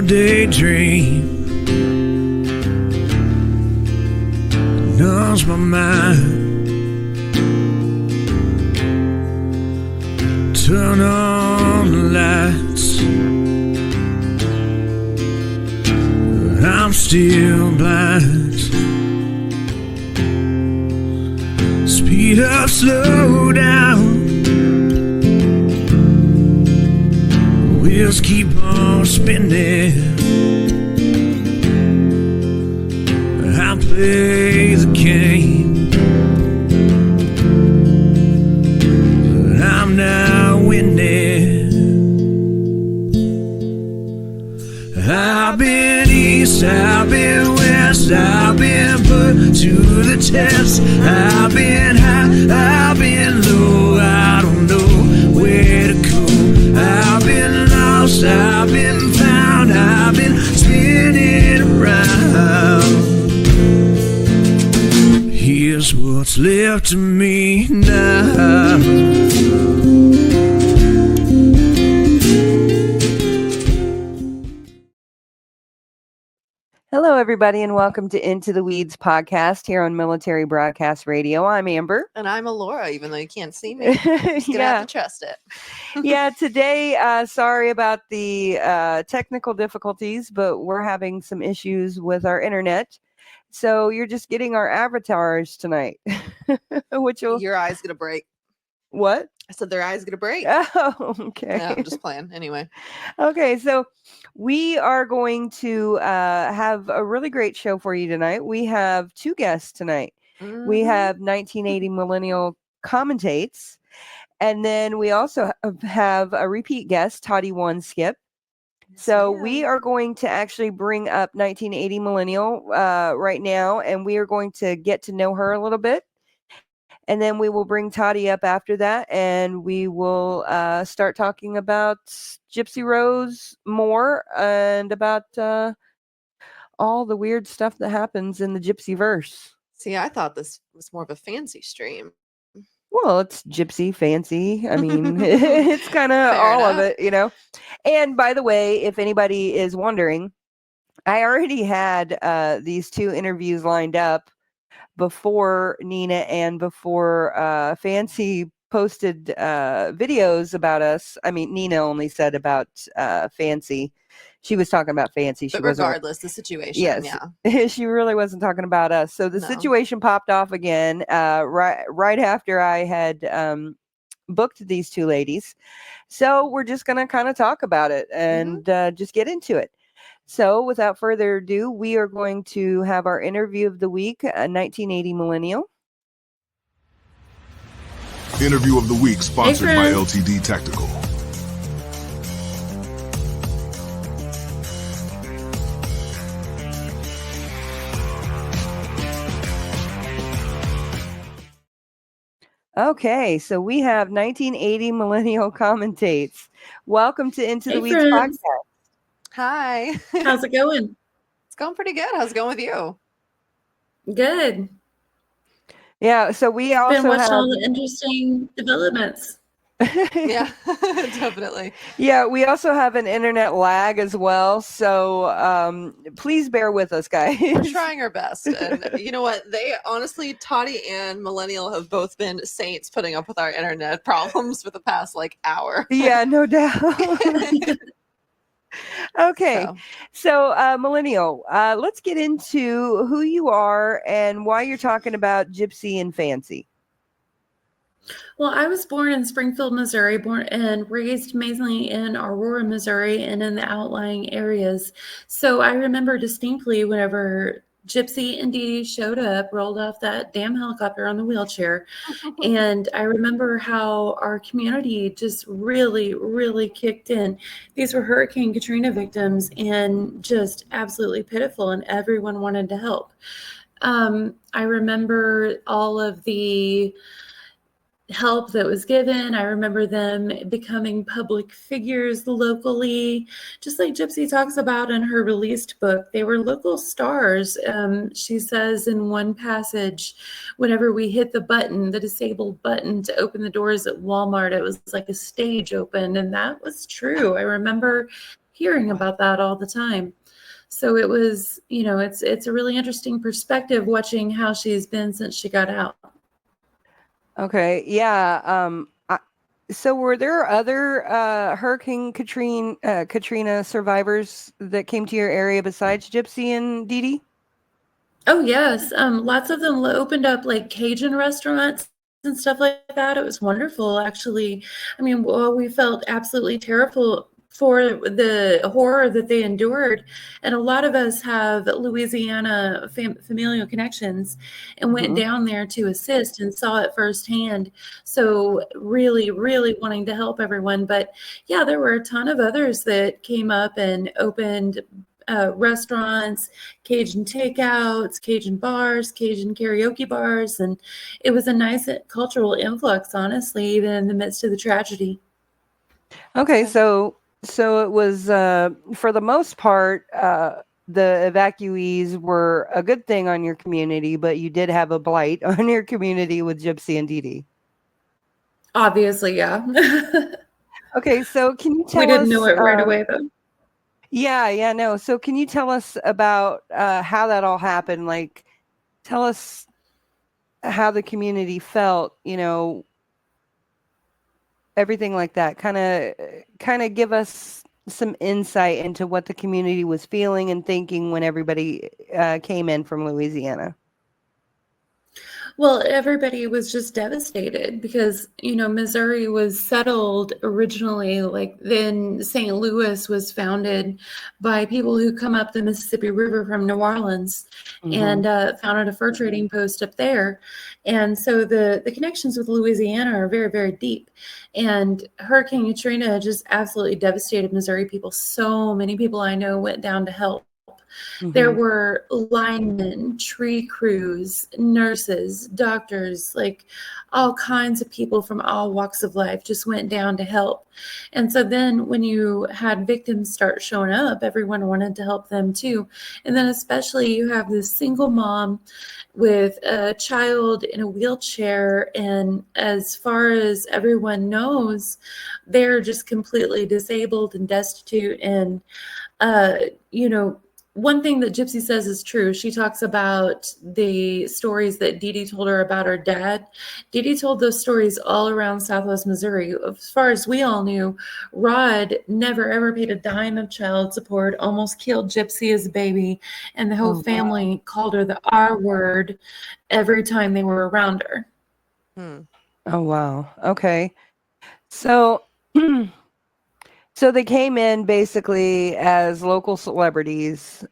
daydream numbs my mind. Turn on the lights, I'm still blind. Speed up, slow down, wheels keep on spinning. I play the game, but I'm not winning. I've been east, I've been west, I've been put to the test. I've been high, I've been low, I don't know where to go. I've been lost, I've been found, I've been spinning around. Here's what's left of me now. Hello, everybody, and welcome to Into the Weeds podcast here on Military Broadcast Radio. I'm Amber. And I'm Alora, even though you can't see me. Just gonna have to trust it. Yeah, today, sorry about the technical difficulties, but we're having some issues with our internet. So you're just getting our avatars tonight. Which will... Your eye's gonna break. What? I said their eye's gonna break. Oh, okay. Yeah, I'm just playing. Anyway. Okay, so we are going to have a really great show for you tonight. We have two guests tonight. Mm-hmm. We have 1980 Millennial Commentates, and then we also have a repeat guest, Toddie One Skip. So we are going to actually bring up 1980 Millennial right now, and we are going to get to know her a little bit. And then we will bring Toddie up after that, and we will start talking about Gypsy Rose more and about all the weird stuff that happens in the Gypsy verse. See, I thought this was more of a fancy stream. Well, it's gypsy, fancy. I mean, it's kind of all of it, you know. And by the way, if anybody is wondering, I already had these two interviews lined up before Nina and before Fancy posted videos about us. I mean, Nina only said about Fancy. She was talking about Fancy. But regardless, the situation, yes, yeah. She really wasn't talking about us. So the situation popped off again right after I had booked these two ladies. So we're just going to kind of talk about it and just get into it. So without further ado, we are going to have our interview of the week, 1980 Millennial. Interview of the week sponsored by LTD Tactical. Okay, so we have 1980 Millennial Commentates. Welcome to Into the Weeds podcast. Hi. How's it going? It's going pretty good. How's it going with you? Good. Yeah, so we also been watching all the interesting developments. Yeah, definitely. Yeah, we also have an internet lag as well, so please bear with us, guys. We're trying our best. And you know what? They honestly, Toddie and Millennial have both been saints putting up with our internet problems for the past hour. Yeah, no doubt. Okay, so Millennial, let's get into who you are and why you're talking about Gypsy and Fancy. Well, I was born in Springfield, Missouri, born and raised mainly in Aurora, Missouri, and in the outlying areas. So I remember distinctly whenever Gypsy and Dee Dee showed up, rolled off that damn helicopter on the wheelchair. And I remember how our community just really, really kicked in. These were Hurricane Katrina victims and just absolutely pitiful, and everyone wanted to help. I remember all of the help that was given. I remember them becoming public figures locally, just like Gypsy talks about in her released book. They were local stars. She says in one passage, whenever we hit the button, the disabled button to open the doors at Walmart, it was like a stage opened, and that was true. I remember hearing about that all the time. So it was, it's a really interesting perspective watching how she's been since she got out. Okay. Yeah. So were there other Hurricane Katrina survivors that came to your area besides Gypsy and Dee Dee? Oh yes, lots of them opened up like Cajun restaurants and stuff like that. It was wonderful, actually. I mean, well, we felt absolutely terrible for the horror that they endured, and a lot of us have Louisiana familial connections and went down there to assist and saw it firsthand. So really, really wanting to help everyone. But yeah, there were a ton of others that came up and opened restaurants, Cajun takeouts, Cajun bars, Cajun karaoke bars, and it was a nice cultural influx, honestly, even in the midst of the tragedy. Okay, so it was for the most part the evacuees were a good thing on your community, but you did have a blight on your community with Gypsy and Dee Dee. Obviously, yeah. Okay, so can you tell us? We didn't know it right away, though. Yeah, no. So can you tell us about how that all happened? Like, tell us how the community felt, everything like that. Kind of give us some insight into what the community was feeling and thinking when everybody came in from Louisiana. Well, everybody was just devastated because, Missouri was settled originally, like then St. Louis was founded by people who come up the Mississippi River from New Orleans and founded a fur trading post up there. And so the connections with Louisiana are very, very deep. And Hurricane Katrina just absolutely devastated Missouri people. So many people I know went down to help. There were linemen, tree crews, nurses, doctors, like all kinds of people from all walks of life just went down to help. And so then when you had victims start showing up, everyone wanted to help them too. And then especially you have this single mom with a child in a wheelchair. And as far as everyone knows, they're just completely disabled and destitute. And, one thing that Gypsy says is true. She talks about the stories that Dee Dee told her about her dad. Dee Dee told those stories all around Southwest Missouri. As far as we all knew, Rod never ever paid a dime of child support, almost killed Gypsy as a baby, and the whole family called her the R word every time they were around her. Oh, wow. Okay. So so they came in basically as local celebrities,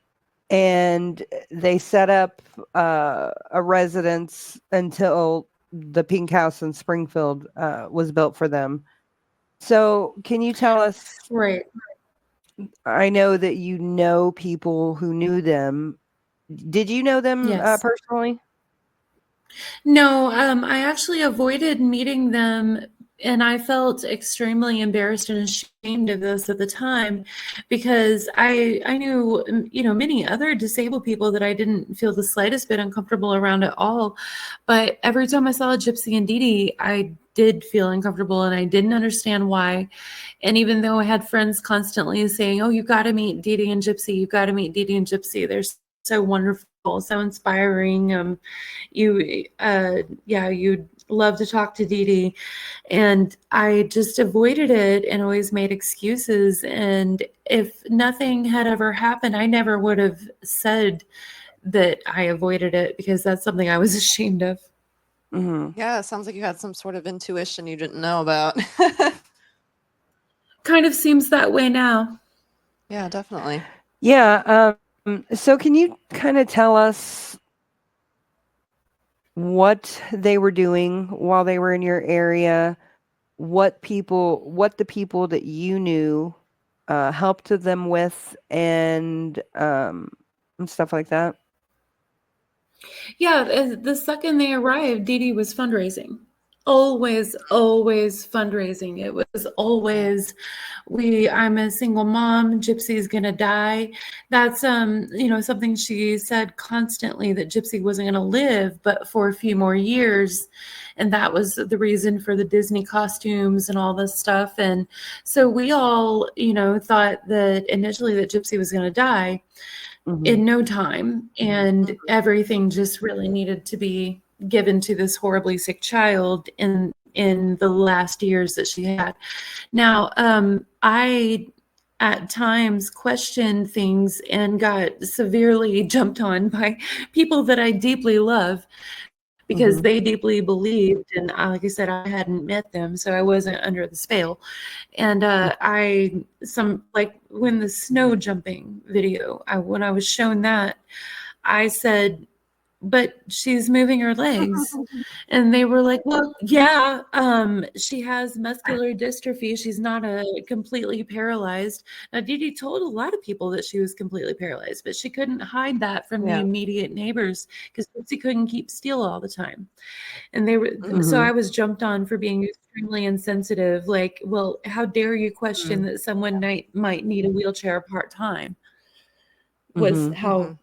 and they set up a residence until the Pink House in Springfield was built for them. So can you tell us? Right. I know that you know people who knew them. Did you know them personally? No, I actually avoided meeting them, and I felt extremely embarrassed and ashamed of this at the time because I knew, many other disabled people that I didn't feel the slightest bit uncomfortable around at all. But every time I saw Gypsy and Dee Dee, I did feel uncomfortable and I didn't understand why. And even though I had friends constantly saying, "Oh, you got to meet Dee Dee and Gypsy, you got to meet Dee Dee and Gypsy. They're so wonderful, so inspiring. You'd love to talk to Dee Dee." And I just avoided it and always made excuses. And if nothing had ever happened, I never would have said that I avoided it because that's something I was ashamed of. Yeah, it sounds like you had some sort of intuition you didn't know about. Kind of seems that way now. Yeah, definitely. Yeah. So can you kind of tell us what they were doing while they were in your area? What the people that you knew helped them with, and stuff like that? Yeah, the second they arrived, Dee Dee was fundraising. always fundraising. It was always, I'm a single mom, Gypsy's gonna die. That's something she said constantly, that Gypsy wasn't gonna live but for a few more years, and that was the reason for the Disney costumes and all this stuff. And so we all thought that initially that Gypsy was gonna die in no time, and everything just really needed to be given to this horribly sick child in the last years that she had. Now, I at times questioned things and got severely jumped on by people that I deeply love, because they deeply believed, and like I said, I hadn't met them, so I wasn't under the spell. And like when the snow jumping video, when I was shown that, I said, but she's moving her legs. And they were like, well, yeah, she has muscular dystrophy. She's not completely paralyzed. Now, Dee Dee told a lot of people that she was completely paralyzed, but she couldn't hide that from the immediate neighbors, because Gypsy couldn't keep still all the time. And they were, so I was jumped on for being extremely insensitive. Like, well, how dare you question that someone might need a wheelchair part-time, was how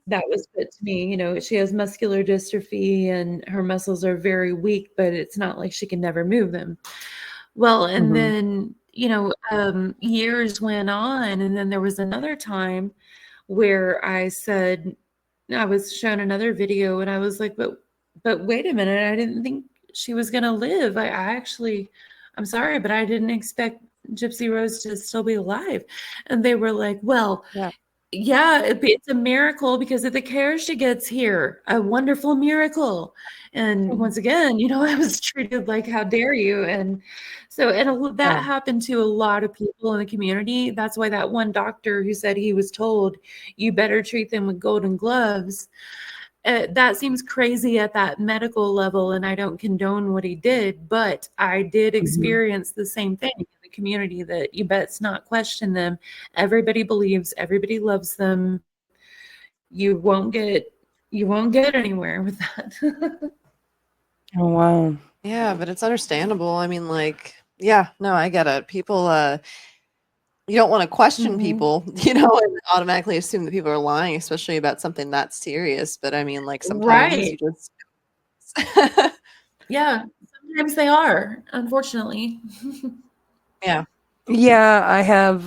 that was put to me. She has muscular dystrophy and her muscles are very weak, but it's not like she can never move them. Well, and then, years went on, and then there was another time where I was shown another video, and I was like, but wait a minute, I didn't think she was going to live. I'm sorry, but I didn't expect Gypsy Rose to still be alive. And they were like, well, yeah, it's a miracle because of the care she gets here. A wonderful miracle. And once again, I was treated like, how dare you? And so, that happened to a lot of people in the community. That's why that one doctor who said he was told, you better treat them with golden gloves. That seems crazy at that medical level, and I don't condone what he did, but I did experience the same thing in the community, that you best not question them. Everybody believes, everybody loves them. You won't get anywhere with that. Oh, wow. Yeah, but it's understandable. I mean, like, no, I get it. People, you don't want to question people, and automatically assume that people are lying, especially about something that serious. But I mean, like, sometimes you just yeah, sometimes they are, unfortunately. Yeah, I have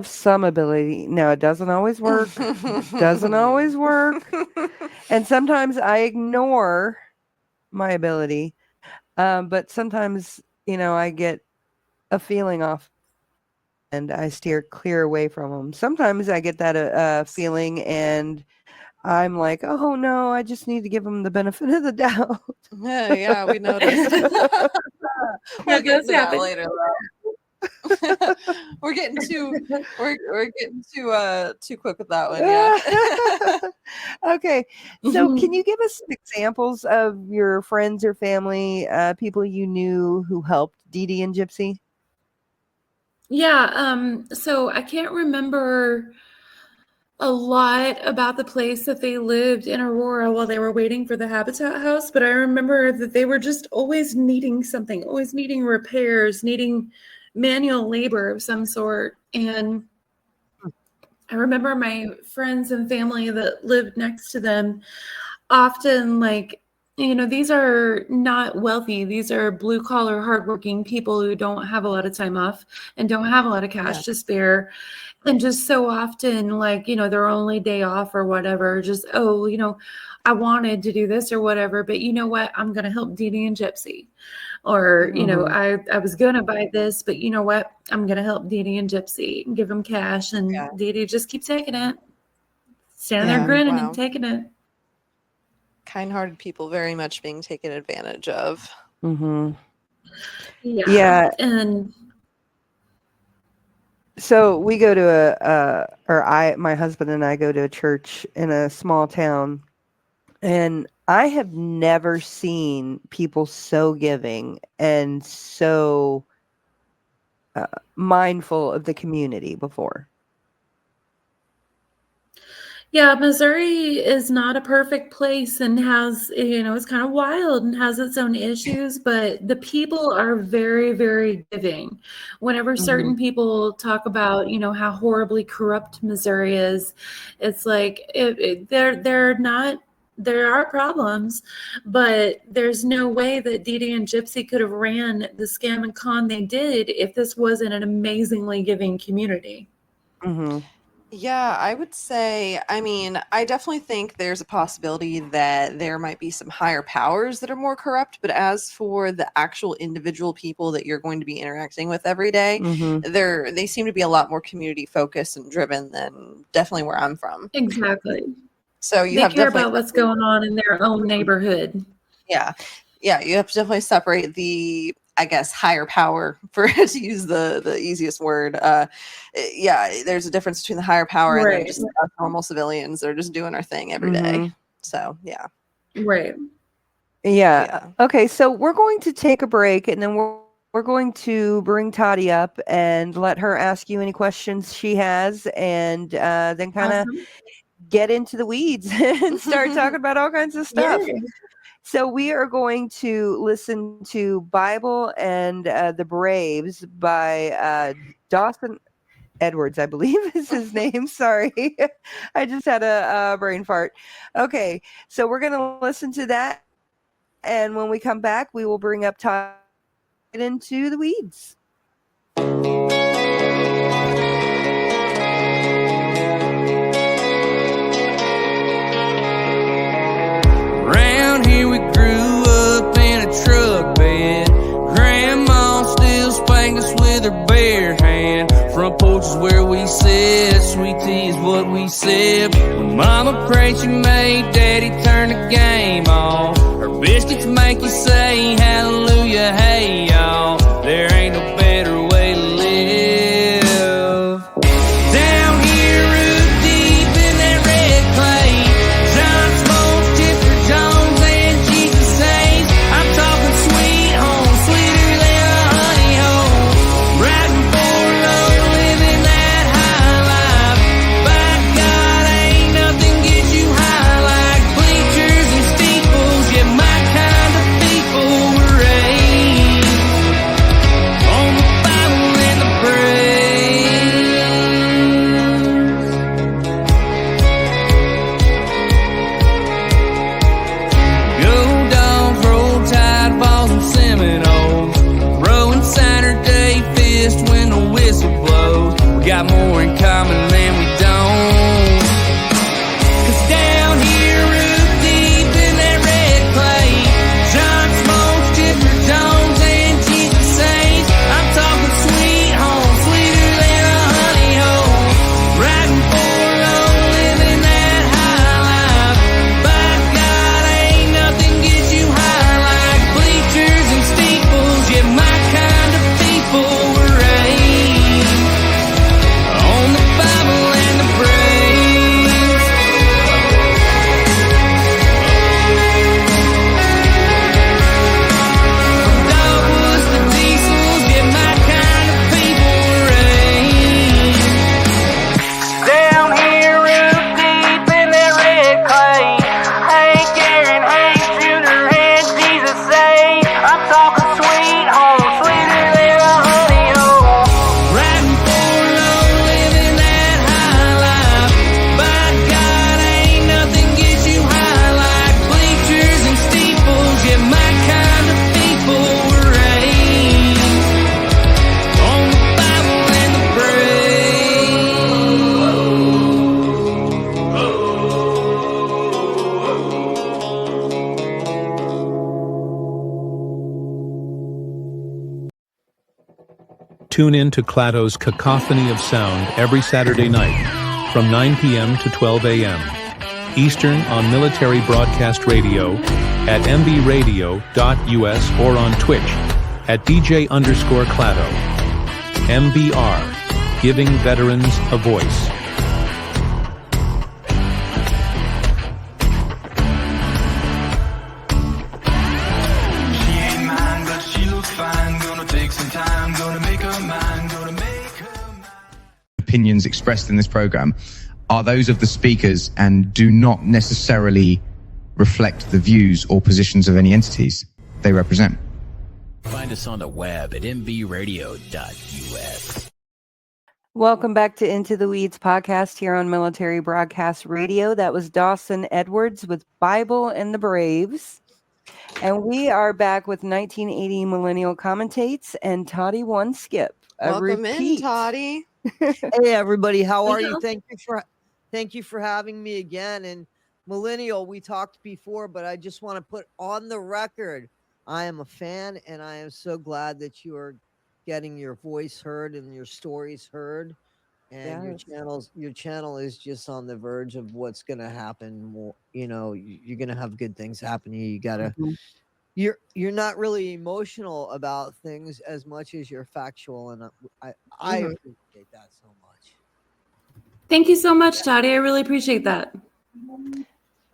some ability. Now, it doesn't always work. And sometimes I ignore my ability. But sometimes, I get a feeling off and I steer clear away from them. Sometimes I get that feeling and I'm like, oh no, I just need to give them the benefit of the doubt. Yeah, we noticed. We'll get into that later. We're getting too quick with that one. Yeah. Okay, so can you give us some examples of your friends or family, people you knew who helped Dee Dee and Gypsy? Yeah, so I can't remember a lot about the place that they lived in Aurora while they were waiting for the Habitat House, but I remember that they were just always needing something, always needing repairs, needing manual labor of some sort. And I remember my friends and family that lived next to them often, like, these are not wealthy. These are blue collar, hardworking people who don't have a lot of time off and don't have a lot of cash to spare. And just so often, like, their only day off or whatever, just, I wanted to do this or whatever, but you know what? I'm going to help Dee Dee and Gypsy. Or, I was going to buy this, but you know what? I'm going to help Dee Dee and Gypsy and give them cash. And Dee Dee just keep taking it. Standing there grinning and taking it. Kind-hearted people very much being taken advantage of. Yeah. And so we go to my husband and I go to a church in a small town, and I have never seen people so giving and so mindful of the community before. Yeah, Missouri is not a perfect place and has, it's kind of wild and has its own issues, but the people are very, very giving. Whenever certain people talk about, how horribly corrupt Missouri is, it's like they're not. There are problems, but there's no way that Dee Dee and Gypsy could have ran the scam and con they did if this wasn't an amazingly giving community. Yeah, I would say, I definitely think there's a possibility that there might be some higher powers that are more corrupt, but as for the actual individual people that you're going to be interacting with every day, they seem to be a lot more community focused and driven than definitely where I'm from. Exactly. So they care about what's going on in their own neighborhood. Yeah, you have to definitely separate the, I guess, higher power, for to use the easiest word. There's a difference between the higher power and then just normal civilians. They're just doing our thing every day. So, yeah. Right. Yeah. Okay, so we're going to take a break, and then we're going to bring Toddie up and let her ask you any questions she has, and then kind of get into the weeds and start talking about all kinds of stuff. Yay. So we are going to listen to Bible and the Braves by Dawson Edwards, I believe is his name. Sorry. I just had a brain fart. Okay, so we're going to listen to that. And when we come back, we will bring up Todd into the weeds. Around here we grew up in a truck bed. Grandma still spanked us with her bare hand. Front porch is where we sit. Sweet tea is what we sip. When Mama prayed she made Daddy turn the game off. Her biscuits make you say hallelujah, hey y'all. There ain't no better way to live. Down here root deep in that red clay. John smokes, Chipper Jones, and Jesus saves. I'm talking sweet home, sweeter than a honey hole. Riding for low, living that high life. By God, ain't nothing gets you high like bleachers and steeples. Yeah, my kind of people were raised on the Bible and the praise. Go dogs, roll tide balls and Seminoles. Rowing Saturday fist when the whistle blows. We got more in common than we don't. 'Cause down here root deep in that red clay. John smokes, Chipper Jones, and Jesus saints. I'm talking sweet home, sweeter than a honey hole. Riding for low, living that high life. By God, ain't nothing gets you high like bleachers and steeples. Yeah, my kind of people were raised on the Bible and the praise. From dogwoods to diesels, yeah, my kind of people were raised. Down here root deep in that red clay. Hank Aaron, Hank Jr., and Jesus say, I'm talking sweet home, sweeter than a honey hole. Riding for low, living that high life. By God, ain't nothing gets you high like bleachers and steeples. Yeah, my kind of people were raised on the Bible and the Tune in to Clado's Cacophony of Sound every Saturday night from 9 p.m. to 12 a.m. Eastern on Military Broadcast Radio at mbradio.us or on Twitch at DJ_Clado. MBR, giving veterans a voice. She ain't mine, but she looks fine. Gonna take some time, gonna make her mine, gonna make her mine. Opinions expressed in this program are those of the speakers and do not necessarily reflect the views or positions of any entities they represent. Find us on the web at mbradio.us. Welcome back to Into the Weeds podcast here on Military Broadcast Radio. That was Dawson Edwards with Bible and the Braves. And we are back with 1980 Millennial Commentates and Toddie One Skip. Welcome in, Toddie. Hey everybody, how are you? Thank you for having me again. And Millennial, we talked before, but I just want to put on the record, I am a fan, and I am so glad that you are getting your voice heard and your stories heard. And your channel is just on the verge of what's going to happen. Well, you know, you're going to have good things happening. You got to you're not really emotional about things as much as you're factual, and I appreciate that so much. Thank you so much, Toddie. I really appreciate that.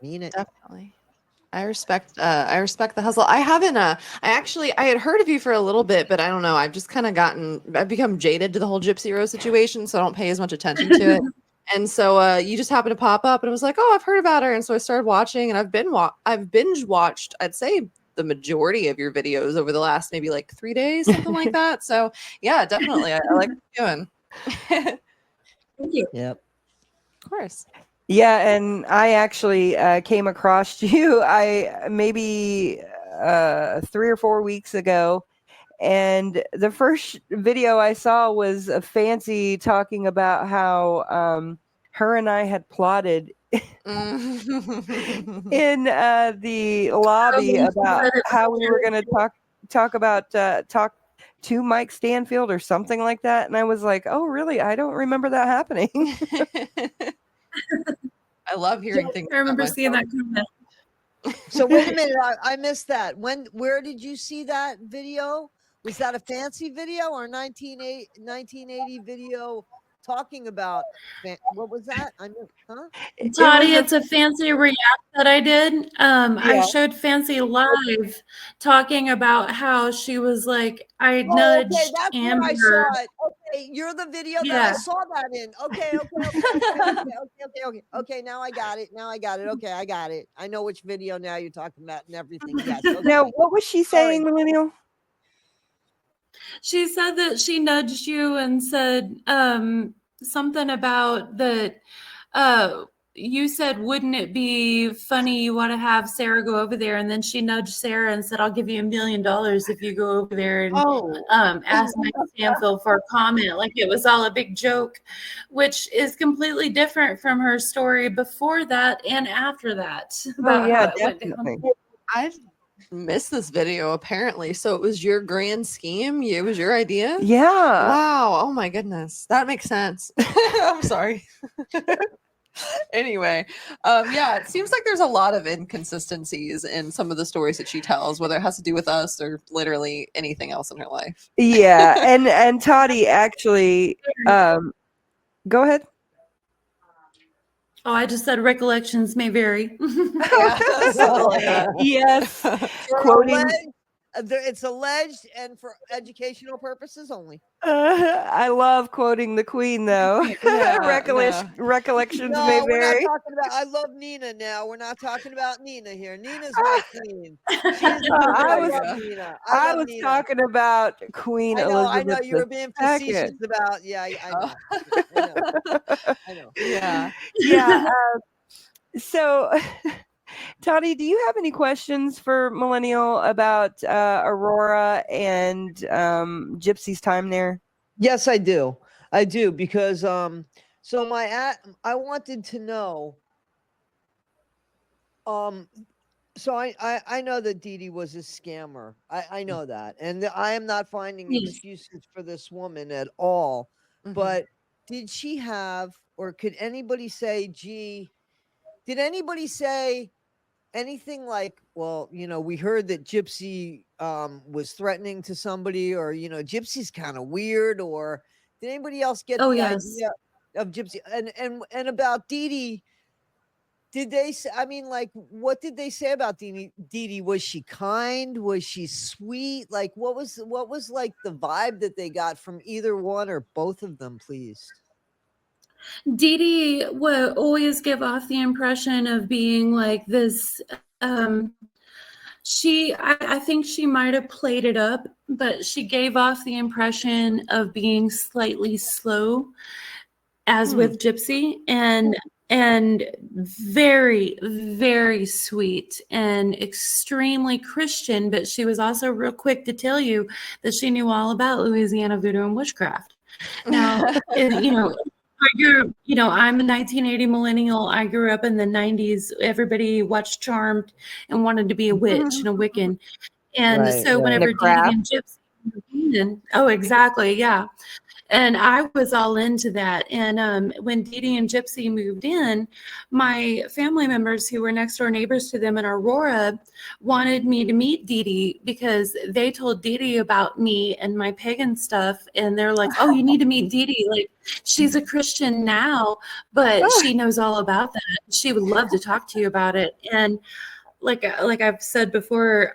Mean it. Definitely. I respect the hustle. I haven't I had heard of you for a little bit, but I don't know. I've just kind of I've become jaded to the whole Gypsy Rose situation, so I don't pay as much attention to it. And so you just happened to pop up, and I was like, oh, I've heard about her. And so I started watching, and I've binge watched, I'd say, the majority of your videos over the last maybe like 3 days, something like that. So yeah, definitely. I like what you're doing. Thank you. Yep. Of course. Yeah, and I actually came across you maybe 3 or 4 weeks ago, and the first video I saw was a Fancy talking about how her and I had plotted in the lobby about how we were going to talk to Mike Stanfield or something like that, and I was like, oh, really? I don't remember that happening. I love hearing things. I remember seeing that comment. So wait a minute, I missed that. Where did you see that video? Was that a Fancy video or 1980 video talking about what was that? Toddie, it's a Fancy react that I did. I showed Fancy live talking about how she was like, I nudged Amber. Where I saw it. Okay, you're the video that I saw that in. Okay. Okay, now I got it. Okay, I got it. I know which video now you're talking about and everything. Yes. Okay. Now, what was she saying, Millennial? She said that she nudged you and said something about that. You said, wouldn't it be funny? You want to have Sarah go over there, and then she nudged Sarah and said, "I'll give you $1 million if you go over there and ask Mike Stanfield for a comment." Like it was all a big joke, which is completely different from her story before that and after that. Definitely. I've missed this video apparently. So it was your grand scheme. It was your idea. Yeah. Wow. Oh my goodness. That makes sense. I'm sorry. Anyway, yeah, it seems like there's a lot of inconsistencies in some of the stories that she tells, whether it has to do with us or literally anything else in her life. Yeah, and Toddie actually, go ahead. Oh, I just said recollections may vary. Yes, quoting. It's alleged and for educational purposes only. I love quoting the Queen, though. Recollections may vary. We're not talking about. I love Nina now. We're not talking about Nina here. Nina's my queen. I was talking about Queen Elizabeth. I know you were being facetious about. Yeah, I know. Yeah. So. Toddie, do you have any questions for Millennial about Aurora and Gypsy's time there? Yes, I do. Because I wanted to know. So I know that Dee Dee was a scammer. I know that, and I am not finding excuses for this woman at all. Mm-hmm. But did she have, or could anybody say, gee? Did anybody say anything like, well, you know, we heard that Gypsy was threatening to somebody, or, you know, Gypsy's kind of weird, or did anybody else get the idea of Gypsy? And about Dee Dee, did they say, I mean, like, what did they say about Dee Dee? Was she kind? Was she sweet? Like, what was like the vibe that they got from either one or both of them, please? Dee Dee would always give off the impression of being like this. I think she might have played it up, but she gave off the impression of being slightly slow, as with Gypsy, and very, very sweet and extremely Christian. But she was also real quick to tell you that she knew all about Louisiana voodoo and witchcraft. Now, I'm a 1980 millennial. I grew up in the 90s. Everybody watched Charmed and wanted to be a witch and a Wiccan. And so whenever Dee Dee and Gypsy, oh, exactly, yeah. And I was all into that. And when Dee Dee and Gypsy moved in, my family members who were next door neighbors to them in Aurora wanted me to meet Dee Dee because they told Dee Dee about me and my pagan stuff. And they're like, oh, you need to meet Dee Dee. Like, she's a Christian now, but she knows all about that. She would love to talk to you about it. And like I've said before,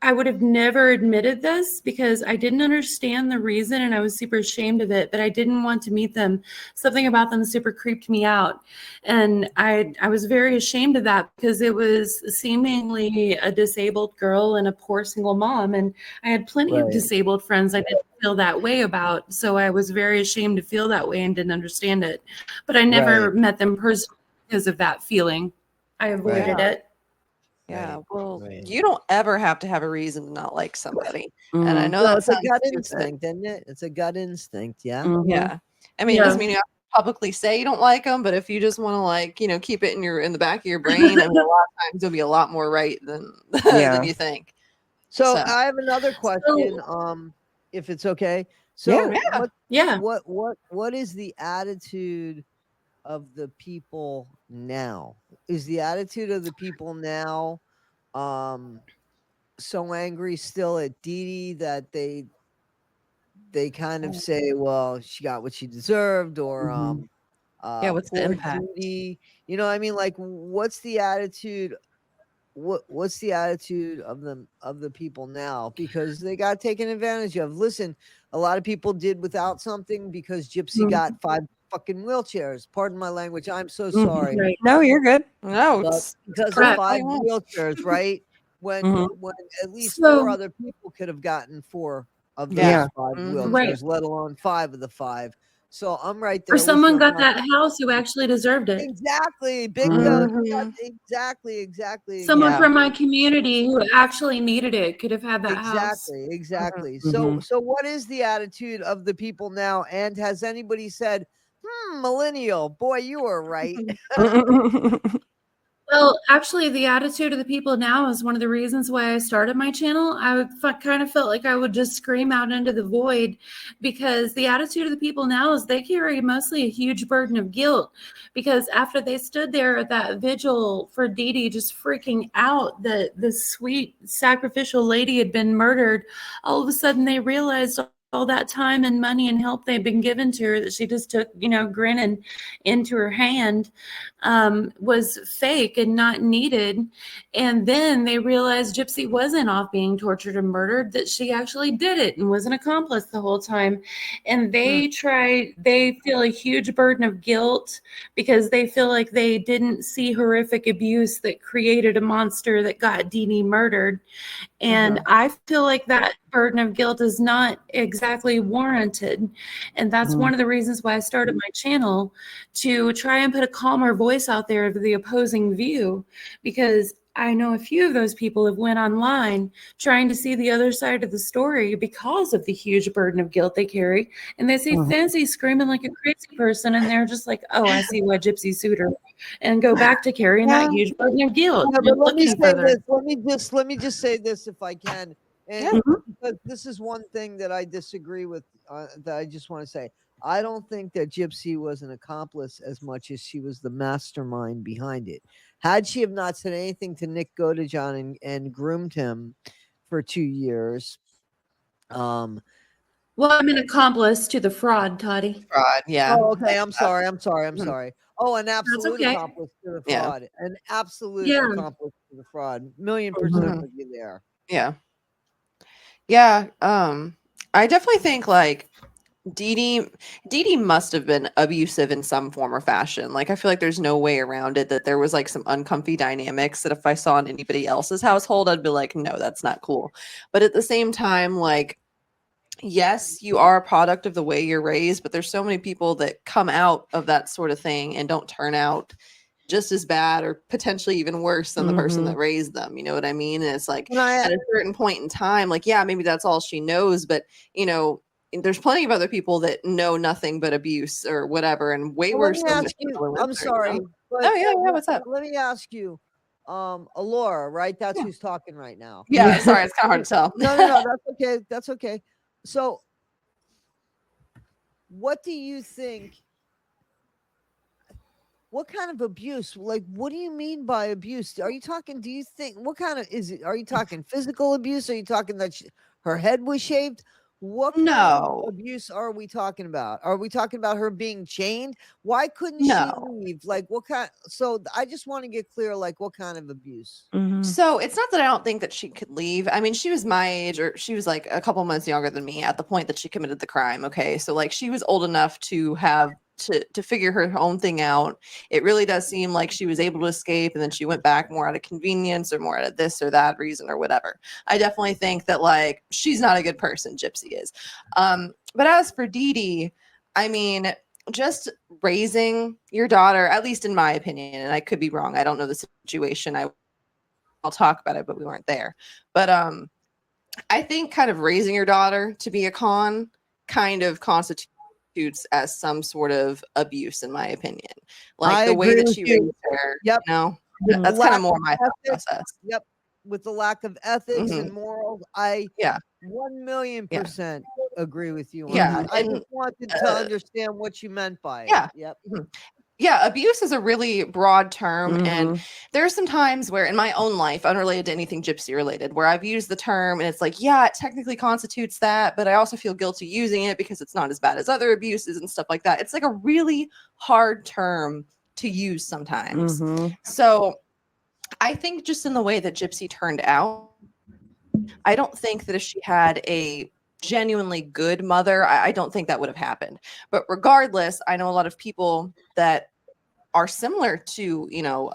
I would have never admitted this because I didn't understand the reason and I was super ashamed of it, but I didn't want to meet them. Something about them super creeped me out. And I was very ashamed of that because it was seemingly a disabled girl and a poor single mom. And I had plenty of disabled friends I didn't feel that way about. So I was very ashamed to feel that way and didn't understand it. But I never met them personally because of that feeling. I avoided it. Yeah, well, you don't ever have to have a reason to not like somebody. And I know that's that's a gut instinct, isn't it? It's a gut instinct, yeah. Yeah. I mean, it doesn't mean you have to publicly say you don't like them, but if you just want to keep it in the back of your brain, I mean, a lot of times you'll be a lot more right than you think. So I have another question, if it's okay. So what is the attitude of the people now? Is the attitude of the people now so angry still at Dee Dee that they kind of say, well, she got what she deserved, or what's the impact? Dee Dee? You know, I mean, like, what's the attitude? What's the attitude of the people now? Because they got taken advantage of. Listen, a lot of people did without something because Gypsy got 5 fucking wheelchairs. Pardon my language. I'm so sorry. Right. No, you're good. No, because of 5 wheelchairs, right? When at least 4 other people could have gotten 4 of those 5 wheelchairs, let alone 5 of the 5. So I'm right there. Or someone got that house who actually deserved it. Exactly. Bingo. Exactly. Someone from my community who actually needed it could have had that house. Exactly. So what is the attitude of the people now? And has anybody said, millennial, boy, you were right? Well, actually, the attitude of the people now is one of the reasons why I started my channel. I kind of felt like I would just scream out into the void, because the attitude of the people now is they carry mostly a huge burden of guilt, because after they stood there at that vigil for Dee Dee, just freaking out that the sweet sacrificial lady had been murdered, all of a sudden they realized all that time and money and help they've been given to her that she just took, grinning into her hand, was fake and not needed. And then they realized Gypsy wasn't off being tortured and murdered, that she actually did it and was an accomplice the whole time. And they feel a huge burden of guilt because they feel like they didn't see horrific abuse that created a monster that got Dee Dee murdered. And I feel like that burden of guilt is not exactly warranted. And that's one of the reasons why I started my channel, to try and put a calmer voice out there of the opposing view, because I know a few of those people have went online trying to see the other side of the story because of the huge burden of guilt they carry. And they see Fancy screaming like a crazy person, and they're just like, oh, I see why Gypsy sued her, and go back to carrying that huge burden of guilt. Yeah, but let me say this. Let me just say this if I can. And because this is one thing that I disagree with, that I just want to say. I don't think that Gypsy was an accomplice as much as she was the mastermind behind it. Had she have not said anything to Nick Godejohn and groomed him for 2 years. Well, I'm an accomplice to the fraud, Toddie. Fraud, yeah. Oh, okay. I'm sorry. Oh, an absolute accomplice to the fraud. Yeah. An absolute accomplice to the fraud. 1,000,000% would be there. Yeah. Yeah. I definitely think, like, Dee Dee must have been abusive in some form or fashion. Like, I feel like there's no way around it that there was like some uncomfy dynamics that if I saw in anybody else's household, I'd be like, no, that's not cool. But at the same time, like, yes, you are a product of the way you're raised, but there's so many people that come out of that sort of thing and don't turn out just as bad or potentially even worse than the person that raised them. You know what I mean? And it's like at a certain point in time, like, yeah, maybe that's all she knows, but you know, there's plenty of other people that know nothing but abuse or whatever, and way worse than this people I'm sorry. you know? But Oh yeah, what's up? let me ask you, Alora, right? That's who's talking right now. Yeah, sorry, it's kind of hard to tell. No, that's okay. That's okay. So, what do you think? What kind of abuse? Like, what do you mean by abuse? Are you talking? Do you think what kind of is it? Are you talking physical abuse? Are you talking that her head was shaved? What kind of abuse are we talking about? Are we talking about her being chained? Why couldn't she leave? Like, what kind? So, I just want to get clear. Like, what kind of abuse? So it's not that I don't think that she could leave. I mean, she was my age, or she was like a couple months younger than me at the point that she committed the crime. Okay, so like she was old enough to have to figure her own thing out. It really does seem like she was able to escape, and then she went back more out of convenience or more out of this or that reason or whatever. I definitely think that like she's not a good person. Gypsy is. But as for Dee Dee, I mean, just raising your daughter, at least in my opinion, and I could be wrong. I don't know the situation. I'll talk about it, but we weren't there. But I think kind of raising your daughter to be a con kind of constitutes as some sort of abuse, in my opinion. Like the way that she raised her, you know, that's kind of more my thought process. Yep. With the lack of ethics and morals, I 1,000,000% agree with you on that. I just wanted to understand what you meant by it. Yep. Yeah, abuse is a really broad term, and there are some times where in my own life, unrelated to anything Gypsy related, where I've used the term and it's like, yeah, it technically constitutes that, but I also feel guilty using it because it's not as bad as other abuses and stuff like that. It's like a really hard term to use sometimes. So I think just in the way that Gypsy turned out, I don't think that if she had a genuinely good mother, I don't think that would have happened. But regardless, I know a lot of people that are similar to, you know,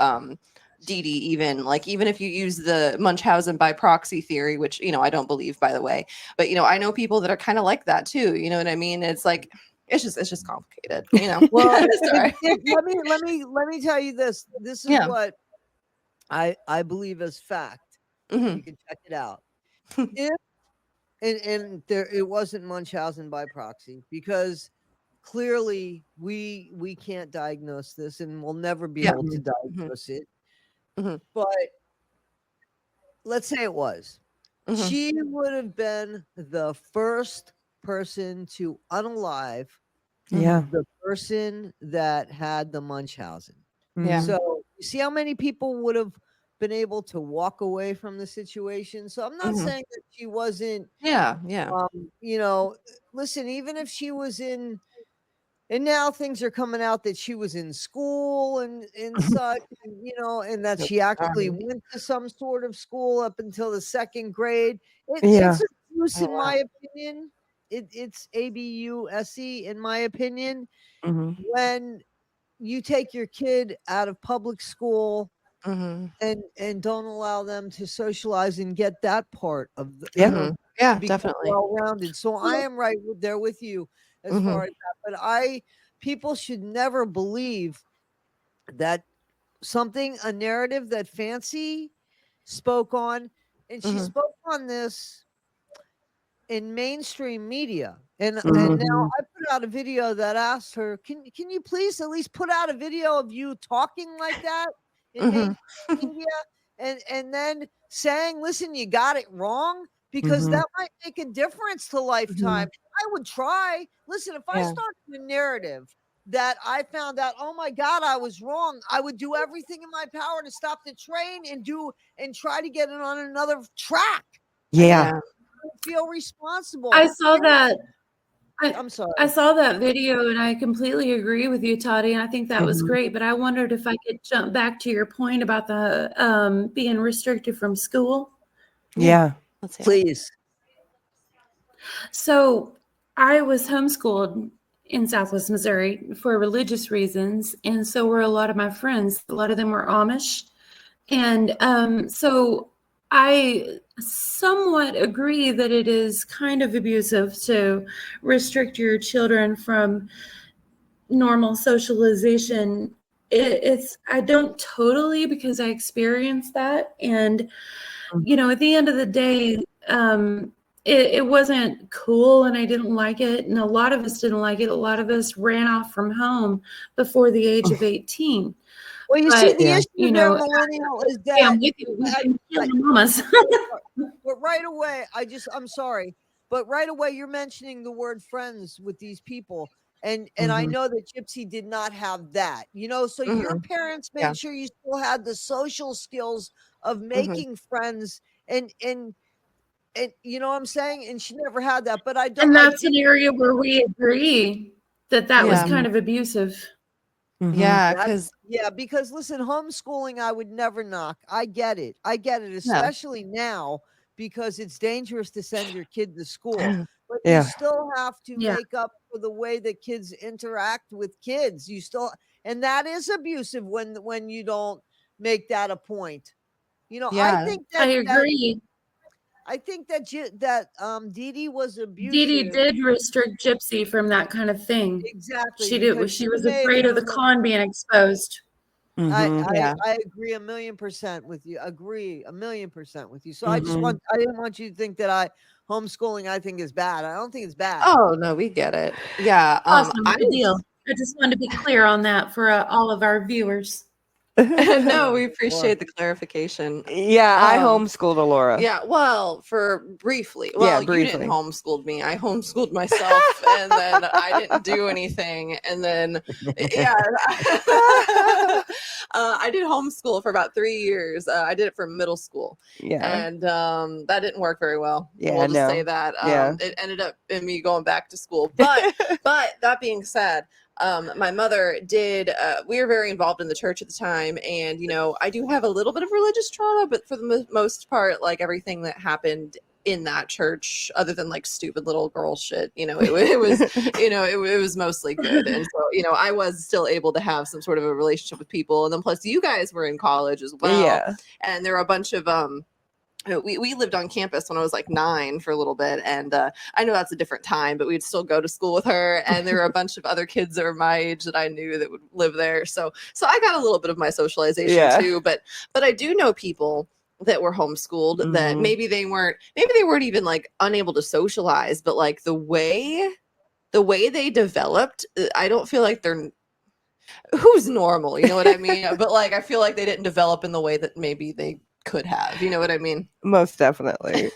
Dee Dee, even if you use the Munchausen by proxy theory, which, you know, I don't believe, by the way, but, you know, I know people that are kind of like that too. You know what I mean? It's like, it's just complicated, you know. Well, let me tell you this. This is what I believe as fact. You can check it out. And there, it wasn't Munchausen by proxy, because clearly we can't diagnose this, and we'll never be able to diagnose it. But let's say it was. She would have been the first person to unalive the person that had the Munchausen. So you see how many people would have been able to walk away from the situation. So I'm not saying that she wasn't, you know, listen, even if she was in, and now things are coming out that she was in school and such, you know, and that she actually went to some sort of school up until the 2nd grade. It's abuse, in my opinion. It's abuse, in my opinion. When you take your kid out of public school and don't allow them to socialize and get that part of the definitely well-rounded. So I am right there with you as far as that. But people should never believe that a narrative that Fancy spoke on, and she spoke on this in mainstream media. And now I put out a video that asked her, can you please at least put out a video of you talking like that in mainstream media, and then saying, listen, you got it wrong, because that might make a difference to Lifetime. I would try. Listen, if I started a narrative that I found out, oh my God, I was wrong, I would do everything in my power to stop the train and try to get it on another track. I feel responsible. I saw that. I'm sorry. I saw that video, and I completely agree with you, Toddie. And I think that was great. But I wondered if I could jump back to your point about the being restricted from school. Yeah. Please. So I was homeschooled in Southwest Missouri for religious reasons, and so were a lot of my friends. A lot of them were Amish. And so I somewhat agree that it is kind of abusive to restrict your children from normal socialization. I don't totally, because I experienced that. And, at the end of the day, it wasn't cool, and I didn't like it. And a lot of us didn't like it. A lot of us ran off from home before the age of 18. Well, you see, the issue there, Millennial, is that I'm with you. We've been killing mamas. but right away, I'm sorry, but right away you're mentioning the word friends with these people. And I know that Gypsy did not have that, so your parents made sure you still had the social skills of making friends and you know what I'm saying? And she never had that, but I don't. And that's an area where we agree that was kind of abusive. Yeah, because listen, homeschooling, I would never knock. I get it, especially now, because it's dangerous to send your kid to school. But you still have to make up for the way that kids interact with kids. And that is abusive when you don't make that a point. I think that I agree. I think that Dee Dee was abusive. Dee Dee did restrict Gypsy from that kind of thing. Exactly. She did. She was afraid of the con being exposed. I agree 1,000,000% with you. Agree 1,000,000% with you. So I didn't want you to think that homeschooling I think is bad. I don't think it's bad. Oh no, we get it. Yeah. Awesome. Good deal. I just wanted to be clear on that for all of our viewers. No, we appreciate the clarification. Yeah, I homeschooled Alora. Yeah, well, for briefly. Well, you didn't homeschool me. I homeschooled myself, and then I didn't do anything. And then, I did homeschool for about 3 years. I did it for middle school. Yeah. And that didn't work very well. Yeah, we'll just say that. It ended up in me going back to school. But that being said, my mother did, we were very involved in the church at the time. And, I do have a little bit of religious trauma, but for the most part, like everything that happened in that church, other than like stupid little girl shit, it was, it was mostly good. And so, I was still able to have some sort of a relationship with people. And then plus you guys were in college as well. Yeah. And there were a bunch of, we lived on campus when I was like 9 for a little bit. And I know that's a different time, but we'd still go to school with her. And there were a bunch of other kids that were my age that I knew that would live there. So I got a little bit of my socialization too. But I do know people that were homeschooled that maybe they weren't even like unable to socialize, but like the way they developed, I don't feel like they're who's normal, you know what I mean? But like I feel like they didn't develop in the way that maybe they could have, you know what I mean? Most definitely.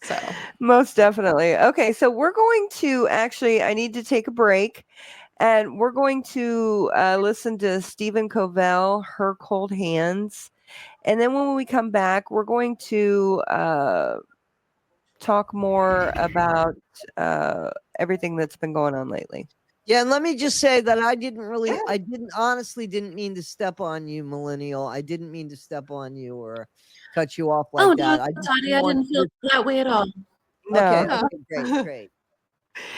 So most definitely. Okay, so we're going to I need to take a break, and we're going to listen to Stephen Covell, Her Cold Hands, and then when we come back, we're going to talk more about everything that's been going on lately. Yeah, and let me just say that I honestly didn't mean to step on you, Millennial. I didn't mean to step on you or cut you off like that. No, Toddie, I didn't feel that way at all. No. Okay, great.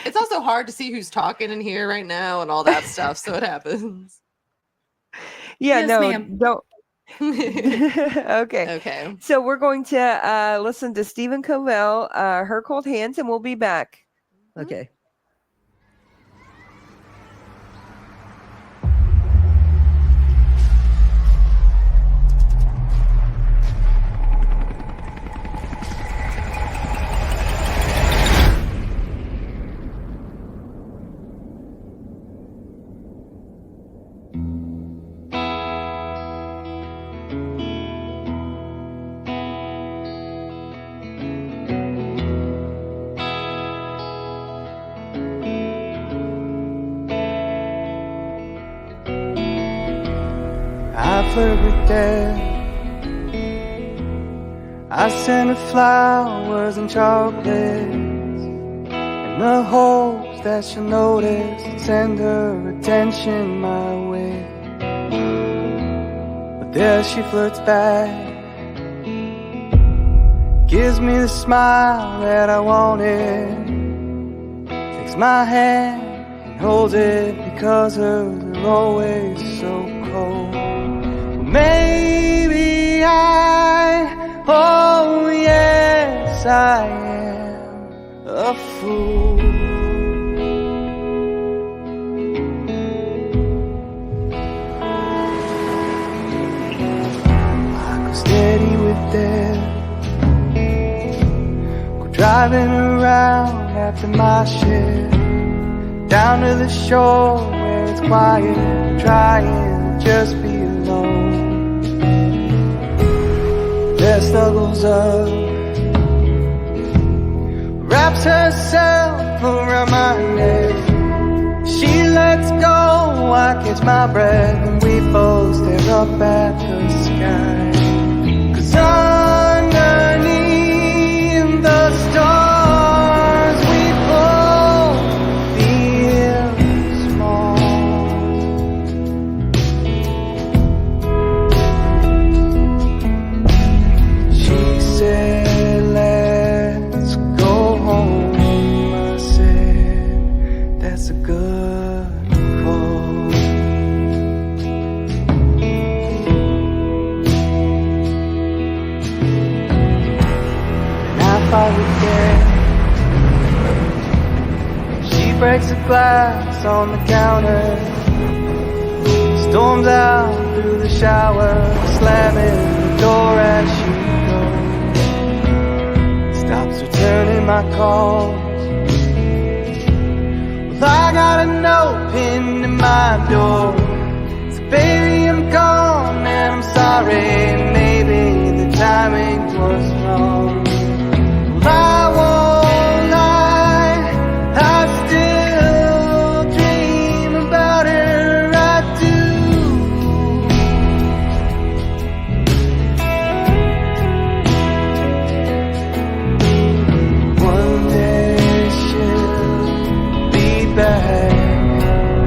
It's also hard to see who's talking in here right now and all that stuff, so it happens. Yeah, Yes, no, ma'am. don't. Okay. So we're going to listen to Stephen Covell, Her Cold Hands, and we'll be back. Okay. I flirt with death. I send her flowers and chocolates in the hopes that she'll notice and send her attention my way. But there she flirts back, gives me the smile that I wanted, takes my hand and holds it because hers are always so cold. Maybe oh yes, I am a fool. I go steady with them, go driving around after my ship, down to the shore where it's quiet, trying to just be alone. There snuggles up, wraps herself around my neck. She lets go, I catch my breath, and we both stare up at the sky. 'Cause underneath the stars we both feel small. She said, let's go home. I said, that's a good call. And I finally get, she breaks a glass on the counter, storms out through the shower, slamming the door as she goes, stops returning my calls. Well, I got a note pinned to my door, so baby I'm gone and I'm sorry, maybe the timing was wrong. Well, I won't lie, I still dream about her, I do. One day she'll be back.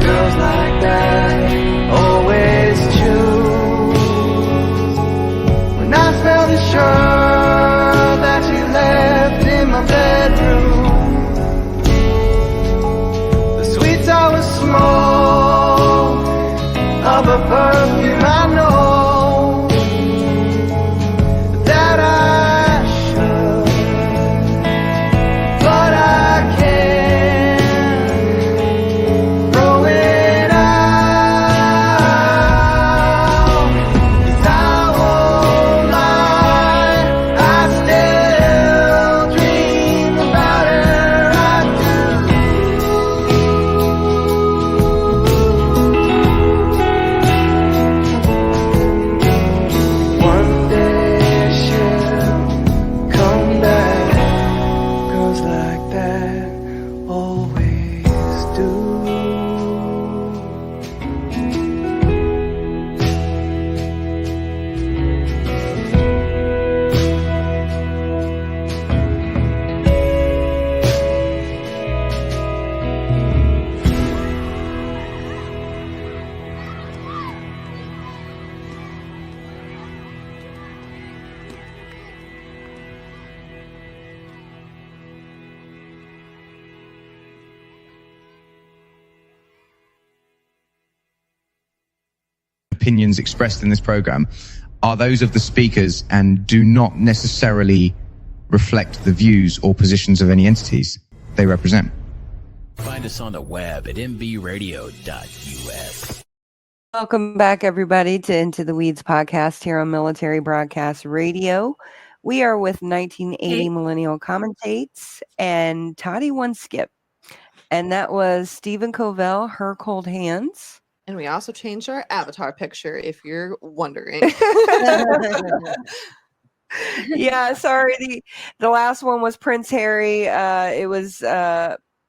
Girls like that always choose. When I smell the shirt that you left in my bedroom, the sweet sour smoke of a perfume, I know that I should, but I can't throw it out. 'Cause I won't lie, I still dream about her, I do. One day she'll come back, girls like that always do. Opinions expressed in this program are those of the speakers and do not necessarily reflect the views or positions of any entities they represent. Find us on the web at mbradio.us. Welcome back, everybody, to Into the Weeds podcast here on Military Broadcast Radio. We are with 1980 Millennial Commentates and Toddie One Skip. And that was Stephen Covell, Her Cold Hands. And we also changed our avatar picture, if you're wondering. Yeah, sorry. The last one was Prince Harry. It was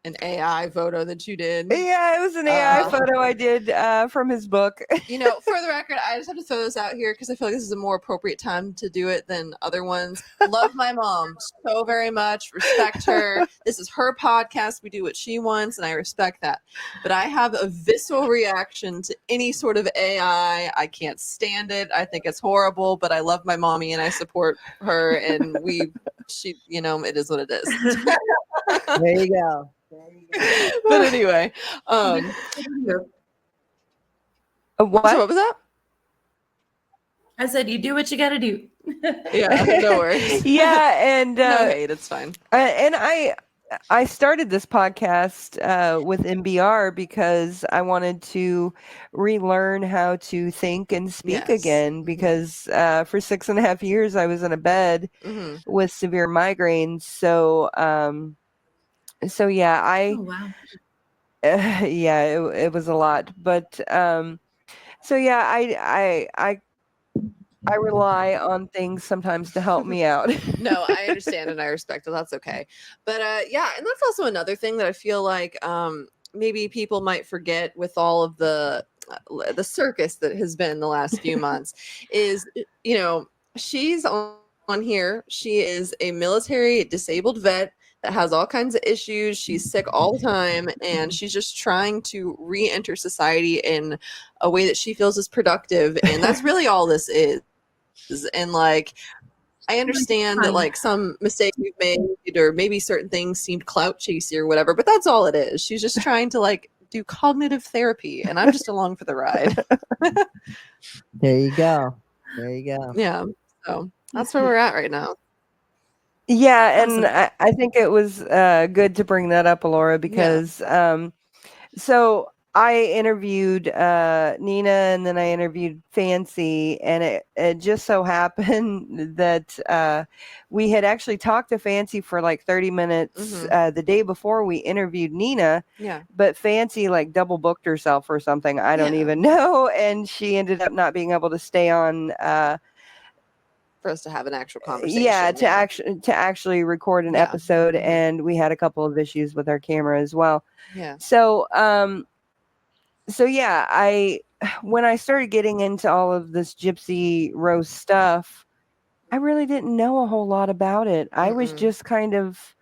an AI photo that you did. Yeah, it was an AI photo I did from his book. You know, for the record, I just have to throw this out here because I feel like this is a more appropriate time to do it than other ones. Love my mom so very much. Respect her. This is her podcast. We do what she wants, and I respect that. But I have a visceral reaction to any sort of AI. I can't stand it. I think it's horrible, but I love my mommy, and I support her, and she, you know, it is what it is. There you go. But anyway, What? so what was that? I said, you do what you got to do. Yeah, no worries. Yeah, and No hate, it's fine. and I started this podcast with MBR because I wanted to relearn how to think and speak again, because for 6.5 years I was in a bed with severe migraines. So yeah, Oh, wow. yeah, it was a lot. But so yeah, I rely on things sometimes to help me out. No, I understand and I respect it. That's okay. But yeah, and that's also another thing that I feel like maybe people might forget with all of the circus that has been the last few months is, you know, she's on here. She is a military disabled vet that has all kinds of issues. She's sick all the time, and she's just trying to re-enter society in a way that she feels is productive. And that's really all this is. And like, I understand that like some mistakes we've made, or maybe certain things seemed clout chasey or whatever, but that's all it is. She's just trying to like do cognitive therapy, and I'm just along for the ride. There you go. There you go. Yeah. So that's where we're at right now. Yeah, and I think it was good to bring that up, Alora, because so I interviewed Nina, and then I interviewed Fancy, and it just so happened that we had actually talked to Fancy for like 30 minutes the day before we interviewed Nina. Yeah. But Fancy like double booked herself or something. I don't even know. And she ended up not being able to stay on for us to have an actual conversation. Yeah, to actually record an episode, and we had a couple of issues with our camera as well. Yeah. So yeah, when I started getting into all of this Gypsy Rose stuff, I really didn't know a whole lot about it. I was just kind of,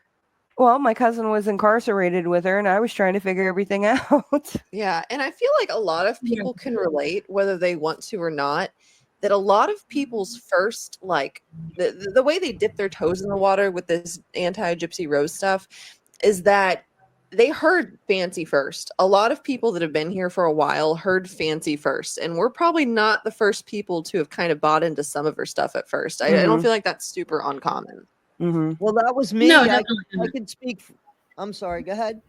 well, my cousin was incarcerated with her, and I was trying to figure everything out. Yeah, and I feel like a lot of people can relate, whether they want to or not, that a lot of people's first, like, the way they dip their toes in the water with this anti-Gypsy Rose stuff is that they heard Fancy first. A lot of people that have been here for a while heard Fancy first, and we're probably not the first people to have kind of bought into some of her stuff at first. I don't feel like that's super uncommon. Well, that was me. No, I could speak. I'm sorry. Go ahead.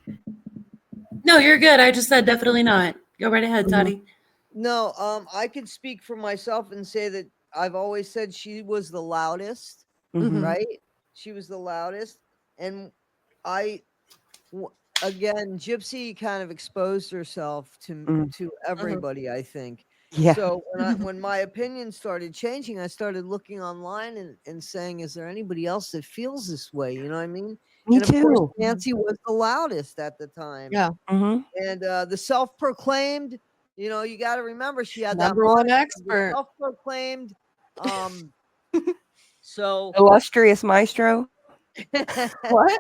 No, you're good. I just said definitely not. Go right ahead, Toddie. No, I could speak for myself and say that I've always said she was the loudest, right? She was the loudest. And again, Gypsy kind of exposed herself to everybody, I think. Yeah. So when my opinion started changing, I started looking online and saying, is there anybody else that feels this way? You know what I mean? Me and of too. course, Nancy was the loudest at the time. Yeah. And the self-proclaimed, you know, you got to remember she had Number one expert. Self-proclaimed. So illustrious maestro. What?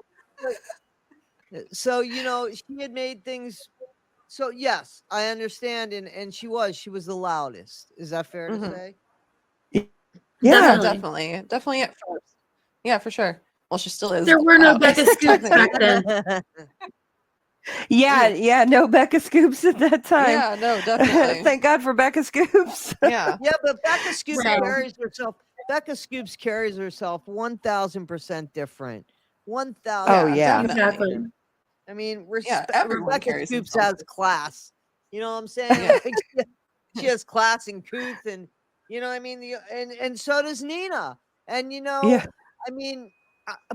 So, you know, she had made things. So yes, I understand. And she was the loudest. Is that fair to say? Yeah, definitely at first. Yeah, for sure. Well, she still is. There were no Becca Scoops back then. Yeah, no Becca Scoops at that time. Yeah, no, definitely. Thank God for Becca Scoops. Yeah. Yeah, but Becca Scoops carries herself. Becca Scoops carries herself 1,000% different. 1,000. Oh yeah, Exactly. I mean, everyone Rebecca carries Scoops themselves. has class. You know what I'm saying? Like, she has class and couth, and you know what I mean. And so does Nina. And you know, I mean,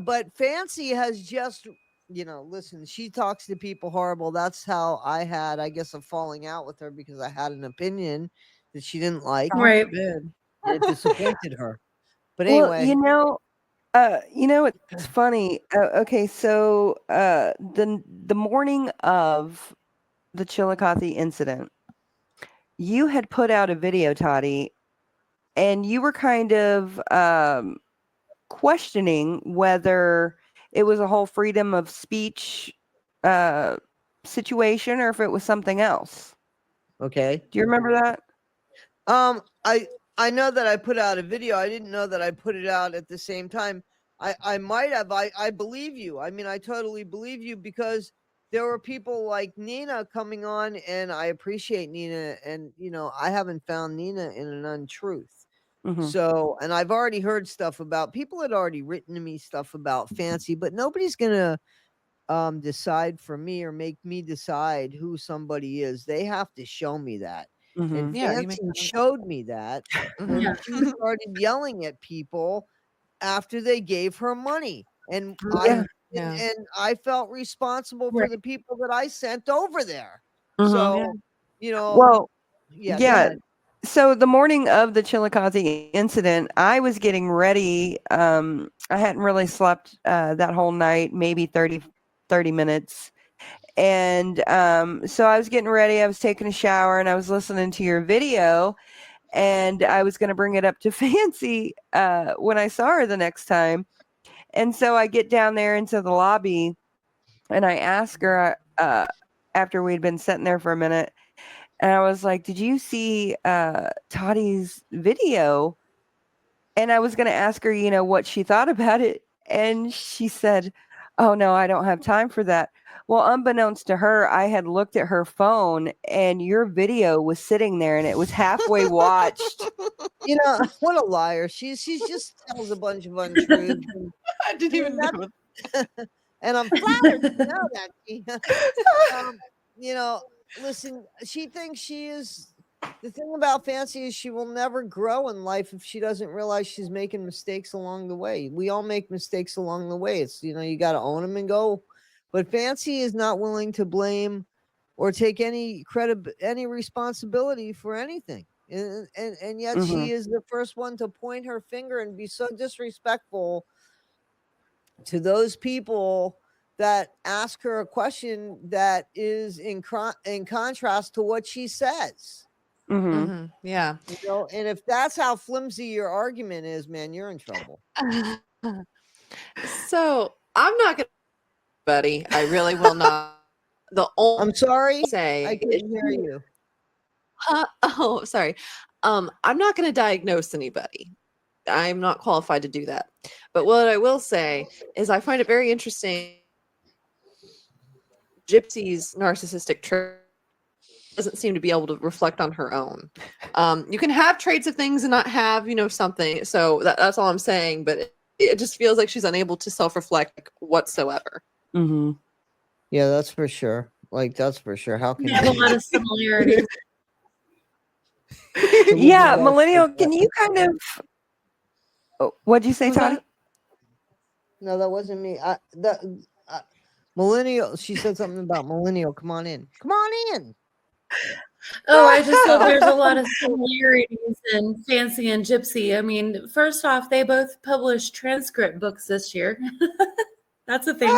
but Fancy has just, you know, listen. She talks to people horrible. That's how I had, I guess, a falling out with her because I had an opinion that she didn't like. Right. It disappointed her. But anyway, well, it's funny. Okay, so the morning of the Chillicothe incident, you had put out a video, Toddie, and you were kind of questioning whether it was a whole freedom of speech situation or if it was something else. okay. Do you remember that? I know that I put out a video. I didn't know that I put it out at the same time. I might have. I believe you. I mean, I totally believe you because there were people like Nina coming on, and I appreciate Nina, and I haven't found Nina in an untruth. So, and I've already heard stuff about, people had already written to me stuff about Fancy, but nobody's gonna decide for me or make me decide who somebody is. They have to show me that. And Yeah, you make Fancy showed me that when she started yelling at people after they gave her money. And I felt responsible for the people that I sent over there. So, Well, go yeah. ahead. So the morning of the Chillicothe incident, I was getting ready. I hadn't really slept that whole night, maybe 30 minutes. And so I was getting ready. I was taking a shower and I was listening to your video, and I was going to bring it up to Fancy when I saw her the next time. And so I get down there into the lobby and I ask her after we'd been sitting there for a minute, and I was like, did you see Toddie's video? And I was going to ask her, what she thought about it. And she said, oh, no, I don't have time for that. Well, unbeknownst to her, I had looked at her phone and your video was sitting there and it was halfway watched. What a liar. She just tells a bunch of untruths. I didn't even know. And I'm flattered to know that. Listen, she thinks she is. The thing about Fancy is she will never grow in life if she doesn't realize she's making mistakes along the way. We all make mistakes along the way. It's, you got to own them and go. But Fancy is not willing to blame or take any responsibility for anything. And yet she is the first one to point her finger and be so disrespectful to those people that ask her a question that is in contrast to what she says. Yeah. And if that's how flimsy your argument is, man, you're in trouble. So I'm not gonna, buddy. I really will not. I'm sorry. I couldn't hear you. Oh, sorry. I'm not going to diagnose anybody. I'm not qualified to do that. But what I will say is I find it very interesting. Gypsy's narcissistic trait doesn't seem to be able to reflect on her own. You can have traits of things and not have, something. So that's all I'm saying. But it just feels like she's unable to self-reflect whatsoever. Yeah, that's for sure. That's for sure. How can we have a lot of similarities? Yeah, Millennial, can you kind of what'd you say, Toddie? No, that wasn't me. Millennial, she said something about Millennial. Come on in. Come on in. Oh, I just thought there's a lot of similarities in Fancy and Gypsy. I mean, first off, they both published transcript books this year. That's a thing.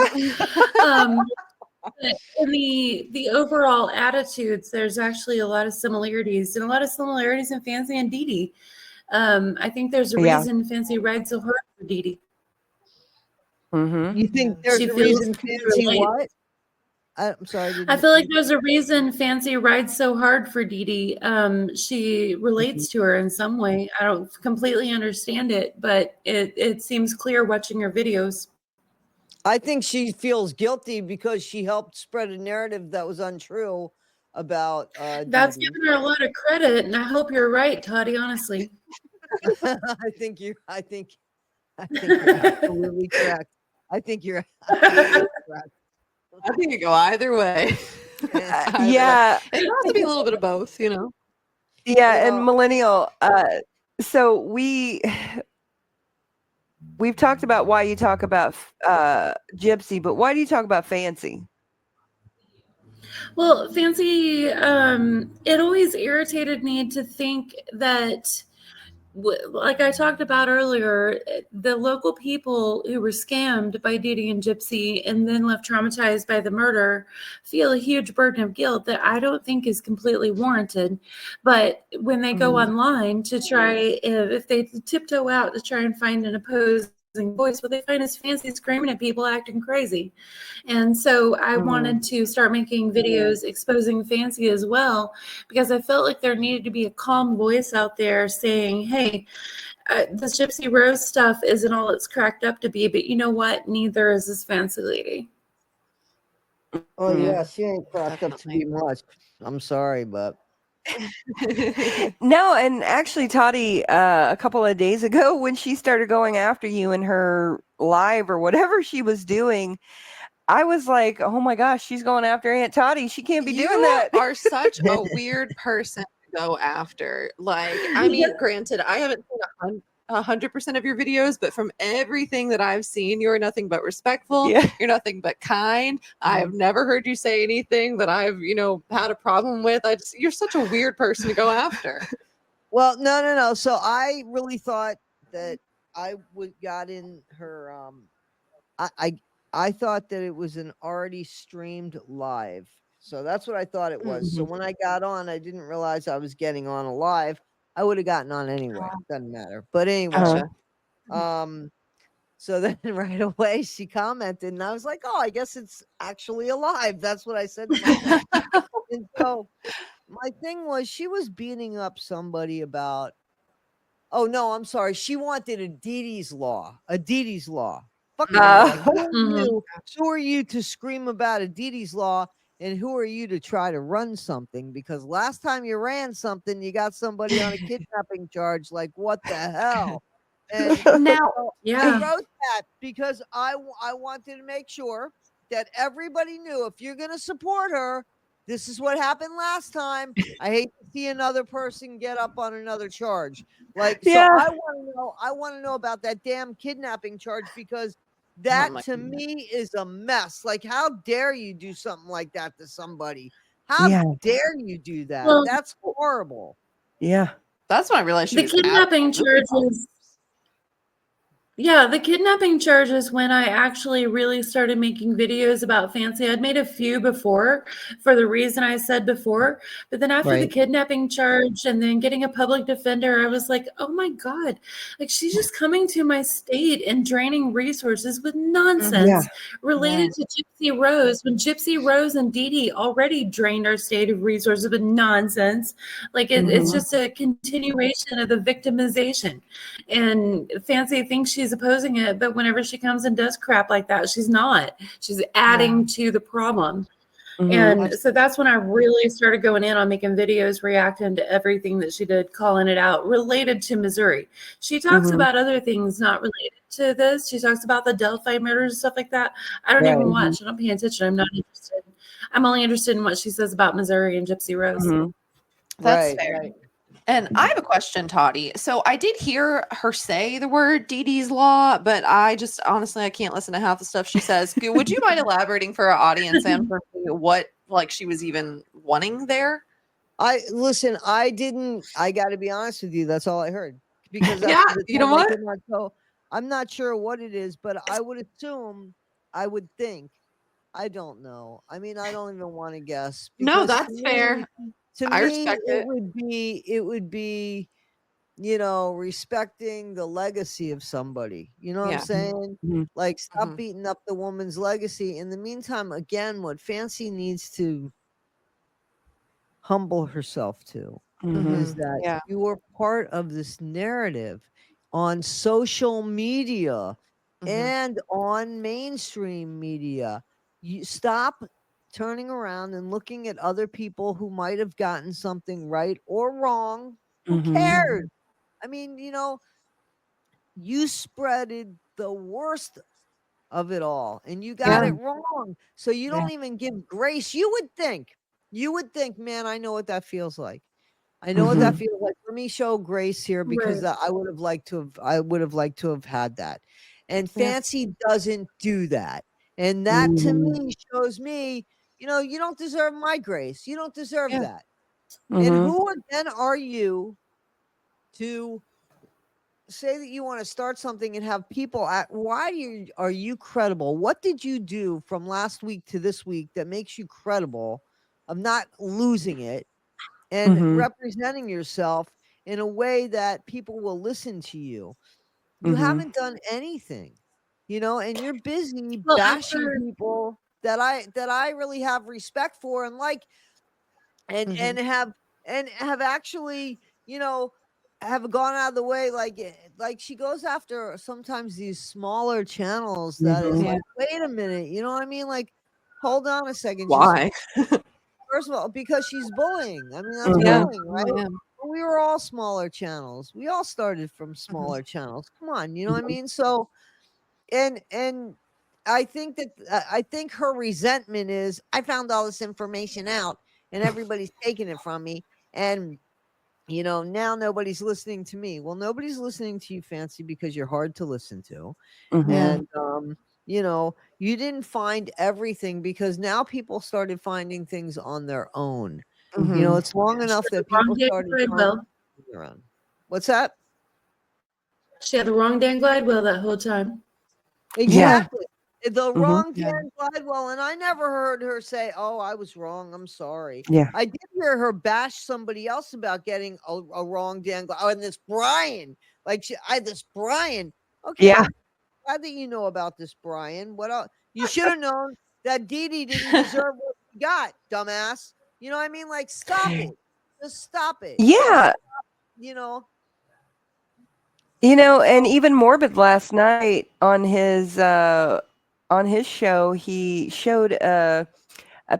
In the overall attitudes, there's actually a lot of similarities, and a lot of similarities in Fancy and Dee Dee. I think there's a reason Fancy rides so hard for Dee Dee. You think there's a reason Fancy what? I'm sorry. I feel like there's a reason Fancy rides so hard for Dee Dee. She relates to her in some way. I don't completely understand it, but it seems clear watching her videos. I think she feels guilty because she helped spread a narrative that was untrue about that's Dee Dee. giving her a lot of credit, and I hope you're right, Toddie, honestly. I think you're absolutely correct. I think you're absolutely correct. I think it go either way. Yeah. It has to be a little bit of both, Yeah, and Millennial, so we've talked about why you talk about Gypsy, but why do you talk about Fancy? Well, Fancy, it always irritated me to think that, like I talked about earlier, the local people who were scammed by Dee Dee and Gypsy and then left traumatized by the murder feel a huge burden of guilt that I don't think is completely warranted. But when they go online to try, if they tiptoe out to try and find an opposing voice, what they find is Fancy screaming at people acting crazy. And so I wanted to start making videos exposing Fancy as well, because I felt like there needed to be a calm voice out there saying, hey, this Gypsy Rose stuff isn't all it's cracked up to be, but you know what? Neither is this Fancy lady. Oh Mm. yeah, she ain't cracked up to be much. I'm sorry, but No, and actually, Toddie, a couple of days ago, when she started going after you in her live or whatever she was doing, I was like, "Oh my gosh, she's going after Aunt Toddie. She can't be doing You that." are such a weird person to go after. Like, I mean, granted, I haven't seen 100% of your videos, but from everything that I've seen, you're nothing but respectful. Yeah. You're nothing but kind. I have never heard you say anything that I've, had a problem with. You're such a weird person to go after. well, no. So I really thought that I got in her. I thought that it was an already streamed live. So that's what I thought it was. So when I got on, I didn't realize I was getting on a live. I would have gotten on anyway. Doesn't matter. But anyway, so then right away she commented, and I was like, "Oh, I guess it's actually alive." That's what I said to myself. And so my thing was, she was beating up somebody about. Oh no, I'm sorry. She wanted a Dee Dee's law. A Dee Dee's law. Fuck you. Like, who are you to scream about a Dee Dee's law? And who are you to try to run something? Because last time you ran something, you got somebody on a kidnapping charge. Like, what the hell? And Now, I wrote that because I wanted to make sure that everybody knew if you're going to support her, this is what happened last time. I hate to see another person get up on another charge. Like, so I want to know about that damn kidnapping charge because that to me is a mess. Like, how dare you do something like that to somebody? How dare you do that? Well, that's horrible. Yeah. That's when I realized she the was kidnapping absolutely charges. Yeah, the kidnapping charges when I actually really started making videos about Fancy. I'd made a few before for the reason I said before, but then after the kidnapping charge and then getting a public defender, I was like, oh my God, like she's just coming to my state and draining resources with nonsense related to Gypsy Rose when Gypsy Rose and Dee Dee already drained our state of resources with nonsense. Like it's just a continuation of the victimization. And Fancy thinks she's opposing it, but whenever she comes and does crap like that, she's not. She's adding to the problem. And so that's when I really started going in on making videos reacting to everything that she did, calling it out related to Missouri. She talks about other things not related to this. She talks about the Delphi murders and stuff like that. I don't even watch. I don't pay attention. I'm not interested. I'm only interested in what she says about Missouri and Gypsy Rose. That's fair. And I have a question, Toddie. So I did hear her say the word Dee Dee's law, but I just honestly I can't listen to half the stuff she says. Would you mind elaborating for our audience and for me what like she was even wanting there? I got to be honest with you. That's all I heard because you know what? So I'm not sure what it is, but I would assume, I would think, I don't know. I mean, I don't even want to guess. No, that's fair. To I me, respect it. It would be, respecting the legacy of somebody. You know what I'm saying? Like, stop beating up the woman's legacy. In the meantime, again, what Fancy needs to humble herself to is that you are part of this narrative on social media and on mainstream media. You stop turning around and looking at other people who might have gotten something right or wrong. Who cares? I mean, you spreaded the worst of it all and you got it wrong. So you don't even give grace. You would think, man, I know what that feels like. I know what that feels like. Let me show grace here because I would have liked to have had that. And Fancy doesn't do that. And that to me shows me, you don't deserve my grace. You don't deserve that. And who again are you to say that you want to start something and have people are you credible? What did you do from last week to this week that makes you credible of not losing it and representing yourself in a way that people will listen to you? You haven't done anything, and you're busy bashing people that I really have respect for and like, and have actually, have gone out of the way. Like she goes after sometimes these smaller channels that is like, wait a minute, you know what I mean? Like, Hold on a second. Why? First of all, because she's bullying. I mean, that's Mhm. bullying, right? We were all smaller channels. We all started from smaller channels. Come on, you know what I mean? So, and I think that I think her resentment is I found all this information out, and everybody's taking it from me, and you know, now nobody's listening to me. Well, nobody's listening to you, Fancy, because you're hard to listen to. Mhm. And you know, you didn't find everything because now people started finding things on their own. You know, it's long enough that Wrong people Dan started Glidewell. finding things on their own. What's that? She had the wrong Dan Glidewell that whole time. Exactly. The Mhm. wrong Dan Glidewell, and I never heard her say, "Oh, I was wrong. I'm sorry." Yeah. I did hear her bash somebody else about getting a wrong Dan Glidewell. Oh, and this Brian, like this Brian. Okay, Yeah. glad that you know about this Brian. What else? You should have known that Dee Dee didn't deserve what she got, dumbass. You know what I mean? Like, stop it. Just stop it. Yeah. You know. You know, and even Morbid last night on his show, he showed a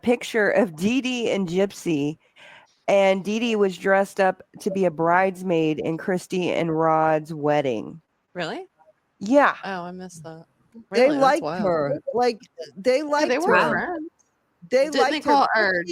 picture of Dee Dee and Gypsy, and Dee Dee was dressed up to be a bridesmaid in Christy and Rod's wedding. Really? Yeah. Oh, I missed that. They Really? That's liked wild. her. Like they liked they were her. friends. They Didn't liked they call her. her?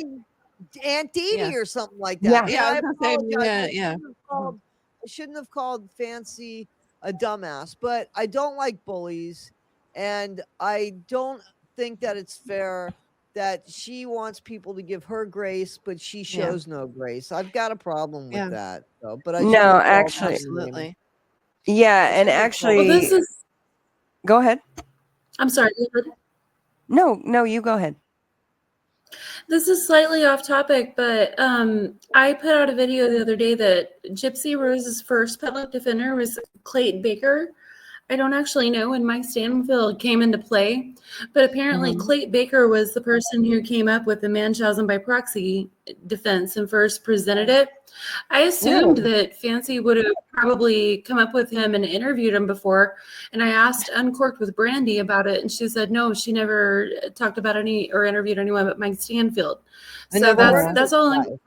Aunt Dee Dee Yeah. or something like Yeah. that. Yeah, I I was gonna say, apologize. yeah. I shouldn't have called Fancy a dumbass, but I don't like bullies, and I don't think that it's fair that she wants people to give her grace, but she shows no grace. I've got a problem with Yeah. that. So, but I No, shouldn't have called actually- her name. Absolutely. Yeah, and shouldn't have called Well, actually, this is. go ahead. I'm sorry. Go ahead. No, you go ahead. This is slightly off topic, but I put out a video the other day that Gypsy Rose's first public defender was Clayton Baker. I don't actually know when Mike Stanfield came into play, but apparently Clayton Baker was the person who came up with the Munchausen by proxy defense and first presented it. I assumed that Fancy would have probably come up with him and interviewed him before, and I asked Uncorked with Brandy about it, and she said no, she never talked about any or interviewed anyone but Mike Stanfield. I So never heard of that's this all. guy.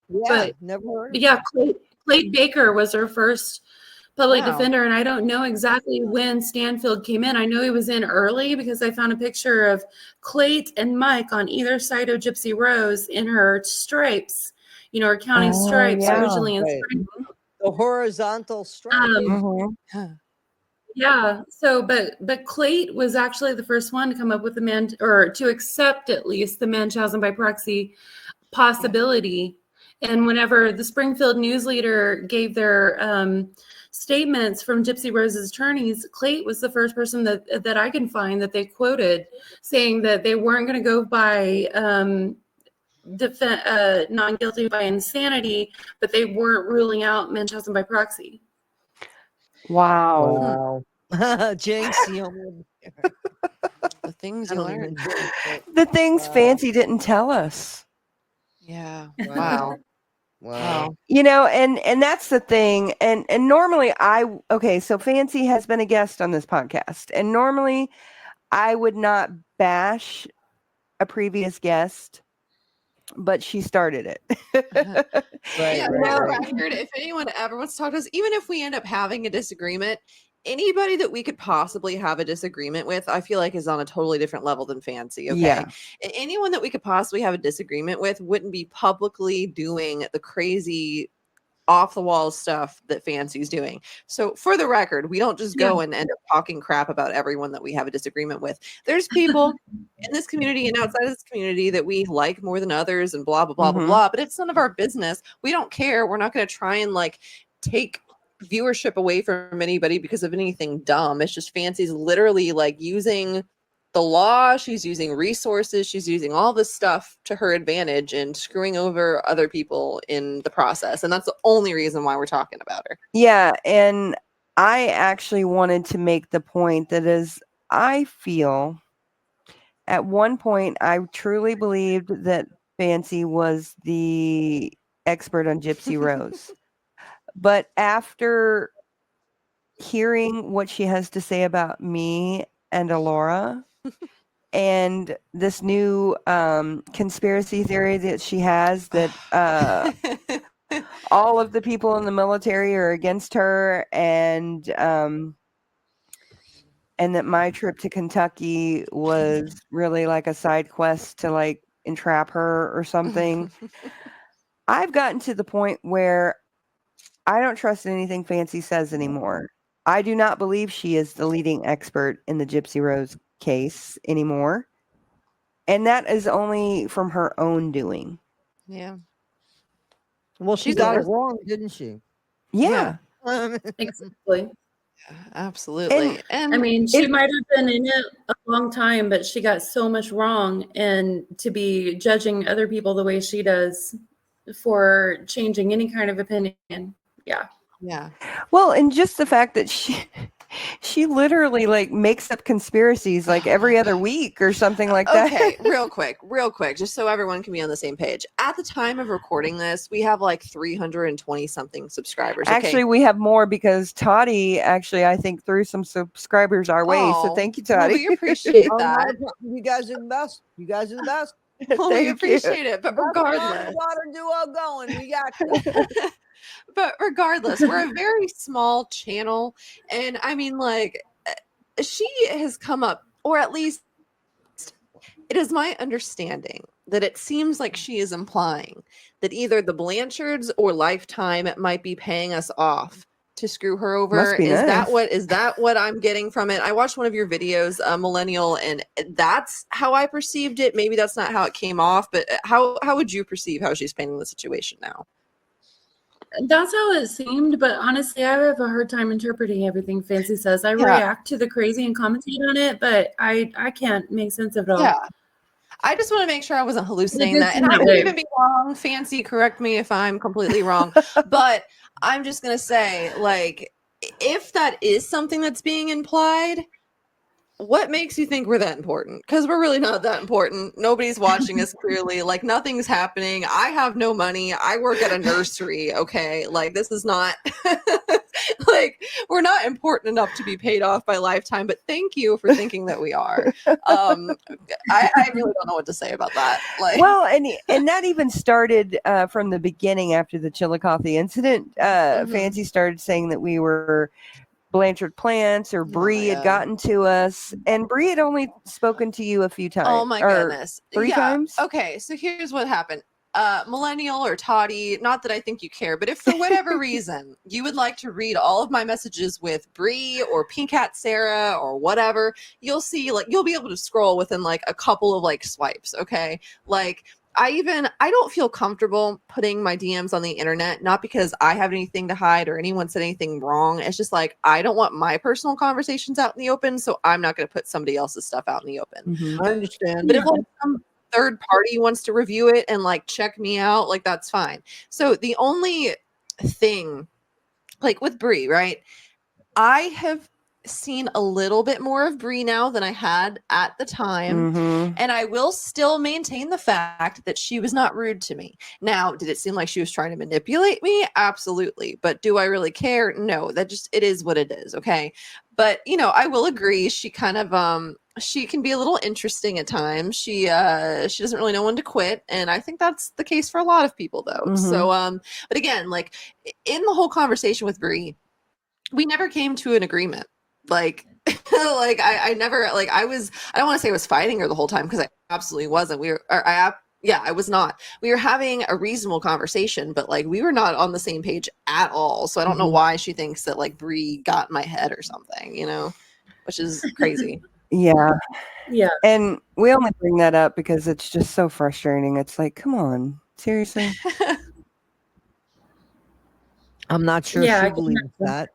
Yeah, But never heard. yeah, Clayton Baker was her first public Wow. defender, and I don't know exactly when Stanfield came in. I know he was in early because I found a picture of Clayt and Mike on either side of Gypsy Rose in her stripes, you know, her county stripes yeah. originally in Right. Springfield. The horizontal stripe. Mhm. Yeah. So, but Clayt was actually the first one to come up with the or to accept at least the Munchausen by proxy possibility. And whenever the Springfield News Leader gave their statements from Gypsy Rose's attorneys, Clayt was the first person that I can find that they quoted saying that they weren't going to go by non guilty by insanity, but they weren't ruling out Munchausen by proxy. Wow. Jinx, you almost- The things I you don't even learn. jinx it. The things Fancy didn't tell us. Yeah. Wow. Wow. You know, and that's the thing. And normally so Fancy has been a guest on this podcast. And normally I would not bash a previous guest, but she started it. Right, Yeah, right, for the right. record, if anyone ever wants to talk to us, even if we end up having a disagreement, anybody that we could possibly have a disagreement with, I feel like is on a totally different level than Fancy. Okay. Yeah. Anyone that we could possibly have a disagreement with wouldn't be publicly doing the crazy off the wall stuff that Fancy's doing. So for the record, we don't just go and end up talking crap about everyone that we have a disagreement with. There's people in this community and outside of this community that we like more than others and blah, blah, blah, blah, blah. But it's none of our business. We don't care. We're not going to try and like take viewership away from anybody because of anything dumb. It's just Fancy's literally like using the law, she's using resources, she's using all this stuff to her advantage and screwing over other people in the process. And that's the only reason why we're talking about her. Yeah, and I actually wanted to make the point that I feel at one point I truly believed that Fancy was the expert on Gypsy Rose. But after hearing what she has to say about me and Alora, and this new conspiracy theory that she has that all of the people in the military are against her, and that my trip to Kentucky was really like a side quest to like entrap her or something. I've gotten to the point where I don't trust anything Fancy says anymore. I do not believe she is the leading expert in the Gypsy Rose case anymore. And that is only from her own doing. Yeah. Well, she got it wrong, didn't she? Yeah. Exactly. Absolutely. And I mean, she might have been in it a long time, but she got so much wrong. And to be judging other people the way she does for changing any kind of opinion. Yeah. Yeah. Well, and just the fact that she literally like makes up conspiracies like every other week or something like that. Okay, real quick, just so everyone can be on the same page. At the time of recording this, we have like 320 something subscribers. Okay? Actually, we have more because Toddie actually, I think, threw some subscribers our way. So thank you, Toddie. We appreciate Oh, not that. a problem. You guys are the best. You guys are the best. Well, we Thank appreciate you. it. But Got the regardless, daughter duo going. We got you. but regardless, we're a very small channel. And I mean, like, she has come up, or at least it is my understanding that it seems like she is implying that either the Blanchards or Lifetime might be paying us off to screw her over. Must be Is nice. that what I'm getting from it? I watched one of your videos, Millennial, and that's how I perceived it. Maybe that's not how it came off, but how would you perceive how she's painting the situation now? That's how it seemed, but honestly, I have a hard time interpreting everything Fancy says. I react to the crazy and commentate on it, but I can't make sense of it all. Yeah. I just want to make sure I wasn't hallucinating that. And I could even be wrong. Fancy, correct me if I'm completely wrong. But I'm just going to say, like, if that is something that's being implied, what makes you think we're that important? Because we're really not that important. Nobody's watching us clearly. Like, nothing's happening. I have no money. I work at a nursery. Okay. Like, this is not like, we're not important enough to be paid off by Lifetime, but thank you for thinking that we are. I really don't know what to say about that. Like, Well, and that even started from the beginning after the Chillicothe incident. Fancy started saying that we were Blanchard plants, or Bree had gotten to us, and Bree had only spoken to you a few times. oh my goodness. 3 times. Okay, so here's what happened. Millennial or Toddie, not that I think you care, but if for whatever reason you would like to read all of my messages with Bree or Pink Hat Sarah or whatever, you'll see, like, you'll be able to scroll within like a couple of like swipes. Okay. Like, I don't feel comfortable putting my DMs on the internet, not because I have anything to hide or anyone said anything wrong. It's just like, I don't want my personal conversations out in the open, so I'm not going to put somebody else's stuff out in the open. I understand. But if like some third party wants to review it and like check me out, like, that's fine. So the only thing, like with Bree, right? I have seen a little bit more of Bree now than I had at the time. And I will still maintain the fact that she was not rude to me. Now, did it seem like she was trying to manipulate me? Absolutely. But do I really care? No, that just, it is what it is. Okay. But, you know, I will agree. She kind of, she can be a little interesting at times. She doesn't really know when to quit. And I think that's the case for a lot of people though. So, but again, like in the whole conversation with Bree, we never came to an agreement. Like, like I never, like, I don't want to say I was fighting her the whole time, because I absolutely wasn't. I was not. We were having a reasonable conversation, but like we were not on the same page at all. So I don't know why she thinks that like Bree got in my head or something, you know, which is crazy. Yeah. Yeah. And we only bring that up because it's just so frustrating. It's like, come on, seriously. I'm not sure Yeah, I she can believes imagine. that.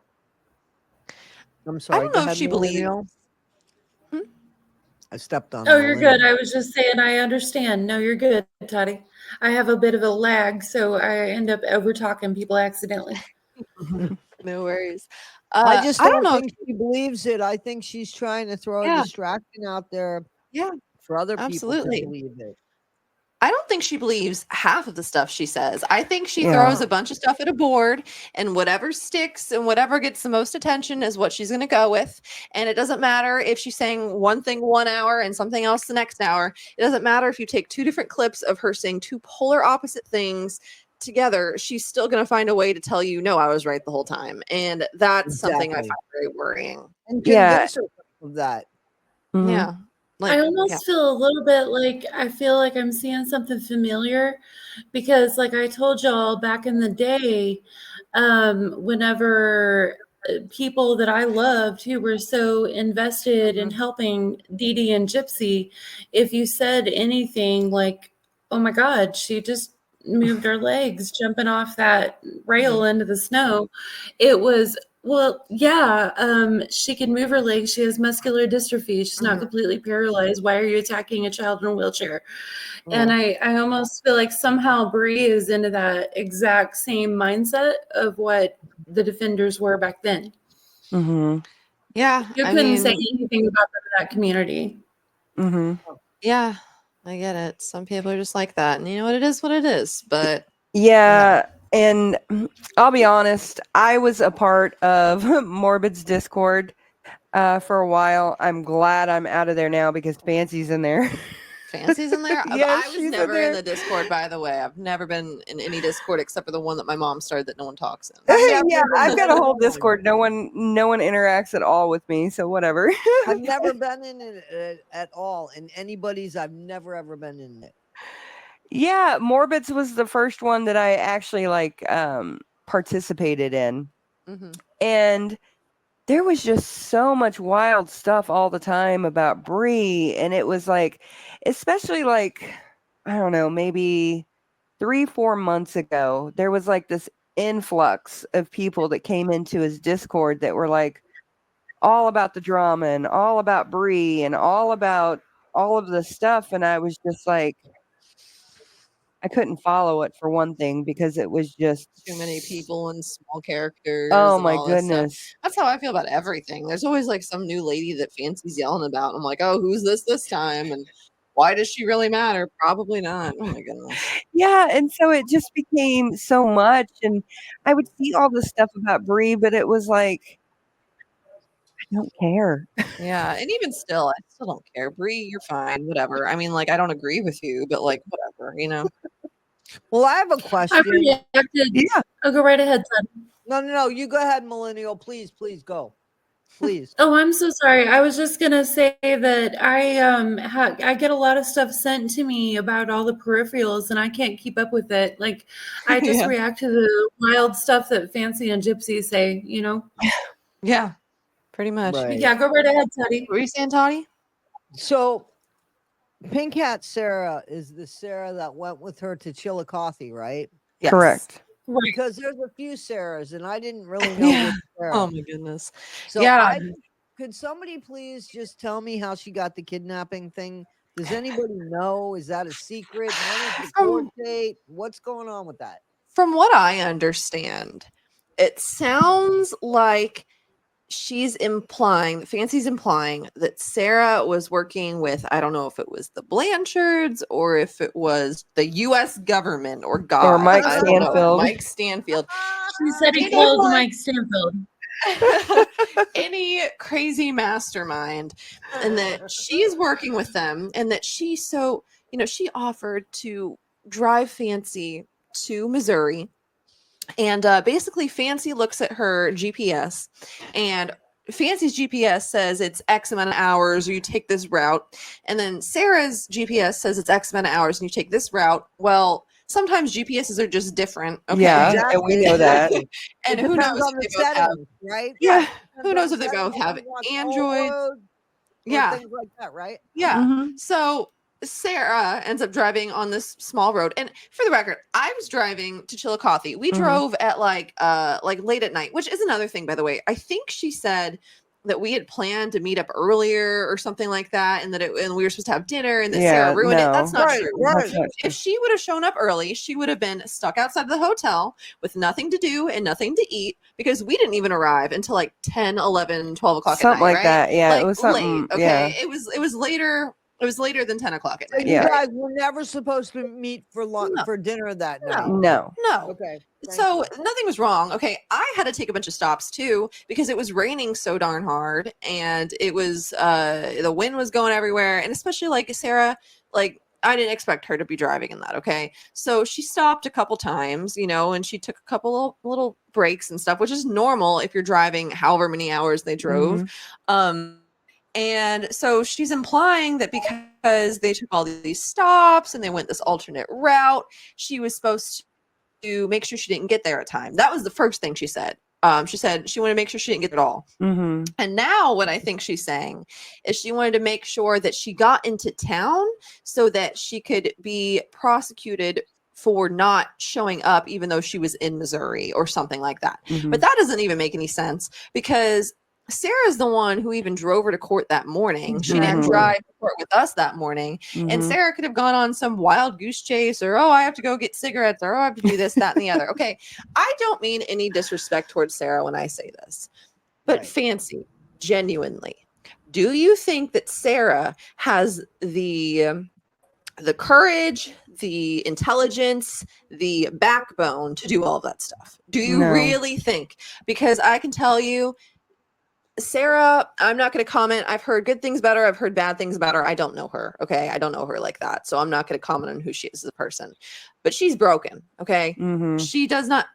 I'm sorry. I don't go know if ahead, she believes. Millennial. I stepped on. Oh, you're Millennial. good. I was just saying, I understand. No, you're good, Toddie. I have a bit of a lag, so I end up over talking people accidentally. No worries. I just don't know. think she believes it. I think she's trying to throw a distraction out there. Yeah, For other people absolutely. to believe it. I don't think she believes half of the stuff she says. I think she Yeah. throws a bunch of stuff at a board, and whatever sticks and whatever gets the most attention is what she's going to go with. And it doesn't matter if she's saying one thing 1 hour and something else the next hour. It doesn't matter if you take 2 different clips of her saying 2 polar opposite things together. She's still going to find a way to tell you, no, I was right the whole time. And that's something I Exactly. find very worrying. And Yeah. convince her of that. Mhm. Yeah. I almost feel a little bit like I feel like I'm seeing something familiar because, like I told y'all back in the day, whenever people that I loved who were so invested in helping Dee Dee and Gypsy, if you said anything like, oh my God, she just moved her legs jumping off that rail into the snow, it was, well, yeah, she can move her legs. She has muscular dystrophy. She's not completely paralyzed. Why are you attacking a child in a wheelchair? And I almost feel like somehow Bree is into that exact same mindset of what the defenders were back then. Mm-hmm. Yeah. You couldn't say anything about that community. Mm-hmm. Yeah, I get it. Some people are just like that. And you know what? It is what it is. But Yeah. And I'll be honest, I was a part of Morbid's Discord for a while. I'm glad I'm out of there now because Fancy's in there. Fancy's in there? Yes, I was she's in never there. in the Discord, by the way. I've never been in any Discord except for the one that my mom started that no one talks in. Yeah, I've got a whole Discord. No one interacts at all with me, so whatever. I've never been in it at all. And anybody's, I've never ever been in it. Yeah, Morbid's was the first one that I actually participated in. Mm-hmm. And there was just so much wild stuff all the time about Bree. And it was like, especially like, I don't know, maybe 3-4 months ago, there was like this influx of people that came into his Discord that were like all about the drama and all about Bree and all about all of the stuff. And I was just like, I couldn't follow it for one thing because it was just too many people and small characters. Oh and my all that stuff. goodness. That's how I feel about everything. There's always like some new lady that Fancy's yelling about. I'm like, oh, who's this time? And why does she really matter? Probably not. Oh my goodness. Yeah, and so it just became so much, and I would see all this stuff about Bree, but it was like, I don't care. Yeah, and even still, I still don't care. Bree, you're fine. Whatever. I mean, like, I don't agree with you, but like, whatever. You know. Well, I have a question. I reacted. Yeah. Oh, go right ahead, son. No. You go ahead, Millennial. Please go. Please. Oh, I'm so sorry. I was just gonna say that I get a lot of stuff sent to me about all the peripherals, and I can't keep up with it. Like, I just Yeah. react to the wild stuff that Fancy and Gypsy say. You know. Yeah. Pretty much. Right. Yeah, go right ahead, Toddie. What were you saying, Toddie? So, Pink Hat Sarah is the Sarah that went with her to Chillicothe, right? Yes. Correct. Right. Because there's a few Sarahs, and I didn't really know which Sarah. Oh my goodness. So Yeah. could somebody please just tell me how she got the kidnapping thing? Does anybody know? Is that a secret? When is the court date? What's going on with that? From what I understand, it sounds like Fancy's implying that Sarah was working with, I don't know if it was the Blanchards or if it was the U.S. government or God. Or Mike I don't know. Stanfield. Mike Stanfield. She said he You know called what? Mike Stanfield. Any crazy mastermind, and that she's working with them, and that she offered to drive Fancy to Missouri. And basically, Fancy looks at her GPS, and Fancy's GPS says it's X amount of hours, or you take this route. And then Sarah's GPS says it's X amount of hours, and you take this route. Well, sometimes GPSs are just different. Okay? Yeah, and we know that. And It who depends knows on if the they both have? settings, right? Yeah. Who Depends knows on if they both settings, have if you want Androids? all roads, or Yeah. things like that, right? Yeah. Mhm. So Sarah ends up driving on this small road. And for the record, I was driving to Chillicothe. We Mhm. drove at like late at night, which is another thing, by the way. I think she said that we had planned to meet up earlier or something like that, and we were supposed to have dinner, and that Sarah ruined it. That's not Right, true. right. That's not true. If she would have shown up early, she would have been stuck outside the hotel with nothing to do and nothing to eat, because we didn't even arrive until like 10, 11, 12 o'clock Something at night, like right? that. Yeah, Like, it was something. late. Okay. Yeah. It was later It was later than 10 o'clock at So night. you Yeah. guys were never supposed to meet for No. for dinner that night. No. No. Okay. thank So you. nothing was wrong. Okay, I had to take a bunch of stops too because it was raining so darn hard, and it was the wind was going everywhere, and especially like Sarah, like I didn't expect her to be driving in that. Okay, so she stopped a couple times, you know, and she took a couple of little breaks and stuff, which is normal if you're driving however many hours they drove. And so she's implying that because they took all these stops and they went this alternate route, she was supposed to make sure she didn't get there at time. That was the first thing she said. She said she wanted to make sure she didn't get there at all. And now what I think she's saying is she wanted to make sure that she got into town so that she could be prosecuted for not showing up even though she was in Missouri or something like that. But that doesn't even make any sense because Sarah's the one who even drove her to court that morning. She didn't drive to court with us that morning. And Sarah could have gone on some wild goose chase or, oh, I have to go get cigarettes or, oh, I have to do this, that, and the other. Okay. I don't mean any disrespect towards Sarah when I say this, but Fancy, genuinely, do you think that Sarah has the courage, the intelligence, the backbone to do all of that stuff? Do you really think? Because I can tell you, Sarah, I'm not going to comment. I've heard good things about her. I've heard bad things about her. I don't know her. Okay. I don't know her like that. So I'm not going to comment on who she is as a person, but she's broken. Okay. She does not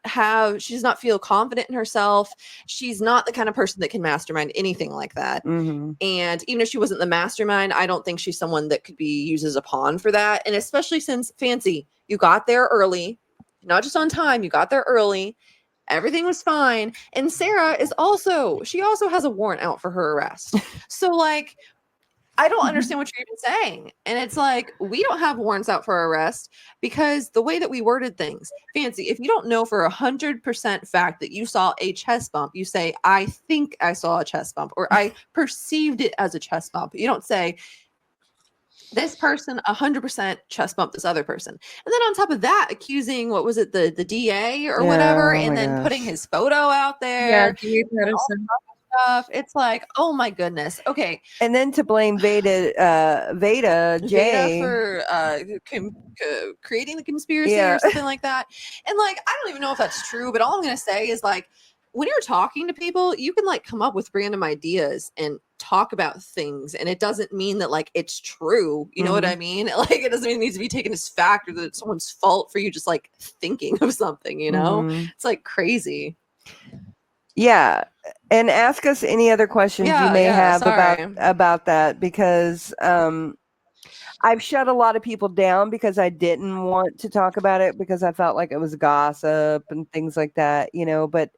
feel confident in herself. She's not the kind of person that can mastermind anything like that. And even if she wasn't the mastermind, I don't think she's someone that could be used as a pawn for that. And especially since Fancy, you got there early, not just on time, you got there early. Everything was fine. And Sarah she also has a warrant out for her arrest. So like, I don't understand what you're even saying. And it's like, we don't have warrants out for arrest because the way that we worded things, Fancy, if you don't know for 100% fact that you saw a chest bump, you say, I think I saw a chest bump, or I perceived it as a chest bump. You don't say, this person 100% chest bumped this other person. And then on top of that, accusing, what was it, the DA or whatever, and then putting his photo out there. Stuff. It's like, oh my goodness. Okay. And then to blame Veda J for creating the conspiracy or something like that. And like, I don't even know if that's true, but all I'm going to say is like, when you're talking to people, you can like come up with random ideas and talk about things. And it doesn't mean that like it's true. You know what I mean? Like it doesn't mean it needs to be taken as fact or that it's someone's fault for you just like thinking of something, you know? It's like crazy. Yeah. And ask us any other questions you may have about that because I've shut a lot of people down because I didn't want to talk about it because I felt like it was gossip and things like that, you know, but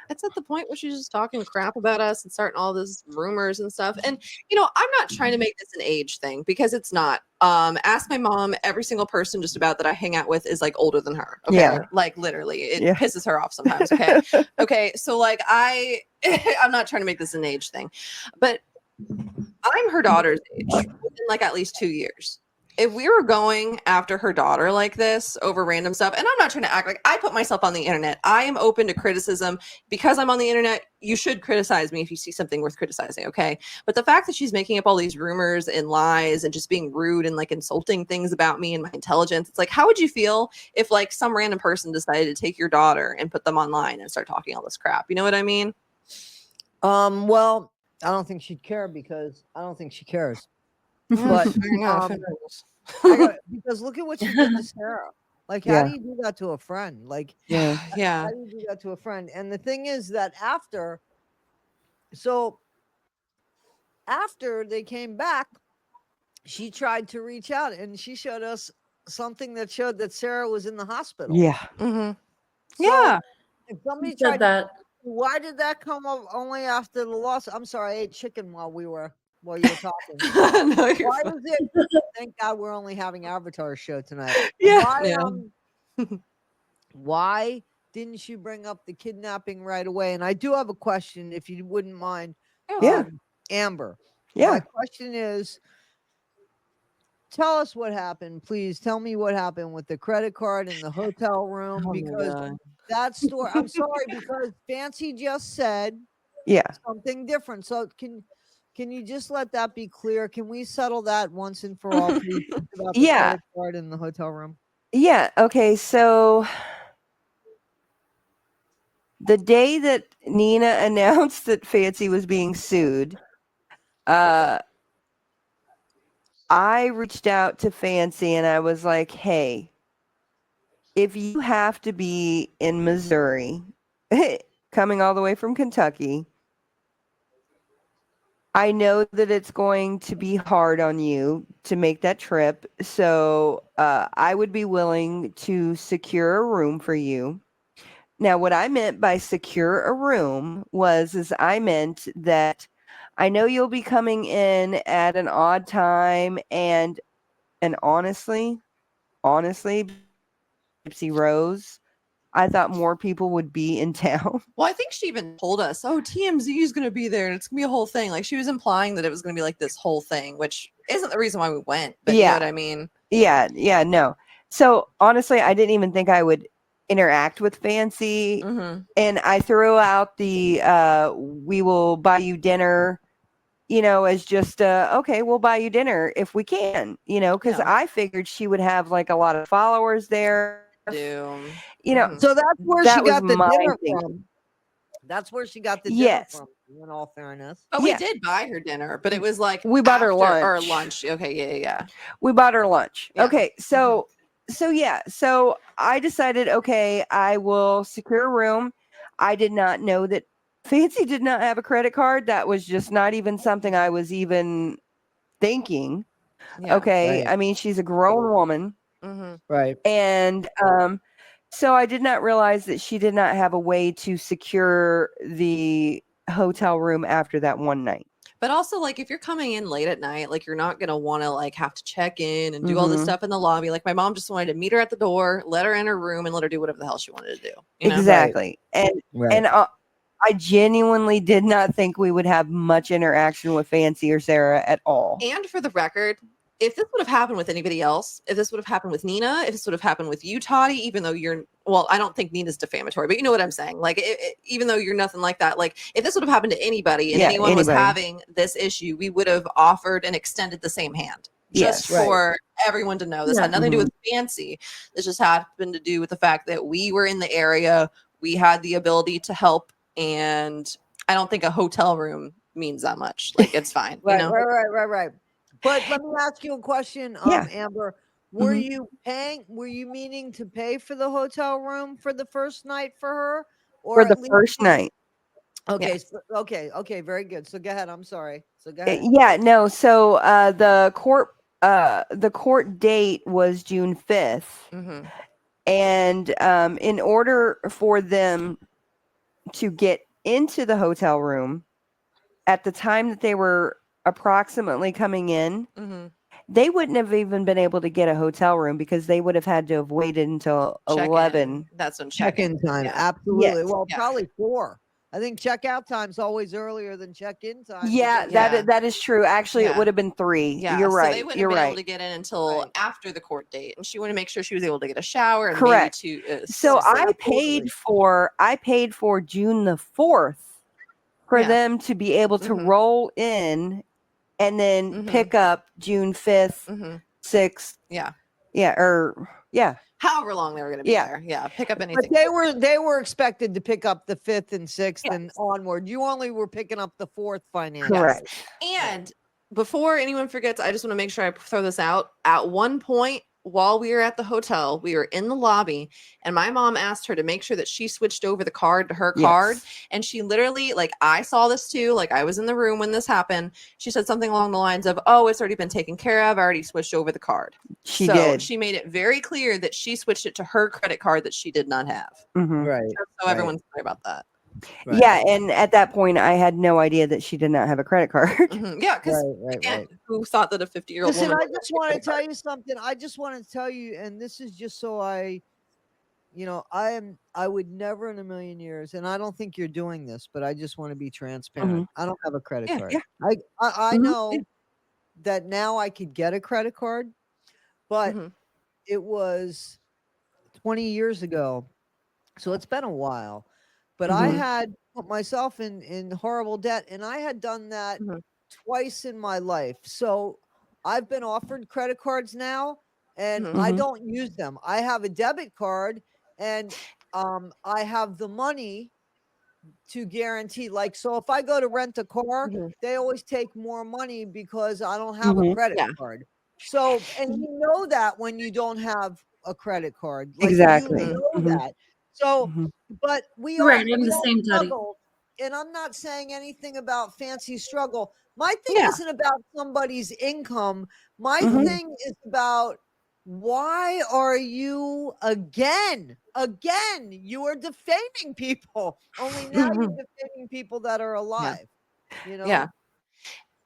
it's at the point where she's just talking crap about us and starting all these rumors and stuff. And, you know, I'm not trying to make this an age thing because it's not. Ask my mom, every single person just about that I hang out with is like older than her. Okay. Yeah. Like literally it pisses her off sometimes. Okay. Okay. So like I'm not trying to make this an age thing, but I'm her daughter's age within like at least 2 years. If we were going after her daughter like this over random stuff, and I'm not trying to act like I put myself on the internet. I am open to criticism because I'm on the internet. You should criticize me if you see something worth criticizing. Okay. But the fact that she's making up all these rumors and lies and just being rude and like insulting things about me and my intelligence. It's like, how would you feel if like some random person decided to take your daughter and put them online and start talking all this crap? You know what I mean? Well, I don't think she'd care because I don't think she cares. But because look at what she did to Sarah. Like, how do you do that to a friend? Like, how do you do that to a friend? And the thing is that after they came back, she tried to reach out and she showed us something that showed that Sarah was in the hospital. Yeah. So if somebody tried that, why did that come up only after the loss? I'm sorry, I ate chicken while you were talking. No, why was it? Thank God we're only having Avatar's show tonight. Why didn't you bring up the kidnapping right away? And I do have a question, if you wouldn't mind. Amber. My question is, tell us what happened, please. Tell me what happened with the credit card in the hotel room because that story. I'm sorry because Fancy just said something different. So can Can you just let that be clear? Can we settle that once and for all, please? About the Yeah. credit card in the hotel room. Yeah. Okay. So the day that Nina announced that Fancy was being sued, I reached out to Fancy and I was like, hey, if you have to be in Missouri, coming all the way from Kentucky, I know that it's going to be hard on you to make that trip. So I would be willing to secure a room for you. Now, what I meant by secure a room is I meant that I know you'll be coming in at an odd time, and honestly, Gypsy Rose, I thought more people would be in town. Well, I think she even told us, oh, TMZ is going to be there and it's going to be a whole thing. Like, she was implying that it was going to be like this whole thing, which isn't the reason why we went, but you know what I mean? Yeah, no. So honestly, I didn't even think I would interact with Fancy. And I threw out the we will buy you dinner, as just okay, we'll buy you dinner if we can, because I figured she would have like a lot of followers there. So that's where that she got was the my dinner thinking. from. That's where she got the dinner Yes. from, in all fairness. But we did buy her dinner, but it was like We bought her after our lunch. lunch. Okay, yeah. We bought her lunch. Yeah. Okay, so I decided, okay, I will secure a room. I did not know that Fancy did not have a credit card. That was just not even something I was even thinking. Yeah. Okay, Right. I mean, she's a grown woman. Right. And so I did not realize that she did not have a way to secure the hotel room after that one night. But also, like, if you're coming in late at night, like, you're not going to want to, like, have to check in and do all this stuff in the lobby. Like, my mom just wanted to meet her at the door, let her in her room, and let her do whatever the hell she wanted to do. You know? Exactly. Right. And I genuinely did not think we would have much interaction with Fancy or Sarah at all. And for the record, if this would have happened with anybody else, if this would have happened with Nina, if this would have happened with you, Toddie, even though I don't think Nina's defamatory, but you know what I'm saying? Like, even though you're nothing like that, like, if this would have happened to anybody and anyone was having this issue, we would have offered and extended the same hand. Just for everyone to know. This had nothing to do with Fancy. This just happened to do with the fact that we were in the area. We had the ability to help. And I don't think a hotel room means that much. Like, it's fine. Right. But let me ask you a question, Amber. Were you meaning to pay for the hotel room for the first night for her? Or for the first night. Okay. Yeah. Okay. Very good. So go ahead. I'm sorry. So go ahead. Yeah, no. So the court date was June 5th. And in order for them to get into the hotel room at the time that they were approximately coming in, they wouldn't have even been able to get a hotel room because they would have had to have waited until 11. That's when check-in time. Yeah. Absolutely. Yes. Well, probably 4. I think checkout time's always earlier than check-in time. Yeah, that is true. Actually, it would have been 3. Yeah, You're right. So they wouldn't You're have been right. able to get in until after the court date, and she wanted to make sure she was able to get a shower. And Correct. Maybe to, so I paid for June the 4th for them to be able to roll in, and then pick up June 5th, 6th. Yeah. However long they were going to be there. Yeah, pick up anything. But they were expected to pick up the 5th and 6th and onward. You only were picking up the 4th financially. Correct. And before anyone forgets, I just want to make sure I throw this out. At one point while we were at the hotel, we were in the lobby, and my mom asked her to make sure that she switched over the card to her card. And she literally, like, I saw this too. Like, I was in the room when this happened. She said something along the lines of, "Oh, it's already been taken care of. I already switched over the card." She did. She made it very clear that she switched it to her credit card that she did not have. Right. So everyone's sorry about that. Right. Yeah, and at that point, I had no idea that she did not have a credit card. Yeah, because who thought that a 50-year-old Listen, woman? I just want to tell you something. I just want to tell you, and this is just so I would never in a million years, and I don't think you're doing this, but I just want to be transparent. I don't have a credit card. Yeah. I know that now I could get a credit card, but it was 20 years ago, so it's been a while. But I had put myself in horrible debt, and I had done that twice in my life. So I've been offered credit cards now, and I Mhm. don't use them. I have a debit card, and I have the money to guarantee. Like, so if I go to rent a car, Mhm. they always take more money because I don't have a Mhm. credit Yeah. card. So, and you know that when you don't have a credit card, like Exactly. you know Mhm. that. So, Mhm. but we Right, all I'm the same, Toddie. struggle, and I'm not saying anything about fancy struggle. My thing Yeah. isn't about somebody's income. My Mhm. thing is about why are you again you are defaming people, only now you're defaming people that are Yeah. alive, you know. Yeah.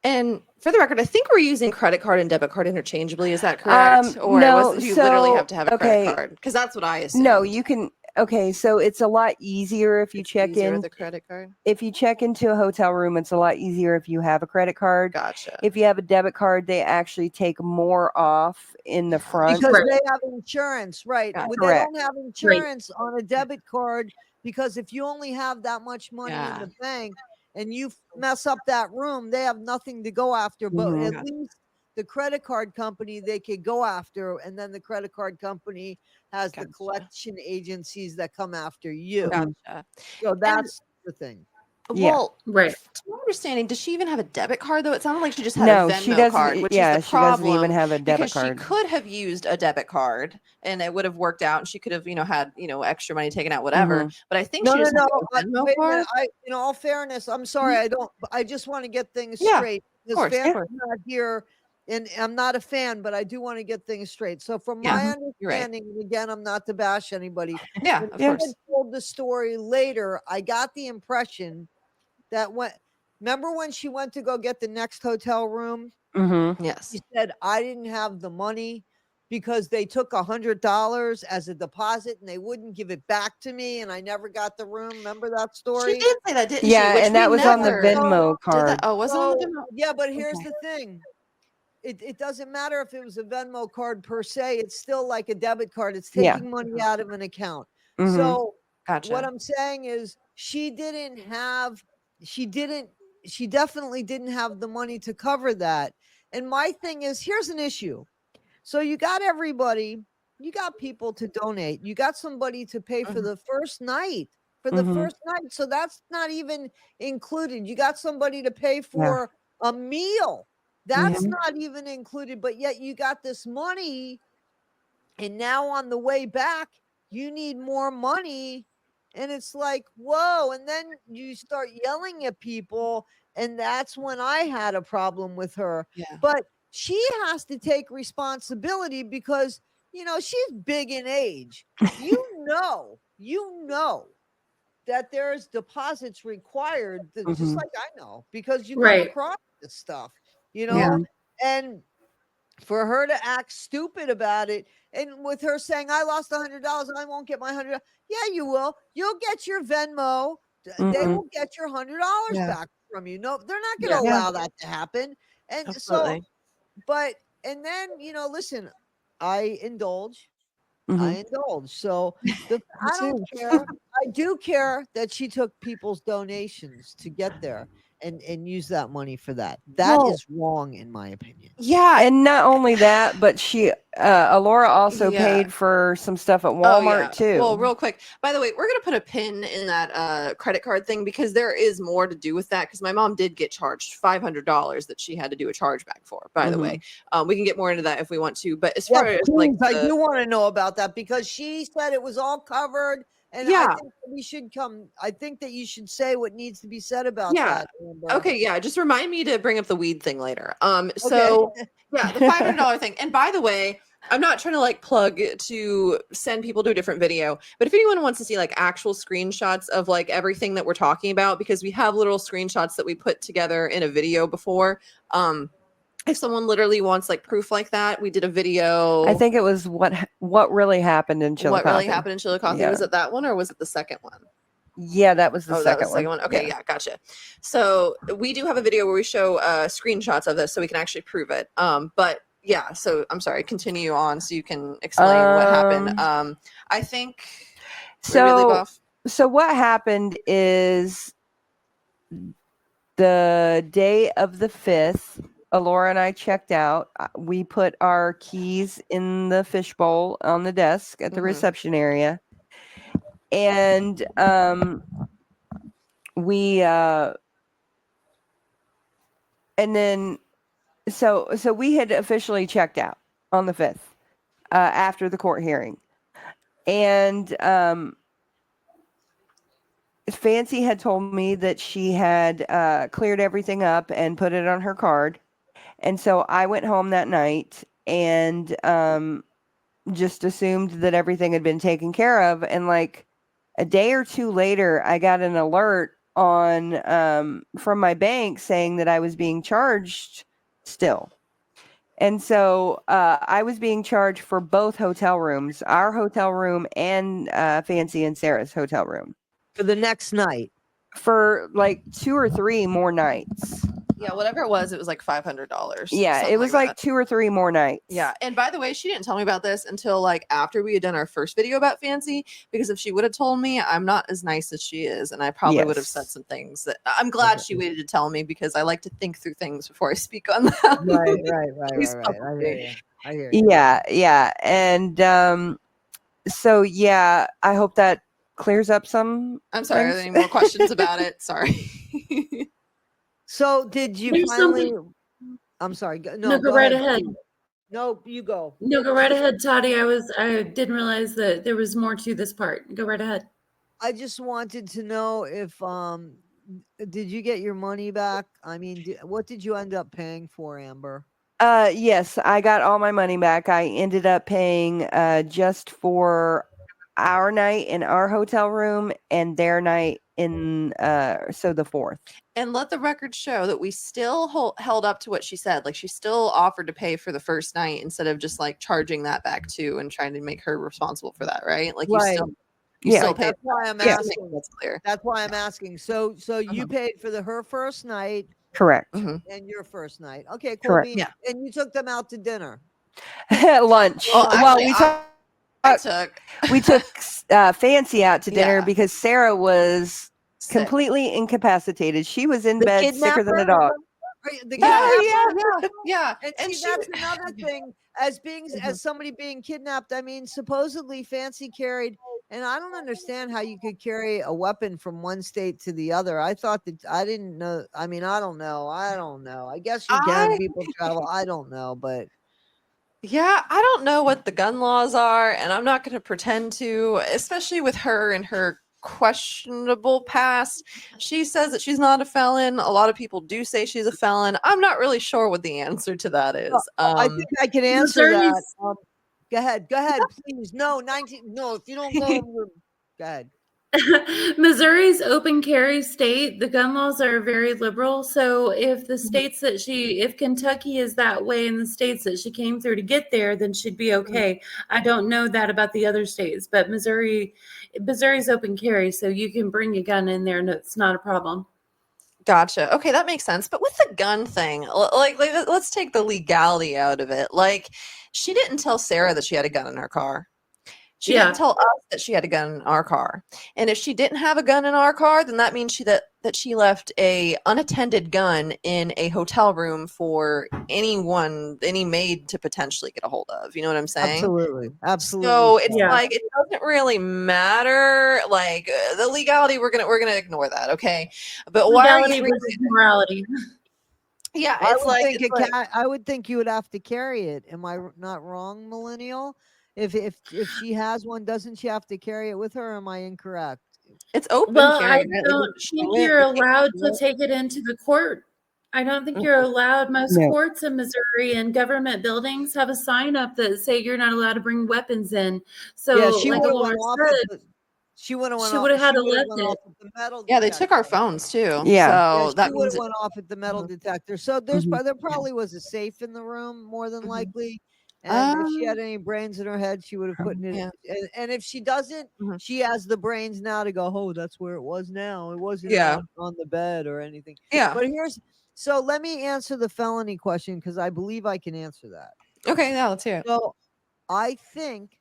And for the record, I think we're using credit card and debit card interchangeably. Is that correct? Or No, do you literally have so to have a credit card? Because that's what I assumed. no, you can. Okay, so it's a lot easier if you It's check easier in. with a credit card. If you check into a hotel room, it's a lot easier if you have a credit card. Gotcha. If you have a debit card, they actually take more off in the front. Because Right. they have insurance, right? Gotcha. Well, they Correct. don't have insurance on a debit card, because if you only have that much money in Yeah. the bank and you mess up that room, they have nothing to go after. But Mhm. at Gotcha. least the credit card company they could go after, and then the credit card company has the Gotcha. collection agencies that come after you. Mhm. Gotcha. So And that's the thing. Yeah. well, Right. to my understanding, does she even have a debit card though? It sounded like she just had a No, she Venmo doesn't. card, which is Yeah, the she doesn't even problem have a debit because she card. could have used a debit card and it would have worked out and she could have, had, extra money taken out, whatever. Mhm. But I think No, she no, just no. had a Venmo Wait a card. minute. In all fairness, I'm sorry. I just want to get things Yeah, straight, of because course, of Fan's course. not here, and I'm not a fan, but I do want to get things straight. So, from Yeah, my you're right. understanding, and again, I'm not to bash anybody, Yeah, when of she Yeah. had course. told the story later, I got the impression that remember when she went to go get the next hotel room? Mhm. Yes. She said, I didn't have the money because they took $100 as a deposit and they wouldn't give it back to me, and I never got the room. Remember that She story? did say that, didn't she? Yeah, Which and we that was on the never Venmo did that. card. Oh, was it on the Venmo? Yeah, but here's Okay. the thing. It doesn't matter if it was a Venmo card per se. It's still like a debit card. It's Yeah. taking money out of an account. Mhm. So what Gotcha. I'm saying is she definitely didn't have the money to cover that. And my thing is, here's an issue. So you got people to donate. You got somebody to pay for Mhm. the first night. Mhm. So that's not even included. You got somebody to pay Yeah. for a meal. That's Mhm. not even included, but yet you got this money, and now on the way back, you need more money. And it's like, whoa. And then you start yelling at people. And that's when I had a problem with her. Yeah. But she has to take responsibility because, she's big in age. You know that there's deposits required, just Mhm. like I know, because you come Right. across this stuff, Yeah. and for her to act stupid about it, and with her saying, I lost $100, I won't get my $100. Yeah, you will. You'll get your Venmo. They Mhm. will get your $100 Yeah. back from you. No, they're not going Yeah. to Yeah. allow that to happen. And so, Absolutely. and then, listen, I indulge. Mhm. So Me I don't too. care. I do care that she took people's donations to get there and use that money for that. That Well, is wrong, in my opinion. yeah. And not only that, but Alora also Yeah. paid for some stuff at Oh Walmart yeah. Well, too. real quick. By the way, we're gonna put a pin in that credit card thing because there is more to do with that. Because my mom did get charged $500 that she had to do a chargeback for. By the way, we can get more into that if we want to. But as far as like, I do want to know about that because she said it was all covered, and I yeah, think that we should come. I think that you should say what needs to be said about yeah. that. Amber. Okay, yeah. Just remind me to bring up the weed thing later. Okay. So yeah, the $500 thing. And by the way, I'm not trying to like plug to send people to a different video, but if anyone wants to see like actual screenshots of like everything that we're talking about, because we have literal screenshots that we put together in a video before. If someone literally wants like proof like that, we did a video. I think it was what really happened in Chillicothe. What really happened in Chillicothe? Yeah. Was it that one or was it the second one? Yeah, that was the That second was the second one. Okay, Yeah. yeah, gotcha. So we do have a video where we show screenshots of this so we can actually prove it. But yeah, so I'm sorry, continue on so you can explain what happened. I think where did we leave off? So what happened is the day of the 5th, Alora and I checked out. We put our keys in the fishbowl on the desk at the reception area. And we and then so we had officially checked out on the 5th after the court hearing. And Fancy had told me that she had cleared everything up and put it on her card. And so I went home that night and just assumed that everything had been taken care of. And like a day or two later, I got an alert on from my bank saying that I was being charged still. And so I was being charged for both hotel rooms, our hotel room and Fancy and Sarah's hotel room. For the next night. For like 2 or 3 more nights. Yeah, whatever it was like $500. Yeah, it was like 2 or 3 more nights. Yeah, and by the way, she didn't tell me about this until like after we had done our first video about Fancy, because if she would have told me, I'm not as nice as she is, and I probably would have said some things that I'm glad she waited to tell me, because I like to think through things before I speak on them. Right. I hear you. Yeah. And so yeah, I hope that clears up some. I'm sorry, are there any more questions about it? Sorry. So did you There's finally? I'm sorry. No, go right ahead. No, you go. No, go right ahead, Toddie. I didn't realize that there was more to this part. Go right ahead. I just wanted to know if did you get your money back? I mean, what did you end up paying for, Amber? Yes, I got all my money back. I ended up paying just for our night in our hotel room and their night in so the 4th. And let the record show that we still held up to what she said. Like, she still offered to pay for the first night instead of just like charging that back too and trying to make her responsible for that, right? Like, you still pay. That's why I'm asking. That's clear. That's why I'm asking. So you paid for her first night. Correct. And your first night. Okay, cool. Correct. Yeah. And you took them out to dinner. Lunch. We took Fancy out to dinner because Sarah was completely incapacitated. She was in bed sicker than a dog. Yeah. And see, that's another thing. As somebody being kidnapped, I mean, supposedly Fancy carried, and I don't understand how you could carry a weapon from one state to the other. I thought that I didn't know. I mean, I don't know. I guess you can. People travel. I don't know, but. Yeah, I don't know what the gun laws are, and I'm not going to pretend to, especially with her and her questionable past. She says that she's not a felon. A lot of people do say she's a felon. I'm not really sure what the answer to that is. I think I can answer that. Go ahead, please. No, if you don't know, go ahead. Missouri's open carry state. The gun laws are very liberal. So if the states that if Kentucky is that way in the states that she came through to get there, then she'd be okay. I don't know that about the other states, but Missouri's open carry, so you can bring a gun in there and it's not a problem. Gotcha. Okay, that makes sense. But with the gun thing, like let's take the legality out of it. Like, she didn't tell Sarah that she had a gun in her car. She didn't tell us that she had a gun in our car. And if she didn't have a gun in our car, then that means that she left a unattended gun in a hotel room for any maid to potentially get a hold of. You know what I'm saying? Absolutely. So it's like, it doesn't really matter. Like, the legality, we're gonna ignore that, okay? But legality versus morality. Yeah, I would think you would have to carry it. Am I not wrong, Millennial? If she has one, doesn't she have to carry it with her? Or am I incorrect? It's open carry. I don't think you're allowed to take it into the court. I don't think you're allowed. Most courts in Missouri and government buildings have a sign up that say you're not allowed to bring weapons in. So she like would have had to lift it. Yeah, they took our phones too. Yeah. So that she would have went off at the metal detector. So there probably was a safe in the room, more than likely. And if she had any brains in her head, she would have put it in. And if she doesn't, she has the brains now to go, oh, that's where it was now. It wasn't on the bed or anything. Yeah. But so let me answer the felony question, because I believe I can answer that. Okay, yeah, let's hear it. So I think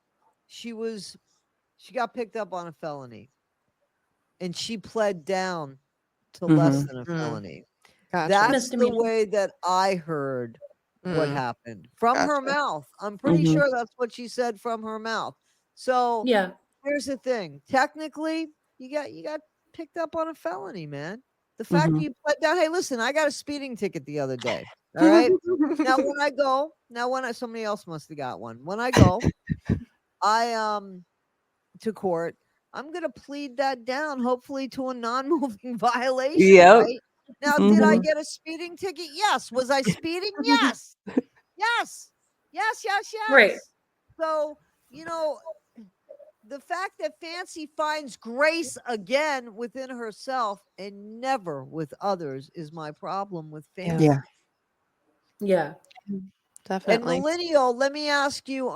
she got picked up on a felony and she pled down to less than a felony. Gotcha. That's the Misdemeanor. way that I heard what Mm, happened from her gotcha. mouth. I'm pretty Mhm. sure that's what she said from her mouth. So Yeah. here's the thing. Technically, you got picked up on a felony, man. The fact Mhm. you pled down, hey, listen, I got a speeding ticket the other day. All right. Somebody else must have got one. When I go, I to court, I'm gonna plead that down, hopefully to a non-moving violation, Yep. right? Now, did I Mhm. get a speeding ticket? Yes. Was I speeding? Yes. Yes. Yes, yes, Right. yes. So, you know, the fact that Fancy finds grace again within herself and never with others is my problem with Yeah. Fancy. Yeah. Yeah. And Definitely. Millennial, let me ask you,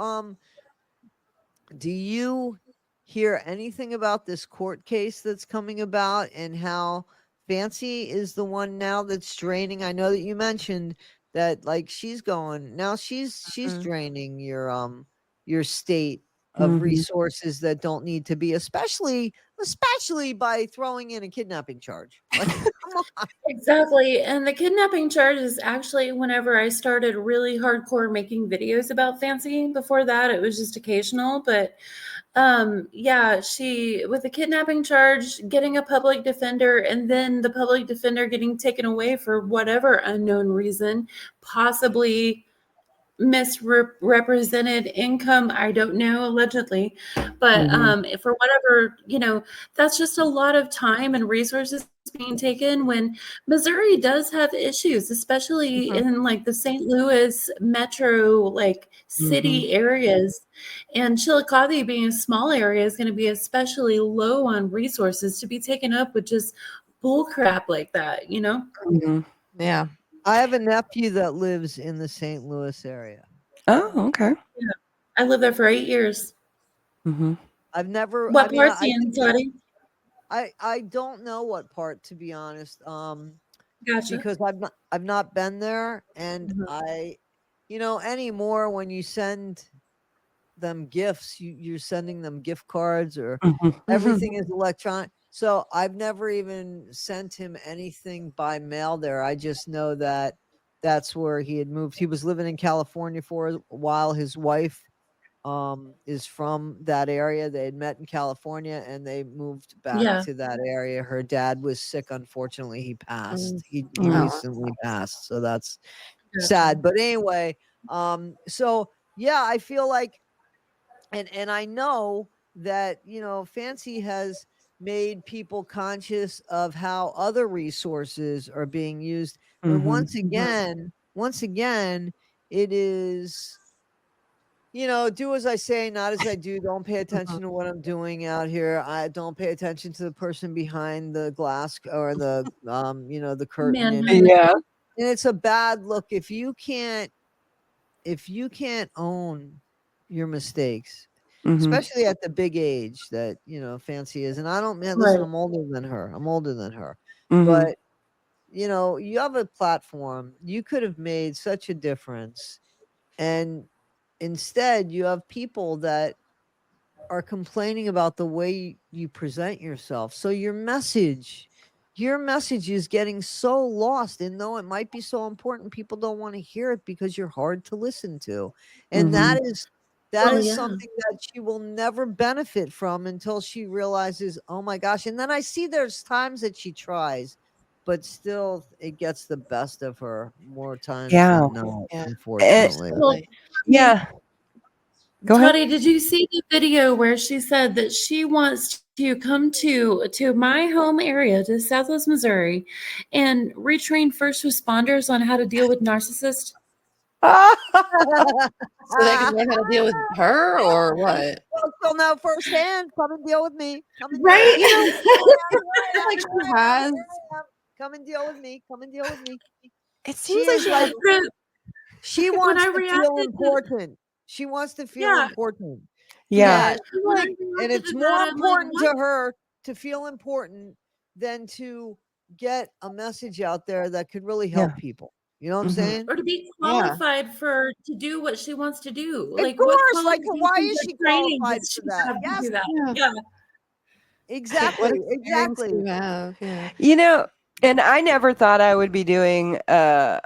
do you hear anything about this court case that's coming about and how Fancy is the one now that's draining? I know that you mentioned that like she's going now she's Mhm. draining your state of Mhm. resources that don't need to be, especially by throwing in a kidnapping charge. Like, come on. Exactly. And the kidnapping charge is actually whenever I started really hardcore making videos about Fancy. Before that, it was just occasional. But yeah, she, with the kidnapping charge, getting a public defender, and then the public defender getting taken away for whatever unknown reason, possibly misrepresented income, I don't know, allegedly, but Mhm. for whatever, that's just a lot of time and resources being taken when Missouri does have issues, especially Mhm. in like the St. Louis metro, like Mhm. city areas, and Chillicothe being a small area is going to be especially low on resources to be taken up with just bull crap like that, Mhm. Yeah. I have a nephew that lives in the St. Louis area. Oh, okay. Yeah. I lived there for 8 years. Mhm. I've never What I mean part's I in, think Toddie? I don't know what part, to be honest. Gotcha. Because I've not been there, and Mhm. anymore when you send them gifts, you're sending them gift cards or Mhm. everything is electronic. So I've never even sent him anything by mail there. I just know that that's where he had moved. He was living in California for a while. His wife is from that area. They had met in California and they moved back Yeah. to that area. Her dad was sick. Unfortunately, he passed. Mm. He Mm. recently passed. So that's Gotcha. sad. But anyway, so yeah, I feel like and I know that, Fancy has made people conscious of how other resources are being used. But Mhm. once again, it is, do as I say, not as I do. Don't pay attention to what I'm doing out here. I don't pay attention to the person behind the glass or the the curtain. And Manhunt. Yeah. it's a bad look if you can't own your mistakes, Mhm. especially at the big age that, Fancy is. And I don't, man, listen, Right. I'm older than her. I'm older than her. Mhm. But, you have a platform. You could have made such a difference. And instead, you have people that are complaining about the way you present yourself. So your message is getting so lost. And though it might be so important, people don't want to hear it because you're hard to listen to. And Mhm. that Well, is yeah. something that she will never benefit from until she realizes, oh my gosh. And then I see there's times that she tries, but still it gets the best of her more times Yeah. than not, Yeah. unfortunately. Well, Absolutely. Yeah. Go ahead. Toddie, did you see the video where she said that she wants to come to my home area, to Southwest Missouri, and retrain first responders on how to deal with narcissists? So they can learn how to deal with her or what? Well, she'll know firsthand. Come and deal with me. Come and deal with Right? me. You know, Here I like am, she here I am, has. here I am. Come and deal with me. Come and deal with me. It She seems like is she like has. she When wants I to feel reacted to, important. She wants to feel yeah, important. Yeah. And when I and reacted it's to more that, I'm like, important what? to her to feel important than to get a message out there that could really Yeah. help people. You know what I'm Mhm. saying? Or to be Yeah. qualified to do what she wants to do. Of Like, what course. Like, qualifications why is or she training qualified does for she that? have to Yes, do that? Yeah. Yeah. What exactly. experience do Exactly. you have? Yeah. You know, And I never thought I would be doing a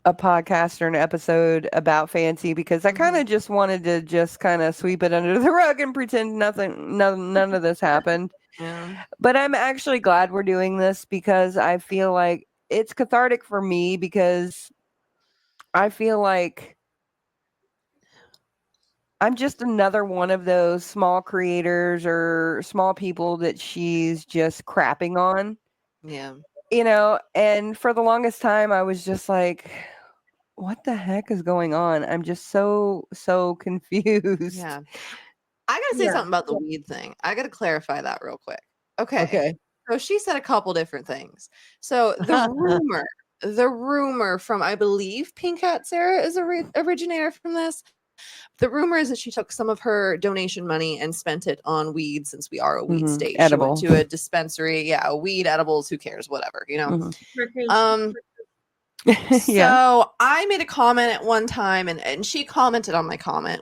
podcast or an episode about Fancy because I kind of just wanted to just kind of sweep it under the rug and pretend none of this happened. Yeah. But I'm actually glad we're doing this because I feel like it's cathartic for me because I feel like I'm just another one of those small creators or small people that she's just crapping on. Yeah. You know, and for the longest time I was just like, what the heck is going on? I'm just so confused. Yeah. I gotta say something about the weed thing. I gotta clarify that real quick. Okay. So she said a couple different things. So the rumor from, I believe, Pink Hat Sarah is a originator from this. The rumor is that she took some of her donation money and spent it on weed, since we are a weed state. Edible. She went to a dispensary. Yeah, weed, edibles, who cares? Whatever, you know. So I made a comment at one time, and she commented on my comment.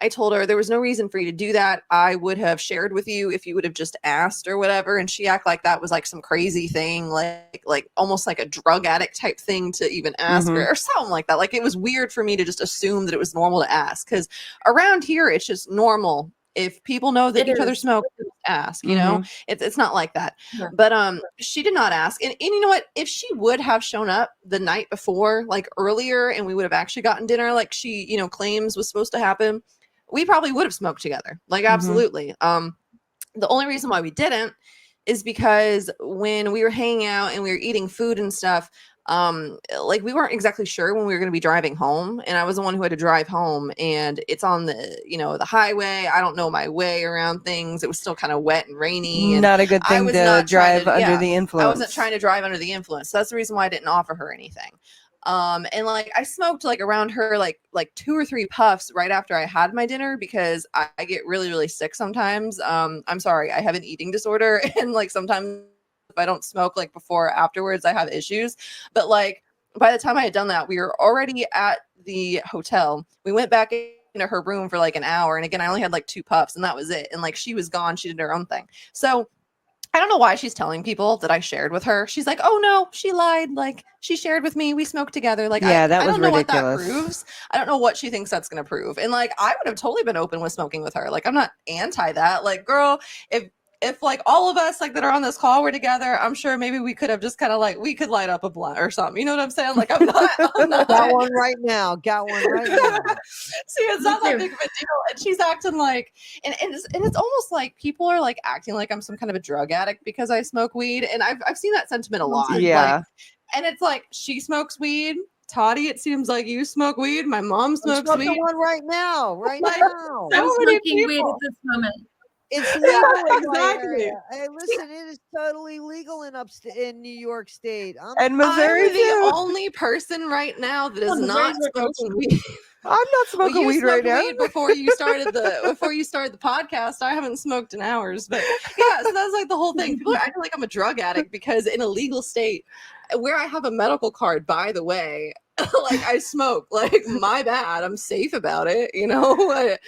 I told her there was no reason for you to do that. I would have shared with you if you would have just asked or whatever. And she acted like that was like some crazy thing, like almost like a drug addict type thing to even ask her or something like that. Like it was weird for me to just assume that it was normal to ask, because around here it's just normal. If people know that each other smoke, ask, you know, it's not like that. Yeah. But she did not ask. And you know what? If she would have shown up the night before, like earlier, and we would have actually gotten dinner like she, you know, claims was supposed to happen, we probably would have smoked together. Like absolutely. The only reason why we didn't is because when we were hanging out and we were eating food and stuff, like we weren't exactly sure when we were going to be driving home, and I was the one who had to drive home, and it's on the, you know, the highway. I don't know my way around things. It was still kind of wet and rainy, and not a good thing to drive under the influence. I wasn't trying to drive under the influence. So that's the reason why I didn't offer her anything. And like I smoked like around her like 2 or 3 puffs right after I had my dinner, because I get really, really sick sometimes. I'm sorry, I have an eating disorder, and like sometimes if I don't smoke like before or afterwards, I have issues. But like by the time I had done that, we were already at the hotel. We went back into her room for like an hour, and again, I only had like 2 puffs, and that was it. And like she was gone, she did her own thing. So I don't know why she's telling people that I shared with her. She's like, oh no, she lied. Like she shared with me. We smoked together. Like, yeah, I don't know ridiculous. What that proves. I don't know what she thinks that's going to prove. And like, I would have totally been open with smoking with her. Like, I'm not anti that. Like, girl, if like all of us like that are on this call were together, I'm sure maybe we could have just kind of like, we could light up a blunt or something. You know what I'm saying? Like, I'm not got one right now. See, it's not that big of a deal. And she's acting like, and it's almost like people are like acting like I'm some kind of a drug addict because I smoke weed. And I've seen that sentiment a lot. Yeah. Like, and it's like, she smokes weed. Toddie, it seems like you smoke weed. My mom smokes weed. One right now. I'm smoking weed at this moment. It's legal exactly. Hey, listen, it is totally legal in New York State. And Missouri, I'm the only person right now that is not smoking weed. I'm not smoking weed right now. Before you started the podcast, I haven't smoked in hours. But yeah, so that's like the whole thing. People are acting like I'm a drug addict because in a legal state where I have a medical card, by the way, like I smoke. Like my bad. I'm safe about it, you know. Right.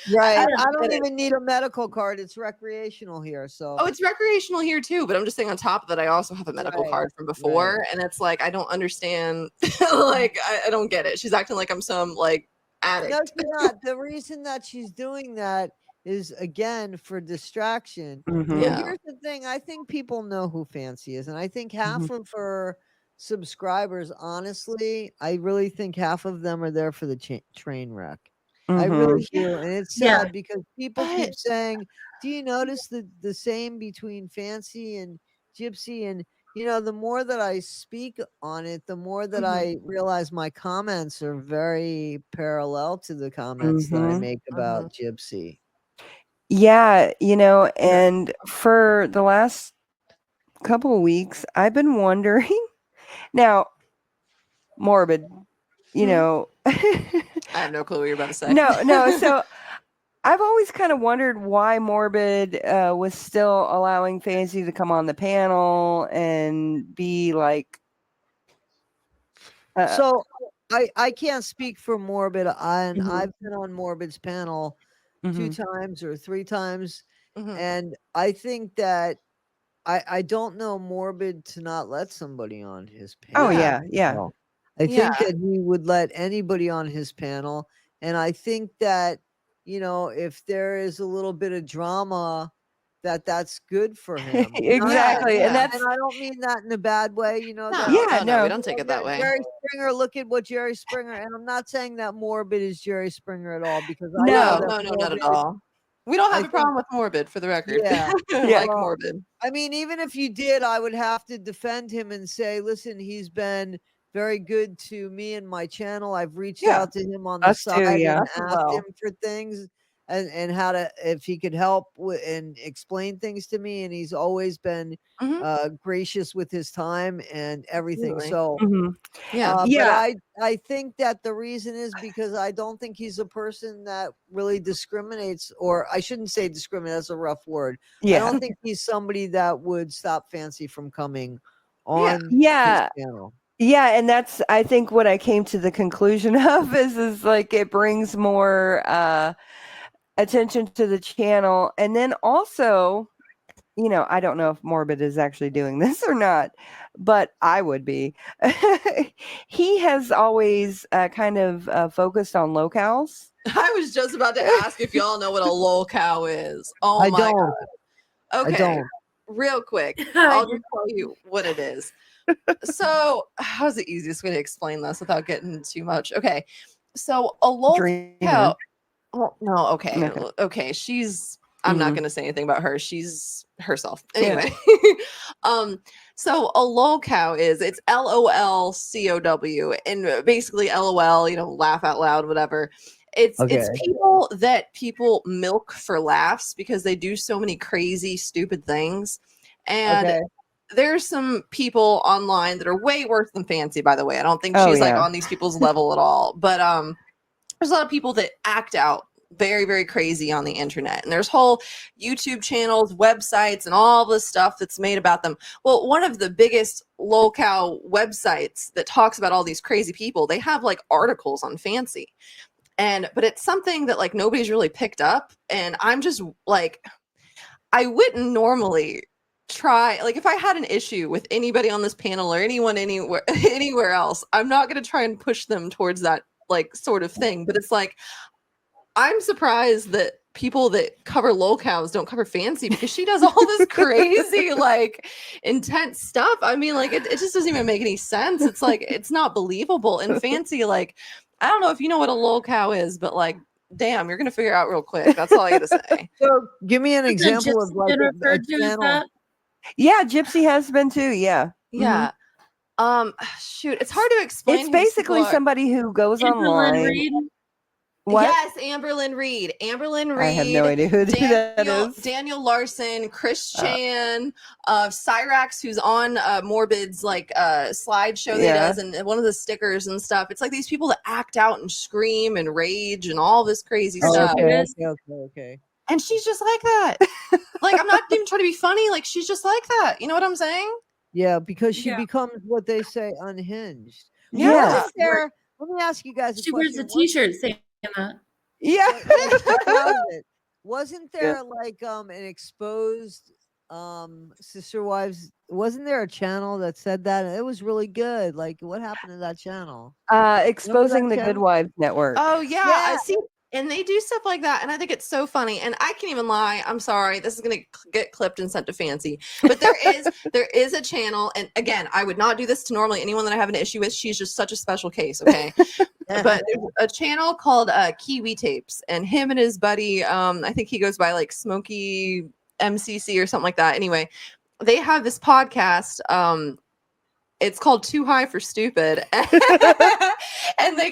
I don't even need a medical card. It's recreational here. So it's recreational here too. But I'm just saying on top of that, I also have a medical card from before, and it's like I don't understand. Like I don't get it. She's acting like I'm some like addict. No, she's not. The reason that she's doing that is again for distraction. Yeah. Here's the thing. I think people know who Fancy is, and I think half of her subscribers, honestly, I really think half of them are there for the train wreck. I really do. And it's sad because people keep saying, do you notice the same between Fancy and Gypsy? And you know, the more that I speak on it, the more that I realize my comments are very parallel to the comments that I make about Gypsy. Yeah, you know, and for the last couple of weeks, I've been wondering. Now, Morbid, you know. I have no clue what you're about to say. No. So I've always kind of wondered why Morbid was still allowing Fancy to come on the panel and be like. So I can't speak for Morbid. I've been on Morbid's panel 2 times or 3 times. And I think that I don't know Morbid to not let somebody on his panel. Oh yeah, yeah. So I think that he would let anybody on his panel, and I think that, you know, if there is a little bit of drama, that's good for him. Exactly, and that's I don't mean that in a bad way, you know. No, we don't take it that way. Jerry Springer, look at what Jerry Springer, and I'm not saying that Morbid is Jerry Springer at all, because I know No, that not at Morbid- all. We don't have I a problem with Morbid, for the record. Yeah, Like well, Morbid. I mean, even if you did, I would have to defend him and say, listen, he's been very good to me and my channel. I've reached out to him on the Us too, side yeah. and Us as asked well. him for things and how to, if he could help and explain things to me. And he's always been gracious with his time and everything. Absolutely. So, Yeah. but I think that the reason is because I don't think he's a person that really discriminates, or I shouldn't say discriminate, that's a rough word. I Yeah. don't think he's somebody that would stop Fancy from coming on Yeah. his channel. Yeah, and that's, I think, what I came to the conclusion of is like it brings more attention to the channel. And then also, you know, I don't know if Morbid is actually doing this or not, but I would be. He has always kind of focused on locales. I was just about to ask if y'all know what a locale is. Oh I my don't. God. Okay. I don't. Real quick, I'll just tell you what it is. So, how's the easiest way to explain this without getting too much? Okay. So, a locale. Well, no, okay. Okay. I'm not going to say anything about her. She's herself. Anyway. So a lolcow it's LOLCOW, and basically LOL, you know, laugh out loud, whatever. It's people that people milk for laughs because they do so many crazy, stupid things. And there's some people online that are way worse than Fancy, by the way. I don't think she's like on these people's level at all. But there's a lot of people that act out very, very crazy on the internet. And there's whole YouTube channels, websites, and all this stuff that's made about them. Well, one of the biggest lolcow websites that talks about all these crazy people, they have like articles on Fancy. But it's something that like nobody's really picked up. And I'm just like, I wouldn't normally try, like if I had an issue with anybody on this panel or anyone anywhere else, I'm not going to try and push them towards that like sort of thing. But it's like, I'm surprised that people that cover lolcows don't cover Fancy, because she does all this crazy, like intense stuff. I mean, like it just doesn't even make any sense. It's like, it's not believable. And Fancy, like, I don't know if you know what a lolcow is, but like, damn, you're going to figure out real quick. That's all I got to say. So give me an example of like a channel. Yeah, Gypsy has been too. Yeah. Yeah. Shoot, it's hard to explain. It's basically somebody who goes online. What? Yes, Amberlyn Reed. Amberlyn Reed. I have no idea who that is. Daniel Larson, Chris Chan, Cyrax, who's on Morbid's like slideshow that he does, and one of the stickers and stuff. It's like these people that act out and scream and rage and all this crazy stuff. Okay. And she's just like that. Like, I'm not even trying to be funny. Like, she's just like that. You know what I'm saying? Yeah, because she becomes what they say, unhinged. Yeah. Let me ask you guys a she question. wears a t-shirt saying that. Yeah. Wasn't there like an exposed Sister Wives? Wasn't there a channel that said that? It was really good. Like, what happened to that channel? Exposing the Good Wives Network. Oh yeah, I see. And they do stuff like that, and I think it's so funny. And I can't even lie. I'm sorry, this is gonna get clipped and sent to Fancy. But there is a channel, and again, I would not do this to normally anyone that I have an issue with. She's just such a special case, okay? But there's a channel called Kiwi Tapes, and him and his buddy, I think he goes by like Smokey MCC or something like that. Anyway, they have this podcast. It's called Too High for Stupid. And they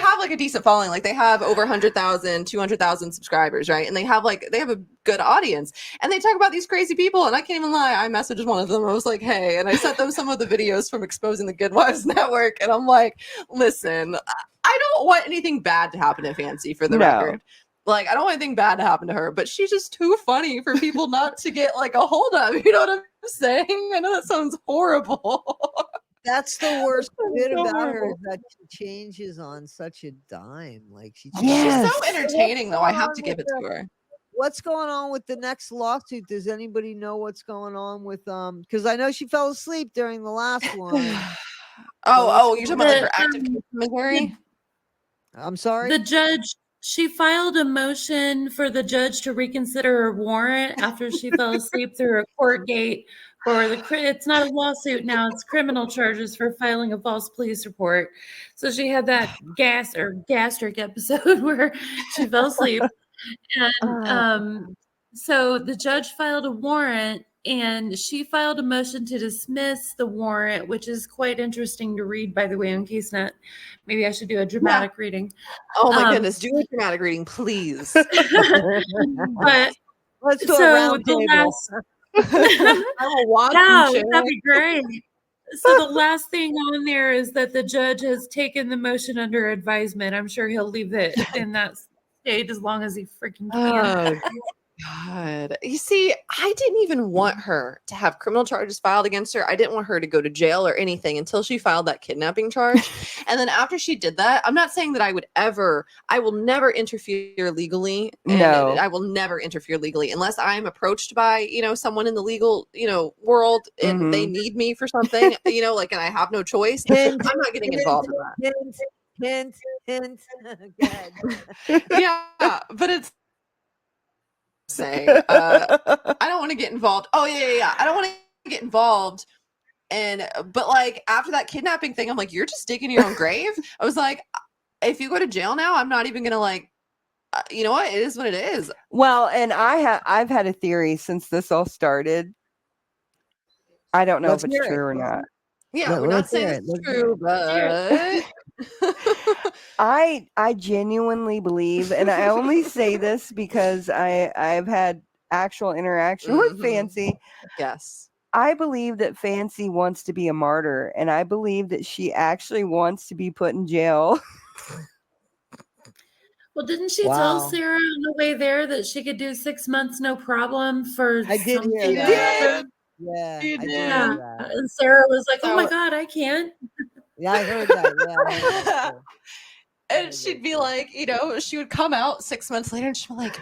have like a decent following. Like they have over 100,000, 200,000 subscribers, right? And they have a good audience. And they talk about these crazy people. And I can't even lie, I messaged one of them. I was like, hey, and I sent them some of the videos from Exposing the Good Wives Network. And I'm like, listen, I don't want anything bad to happen to Fancy, for the record. Like, I don't want anything bad to happen to her, but she's just too funny for people not to get like a hold of. You know what I'm saying? I know that sounds horrible. That's the worst bit about her, is that she changes on such a dime. Like she's so entertaining, though. I have to give it to her. what's going on with the next lawsuit? Does anybody know what's going on with because I know she fell asleep during the last one. You're talking about like her active case in Missouri? I'm sorry? The judge, she filed a motion for the judge to reconsider her warrant after she fell asleep through a court gate for it's not a lawsuit now, it's criminal charges for filing a false police report. So she had that gastric episode where she fell asleep. And so the judge filed a warrant, and she filed a motion to dismiss the warrant, which is quite interesting to read, by the way, on CaseNet. Maybe I should do a dramatic reading. Oh my goodness, do a dramatic reading, please. But let's do a round table. I will watch that'd be great. So the last thing on there is that the judge has taken the motion under advisement. I'm sure he'll leave it in that state as long as he freaking can. Oh, God. You see, I didn't even want her to have criminal charges filed against her. I didn't want her to go to jail or anything until she filed that kidnapping charge. And then after she did that, I'm not saying that I will never interfere legally. No. I will never interfere legally unless I'm approached by, someone in the legal, world and they need me for something, and I have no choice. I'm not getting involved in that. Hint. Yeah, but it's saying I don't want to get involved. I don't want to get involved. But like after that kidnapping thing, I'm like, you're just digging your own grave. I was like, if you go to jail now, I'm not even gonna you know what? It is what it is. Well, and I've had a theory since this all started. I don't know if it's true or not. Yeah, we're not saying it's true, but I genuinely believe, and I only say this because I've had actual interaction with Fancy. Yes. I believe that Fancy wants to be a martyr, and I believe that she actually wants to be put in jail. Well, didn't she tell Sarah on the way there that she could do 6 months no problem for I did something? hear that. Yeah, I did hear that. And Sarah was like, "Oh my God, I can't." Yeah, I heard that. Yeah. And she'd be like, she would come out 6 months later and she'd be like,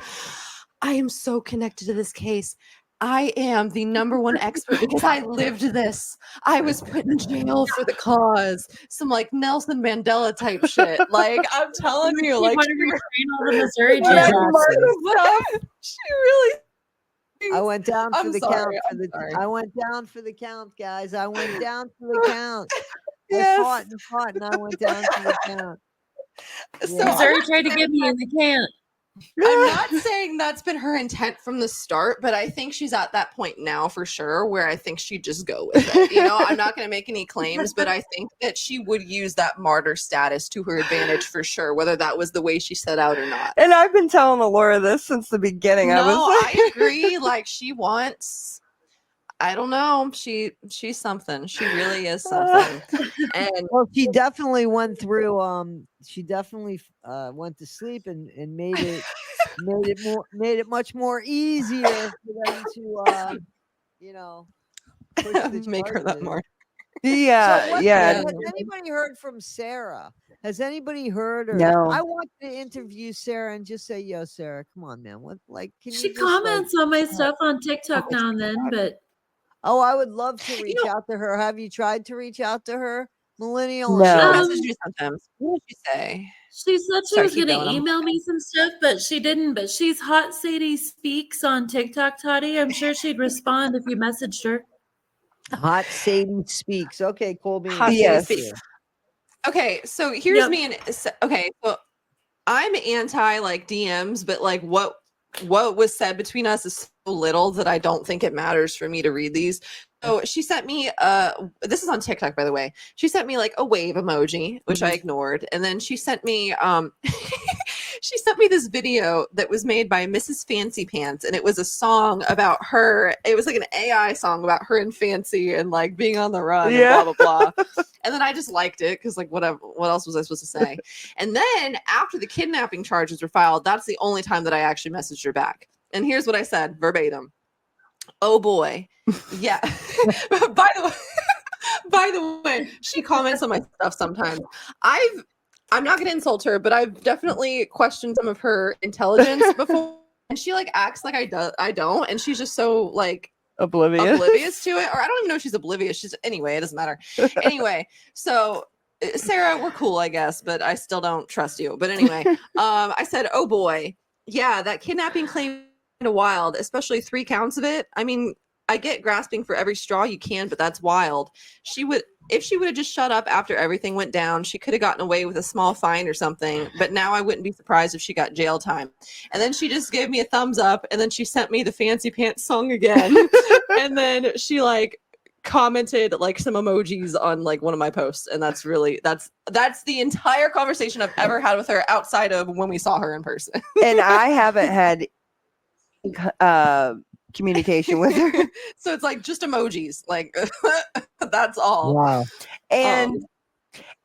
I am so connected to this case. I am the number one expert because I lived this. I was put in jail for the cause. Some like Nelson Mandela type shit. Like I'm telling you, like wanted to train all the Missouri jails. She really. I went down for the count. I went down for the count, guys. I went down for the count. Yes. I fought, and I went down for the count. So Missouri tried to get me and they can't. I'm not saying that's been her intent from the start, but I think she's at that point now for sure where I think she'd just go with it. I'm not going to make any claims, but I think that she would use that martyr status to her advantage for sure, whether that was the way she set out or not. And I've been telling Laura this since the beginning. I agree. Like she wants. I don't know. She's something. She really is something. And well, she definitely went through. She definitely went to sleep and made it much more easier for them to push the make her that charges. more. Yeah, So yeah. Has anybody heard from Sarah? Has anybody heard? Or No. I want to interview Sarah and just say, "Yo, Sarah, come on, man. What like?" Can She you just, comments on my stuff on TikTok now and then, but Oh, I would love to reach out to her. Have you tried to reach out to her, Millennial? No. She'll message me sometimes. What did she say? she said she Sorry, was keep going to going. email me some stuff, but she didn't. But she's Hot Sadie Speaks on TikTok, Toddie. I'm sure she'd respond if you messaged her. Hot Sadie Speaks. Okay, Colby. Hot Sadie Yes. Speaks. Okay, so here's me and okay, so I'm anti like DMs, but like what was said between us is so little that I don't think it matters for me to read these. So she sent me this is on TikTok, by the way. She sent me like a wave emoji, which I ignored, and then she sent me she sent me this video that was made by Mrs. Fancy Pants, and it was a song about her. It was like an AI song about her and Fancy and like being on the run and blah blah blah. And then I just liked it because like whatever, what else was I supposed to say? And then after the kidnapping charges were filed, that's the only time that I actually messaged her back. And here's what I said verbatim. Oh boy. Yeah. By the way, she comments on my stuff sometimes. I'm not going to insult her, but I've definitely questioned some of her intelligence before. and she like acts like I don't, and she's just so like oblivious to it, or I don't even know if she's oblivious. She's anyway, it doesn't matter. Anyway, so Sarah, we're cool, I guess, but I still don't trust you. But anyway, I said, oh boy, yeah, that kidnapping claim is wild, especially 3 counts of it. I mean, I get grasping for every straw you can, but that's wild. If she would have just shut up after everything went down, she could have gotten away with a small fine or something. But now I wouldn't be surprised if she got jail time. And then she just gave me a thumbs up, and then she sent me the Fancy Pants song again. And then she like commented like some emojis on like one of my posts, and that's the entire conversation I've ever had with her outside of when we saw her in person. And I haven't had communication with her. So it's like just emojis, like that's all. Wow. And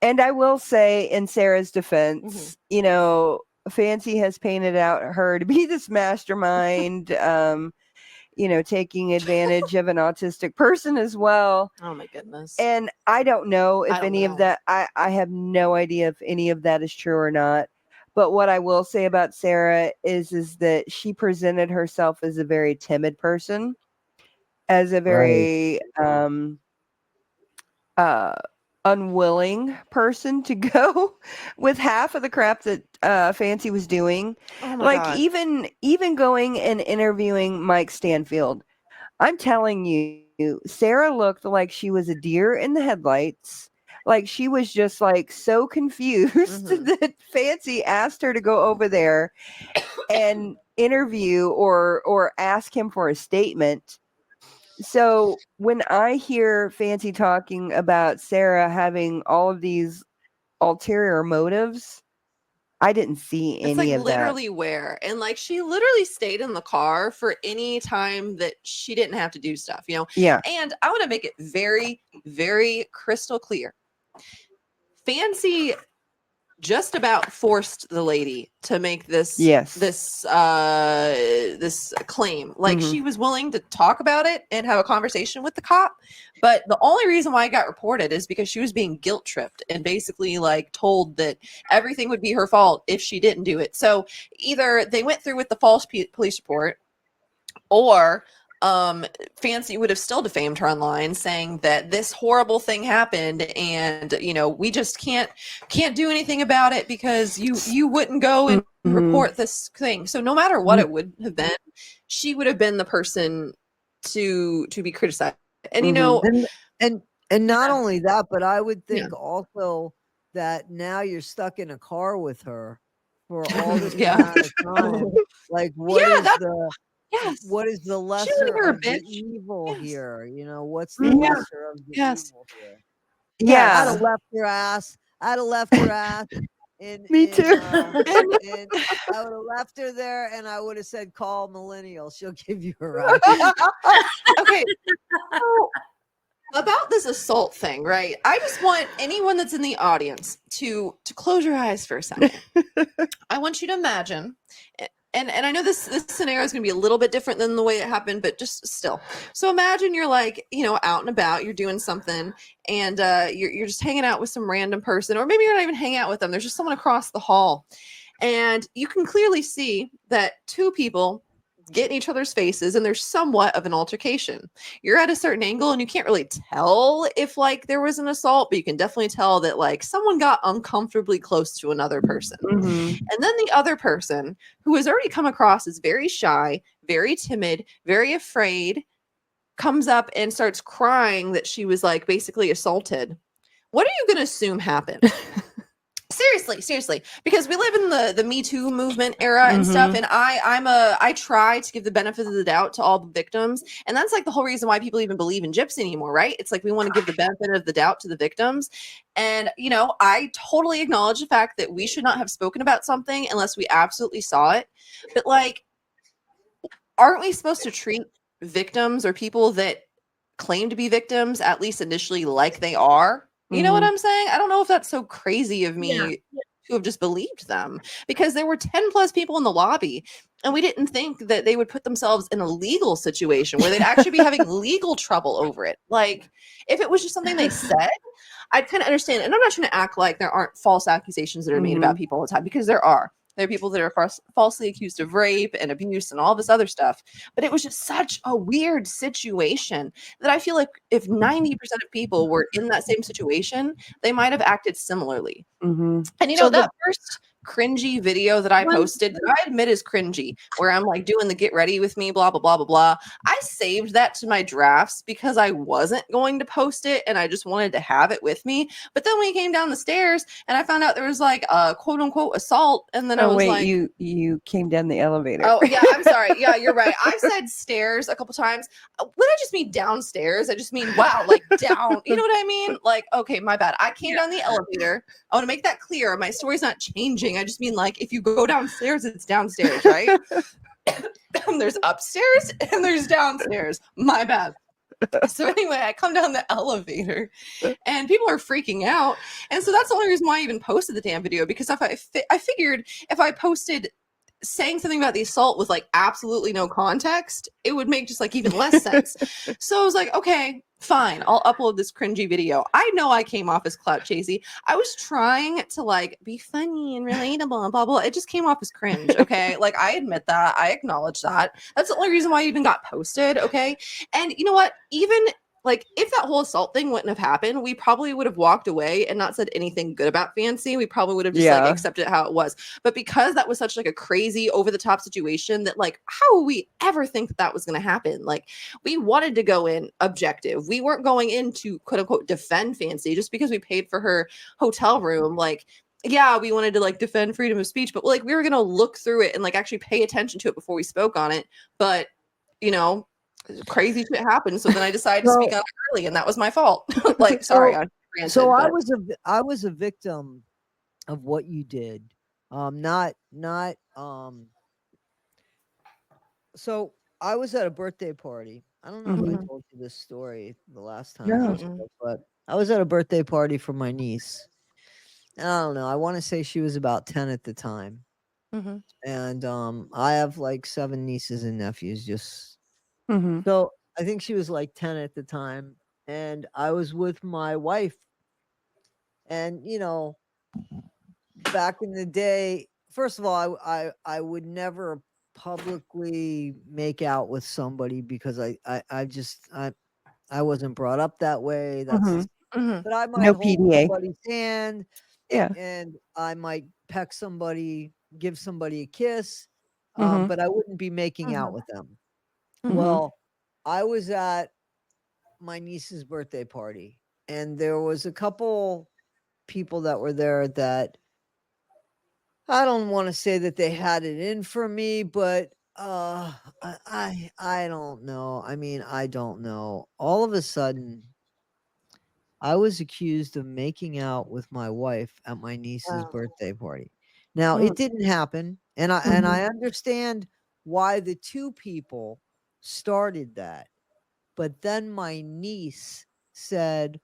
I will say, in Sarah's defense, you know, Fancy has painted out her to be this mastermind, you know, taking advantage of an autistic person as well. Oh my goodness. And I don't know if any of that, I have no idea if any of that is true or not. But what I will say about Sarah is that she presented herself as a very timid person, as a very unwilling person to go with half of the crap that Fancy was doing. Oh my like God. even going and interviewing Mike Stanfield. I'm telling you, Sarah looked like she was a deer in the headlights. Like she was just like so confused that Fancy asked her to go over there and interview or ask him for a statement. So when I hear Fancy talking about Sarah having all of these ulterior motives, I didn't see any it's like of literally where, and like she literally stayed in the car for any time that she didn't have to do stuff, you know? Yeah. And I want to make it very, very crystal clear. Fancy just about forced the lady to make this this claim. Like she was willing to talk about it and have a conversation with the cop, but the only reason why it got reported is because she was being guilt tripped and basically like told that everything would be her fault if she didn't do it. So either they went through with the false police report, or Fancy would have still defamed her online, saying that this horrible thing happened, and you know, we just can't do anything about it because you wouldn't go and report this thing. So no matter what it would have been, she would have been the person to be criticized. And you know, and not only that, but I would think also that now you're stuck in a car with her for all this amount of time. Like what is the lesser of the evil here? You know, what's the lesser of the evil here? Yeah. I'd have left her ass. Me too. And I would have left her there, and I would have said, "Call Millennial. She'll give you a ride." Okay. So, about this assault thing, right? I just want anyone that's in the audience to close your eyes for a second. I want you to imagine. And I know this scenario is going to be a little bit different than the way it happened, but just still. So imagine you're like, you know, out and about, you're doing something, and you're just hanging out with some random person, or maybe you're not even hanging out with them. There's just someone across the hall, and you can clearly see that 2 people get in each other's faces, and there's somewhat of an altercation. You're at a certain angle, and you can't really tell if like there was an assault, but you can definitely tell that like someone got uncomfortably close to another person. And then the other person, who has already come across as very shy, very timid, very afraid, comes up and starts crying that she was like basically assaulted. What are you going to assume happened? Seriously, because we live in the Me Too movement era and stuff, and I try to give the benefit of the doubt to all the victims, and that's like the whole reason why people even believe in Gypsy anymore, right? It's like we want to give the benefit of the doubt to the victims, and you know, I totally acknowledge the fact that we should not have spoken about something unless we absolutely saw it, but like, aren't we supposed to treat victims or people that claim to be victims, at least initially, like they are? You know what I'm saying? I don't know if that's so crazy of me to have just believed them, because there were 10 plus people in the lobby, and we didn't think that they would put themselves in a legal situation where they'd actually be having legal trouble over it. Like, if it was just something they said, I'd kind of understand. And I'm not trying to act like there aren't false accusations that are made about people all the time, because there are. There are people that are falsely accused of rape and abuse and all this other stuff. But it was just such a weird situation that I feel like if 90% of people were in that same situation, they might have acted similarly. Mm-hmm. And you know, that first cringy video that I posted, that I admit is cringy, where I'm like doing the get ready with me, blah, blah, blah, blah, blah. I saved that to my drafts because I wasn't going to post it and I just wanted to have it with me. But then we came down the stairs and I found out there was like a quote unquote assault. And then I was like, you came down the elevator. Oh, yeah, I'm sorry. Yeah, you're right. I said stairs a couple times. When I just mean downstairs, I just mean, wow, like down. You know what I mean? Like, okay, my bad. I came down the elevator. I want to make that clear. My story's not changing. I just mean like if you go downstairs, it's downstairs, right? There's upstairs and there's downstairs. My bad. So anyway, I come down the elevator and people are freaking out. And so that's the only reason why I even posted the damn video, because if I figured if I posted saying something about the assault with like absolutely no context, it would make just like even less sense. So I was like, okay, fine, I'll upload this cringy video. I know I came off as clout chasey. I was trying to like be funny and relatable and blah blah. It just came off as cringe. Okay, like I admit that, I acknowledge that. That's the only reason why I even got posted. Okay, and you know what? Even like if that whole assault thing wouldn't have happened, we probably would have walked away and not said anything good about Fancy. We probably would have just like accepted it how it was. But because that was such like a crazy over the top situation that like, how would we ever think that was going to happen? Like we wanted to go in objective. We weren't going in to quote unquote defend Fancy just because we paid for her hotel room. Like, yeah, we wanted to like defend freedom of speech, but like we were going to look through it and like actually pay attention to it before we spoke on it. But, you know, crazy shit happened, so then I decided to speak on it early, and that was my fault. Like, sorry, I ranted, so but... I was a victim of what you did. So I was at a birthday party. I don't know if I told you this story the last time, but I was at a birthday party for my niece. And I don't know. I want to say she was about 10 at the time, and I have like 7 nieces and nephews. Just so I think she was like 10 at the time, and I was with my wife. And you know, back in the day, first of all, I would never publicly make out with somebody because I wasn't brought up that way. That's but I might hold somebody's hand, and I might peck somebody, give somebody a kiss, but I wouldn't be making out with them. Well, I was at my niece's birthday party, and there was a couple people that were there that I don't want to say that they had it in for me, but I don't know. I mean, I don't know. All of a sudden, I was accused of making out with my wife at my niece's birthday party. Now, it didn't happen, and I understand why the 2 people started that. But then my niece said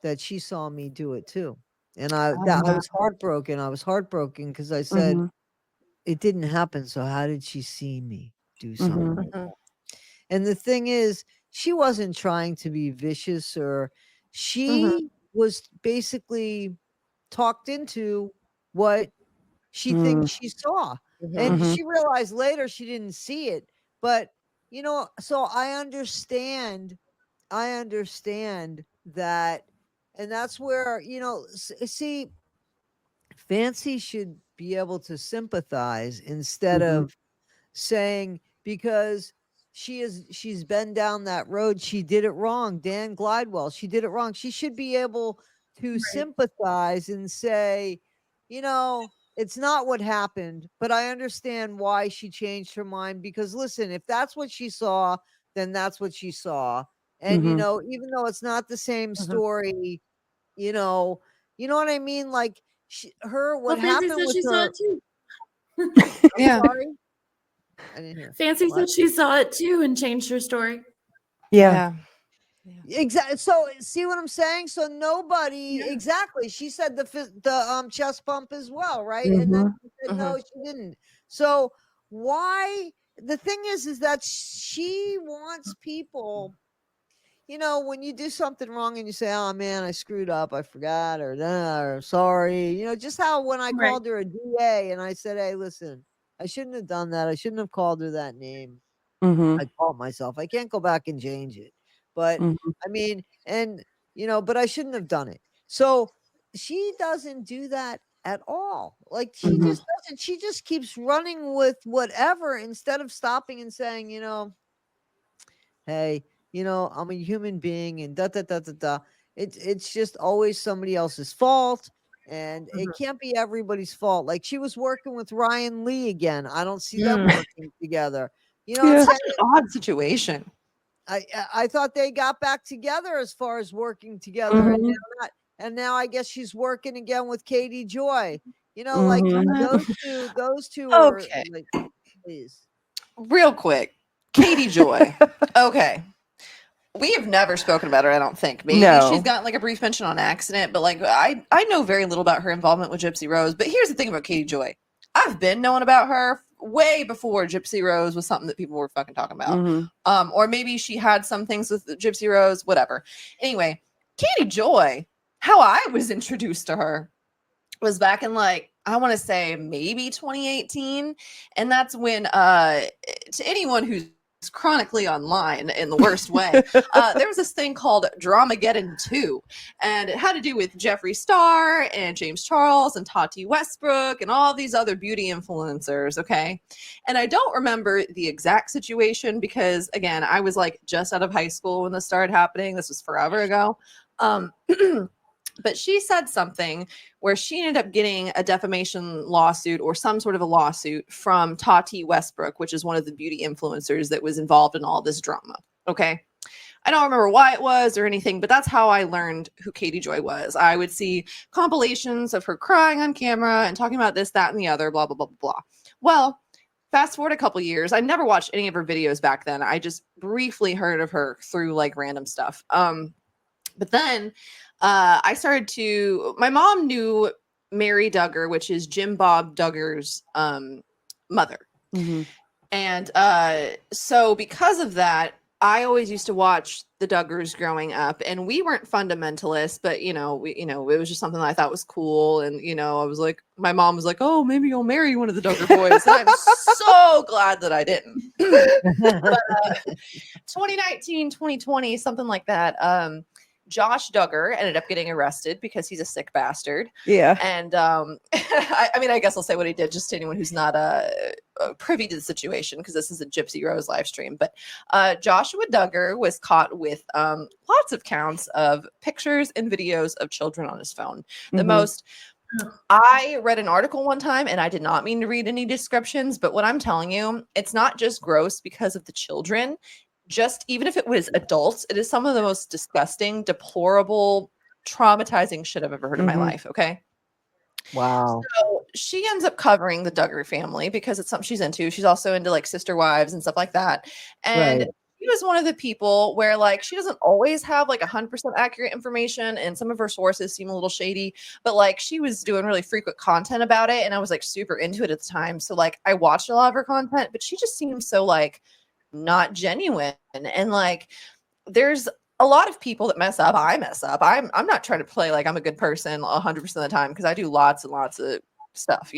that she saw me do it too. And I was heartbroken. I was heartbroken because I said it didn't happen. So how did she see me do something like that? And the thing is, she wasn't trying to be vicious, or she was basically talked into what she thinks she saw. And she realized later she didn't see it. But you know, so I understand that, and that's where, you know, see, Fancy should be able to sympathize instead of saying, because she's been down that road, she did it wrong. Dan Glidewell, she did it wrong. She should be able to sympathize and say, you know, it's not what happened, but I understand why she changed her mind, because listen, if that's what she saw, then that's what she saw. And you know, even though it's not the same story, you know what I mean? Like what happened with she her. saw it too. Sorry? I didn't hear. Fancy said she saw it too and changed her story. Yeah. Exactly. So see what I'm saying? So nobody exactly. She said the chest bump as well, right? And then she said no, she didn't. So why? The thing is that she wants people. when you do something wrong and you say, "Oh man, I screwed up, I forgot," or sorry, just how when I Right. called her a DA and I said, "Hey, listen, I shouldn't have done that. I shouldn't have called her that name. Mm-hmm. I called myself. I can't go back and change it." But Mm-hmm. I mean, and but I shouldn't have done it. So she doesn't do that at all. Like she Mm-hmm. just doesn't. She just keeps running with whatever instead of stopping and saying, hey, I'm a human being and da da da da da. It's just always somebody else's fault. And it can't be everybody's fault. Like she was working with Ryan Lee again. I don't see them working together. You know what I'm Yeah. Such saying? an odd situation. I thought they got back together as far as working together, and Mhm. now not. And now I guess she's working again with Katie Joy. Like Mhm. those two are Okay, like, please. real quick, Katie Joy. Okay. We have never spoken about her, I don't think. Maybe she's No. gotten like a brief mention on accident, but like I know very little about her involvement with Gypsy Rose. But here's the thing about Katie Joy. I've been knowing about her way before Gypsy Rose was something that people were fucking talking about. Mhm. Or maybe she had some things with Gypsy Rose, whatever. Anyway, Katie Joy, how I was introduced to her was back in like, I want to say maybe 2018. And that's when to anyone who's chronically online in the worst way, there was this thing called Dramageddon 2, and it had to do with Jeffree Star and James Charles and Tati Westbrook and all these other beauty influencers. Okay, and I don't remember the exact situation because again, I was like just out of high school when this started happening. This was forever ago. But she said something where she ended up getting a defamation lawsuit or some sort of a lawsuit from Tati Westbrook, which is one of the beauty influencers that was involved in all this drama. Okay. I don't remember why it was or anything, but that's how I learned who Katie Joy was. I would see compilations of her crying on camera and talking about this, that, and the other, blah, blah, blah, blah, blah. Well, fast forward a couple years. I never watched any of her videos back then. I just briefly heard of her through like random stuff. But then I started to, my mom knew Mary Duggar, which is Jim Bob Duggar's mother. Mhm. And so because of that, I always used to watch the Duggars growing up, and we weren't fundamentalists, but it was just something that I thought was cool. And I was like, my mom was like, "Oh, maybe you'll marry one of the Duggar boys." And I'm so glad that I didn't. But 2019, 2020, something like that. Josh Duggar ended up getting arrested because he's a sick bastard. Yeah. And I mean, I guess I'll say what he did just to anyone who's not privy to the situation, because this is a Gypsy Rose live stream. But Joshua Duggar was caught with lots of counts of pictures and videos of children on his phone. The most, I read an article one time, and I did not mean to read any descriptions, but what I'm telling you, it's not just gross because of the children. Just even if it was adults, it is some of the most disgusting, deplorable, traumatizing shit I've ever heard in my life. Okay. Wow. So she ends up covering the Duggar family because it's something she's into. She's also into like Sister Wives and stuff like that. And she was one of the people where like she doesn't always have like 100% accurate information, and some of her sources seem a little shady, but like she was doing really frequent content about it, and I was like super into it at the time. So like I watched a lot of her content, but she just seemed so like not genuine. And like there's a lot of people that mess up. I mess up. I'm not trying to play like I'm a good person 100% of the time, because I do lots and lots of stuff,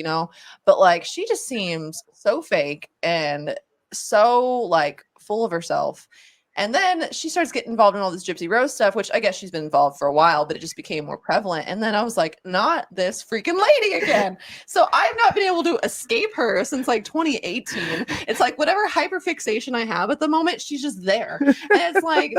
but like she just seems so fake and so like full of herself. And then she starts getting involved in all this Gypsy Rose stuff, which I guess she's been involved for a while, but it just became more prevalent. And then I was like, not this freaking lady again. So I've not been able to escape her since like 2018. It's like whatever hyperfixation I have at the moment, she's just there. And it's like,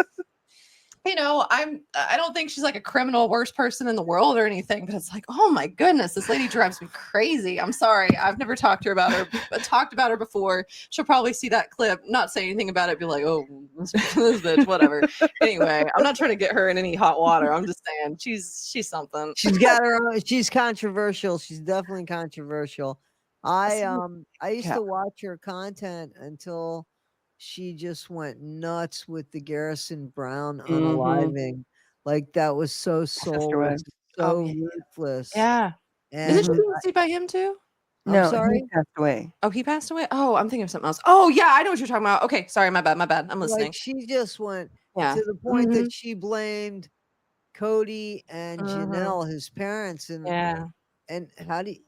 I don't think she's like a criminal, worst person in the world or anything, but it's like, oh my goodness, this lady drives me crazy. I'm sorry. I've never talked to her about her, but talked about her before. She'll probably see that clip, not say anything about it, be like, oh, this bitch, whatever. Anyway, I'm not trying to get her in any hot water. I'm just saying she's something. She's got her own, she's controversial. She's definitely controversial. I used to watch her content until she just went nuts with the Garrison Brown unaliving. Like that was so soulless, so ruthless. Yeah. And Isn't she being sued by him too? No, I'm sorry. he passed away. Oh, he passed away? Oh, I'm thinking of something else. Oh, yeah, I know what you're talking about. Okay, sorry, my bad. I'm listening. Like she just went, Yeah. to the point Mhm. that she blamed Cody and Janelle, his parents, Yeah. and how do you,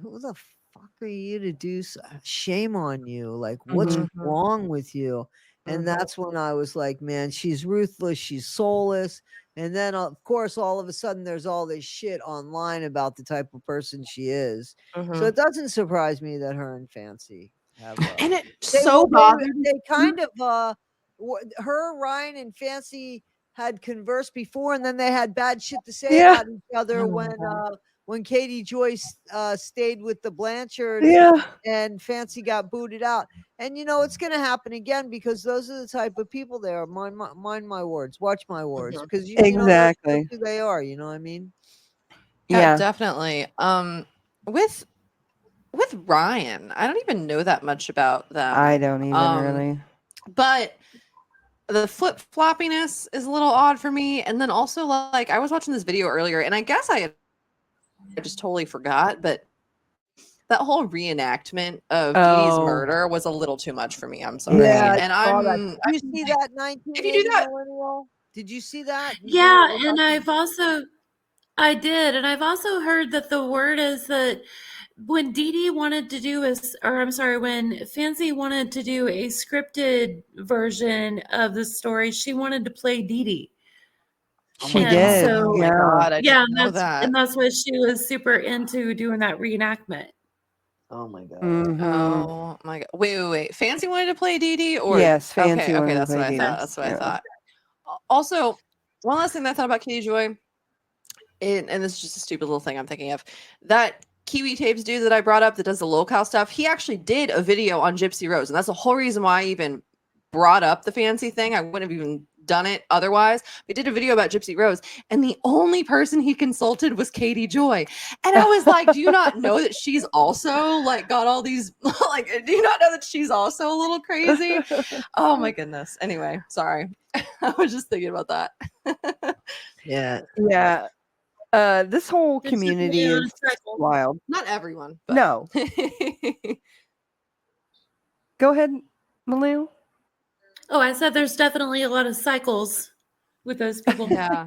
who the fuck are you to do shame on you? Like, what's Mhm. wrong with you? And that's when I was like, man, she's ruthless, she's soulless. And then of course all of a sudden there's all this shit online about the type of person she is. So it doesn't surprise me that her and Fancy have And it they so bothered me. they kind of her, Ryan, and Fancy had conversed before, and then they had bad shit to say Yeah. about each other when Katie Joyce stayed with the Blanchards Yeah. and Fancy got booted out. And you know it's going to happen again because those are the type of people they are. Mind my words, watch my words, because you know that's Exactly. who they are. You know what I mean? Yeah, Yeah. definitely. With Ryan, I don't even know that much about them. I don't even really. But the flip-floppiness is a little odd for me. And then also, like, I was watching this video earlier, and I guess I just totally forgot, but that whole reenactment of Dee Dee's Oh. murder was a little too much for me. I'm sorry. Yeah. And Did you see that if you do 1980 that, millennial? Did you see that? Yeah, and I did, and I've also heard that the word is that when Dee Dee wanted to do when Fancy wanted to do a scripted version of the story, she wanted to play Dee Dee. She And did. so, oh my Yeah. God, I yeah, didn't know that. and that's what she was super into doing that reenactment. Oh my god. Mhm. Oh my God. Wait. Fancy wanted to play Dee Dee, or Yes, Fancy okay, wanted to that's what play I Dee thought. Dee. That's what I Yeah. thought. Also, one last thing that I thought about Katie Joy, and this is just a stupid little thing I'm thinking of. That Kiwi Tapes dude that I brought up that does the locale stuff, he actually did a video on Gypsy Rose, and that's the whole reason why I even brought up the Fancy thing. I wouldn't have even done it otherwise. We did a video about Gypsy Rose, and the only person he consulted was Katie Joy. And I was like, do you not know that she's also like got all these like, do you not know that she's also a little crazy? Oh my goodness. Anyway, sorry. I was just thinking about that. Yeah. Yeah. This whole There's community definitely a lot is of cycles. wild. Not everyone, but No. Go ahead, Millennial. Oh, I said there's definitely a lot of cycles with those people. yeah.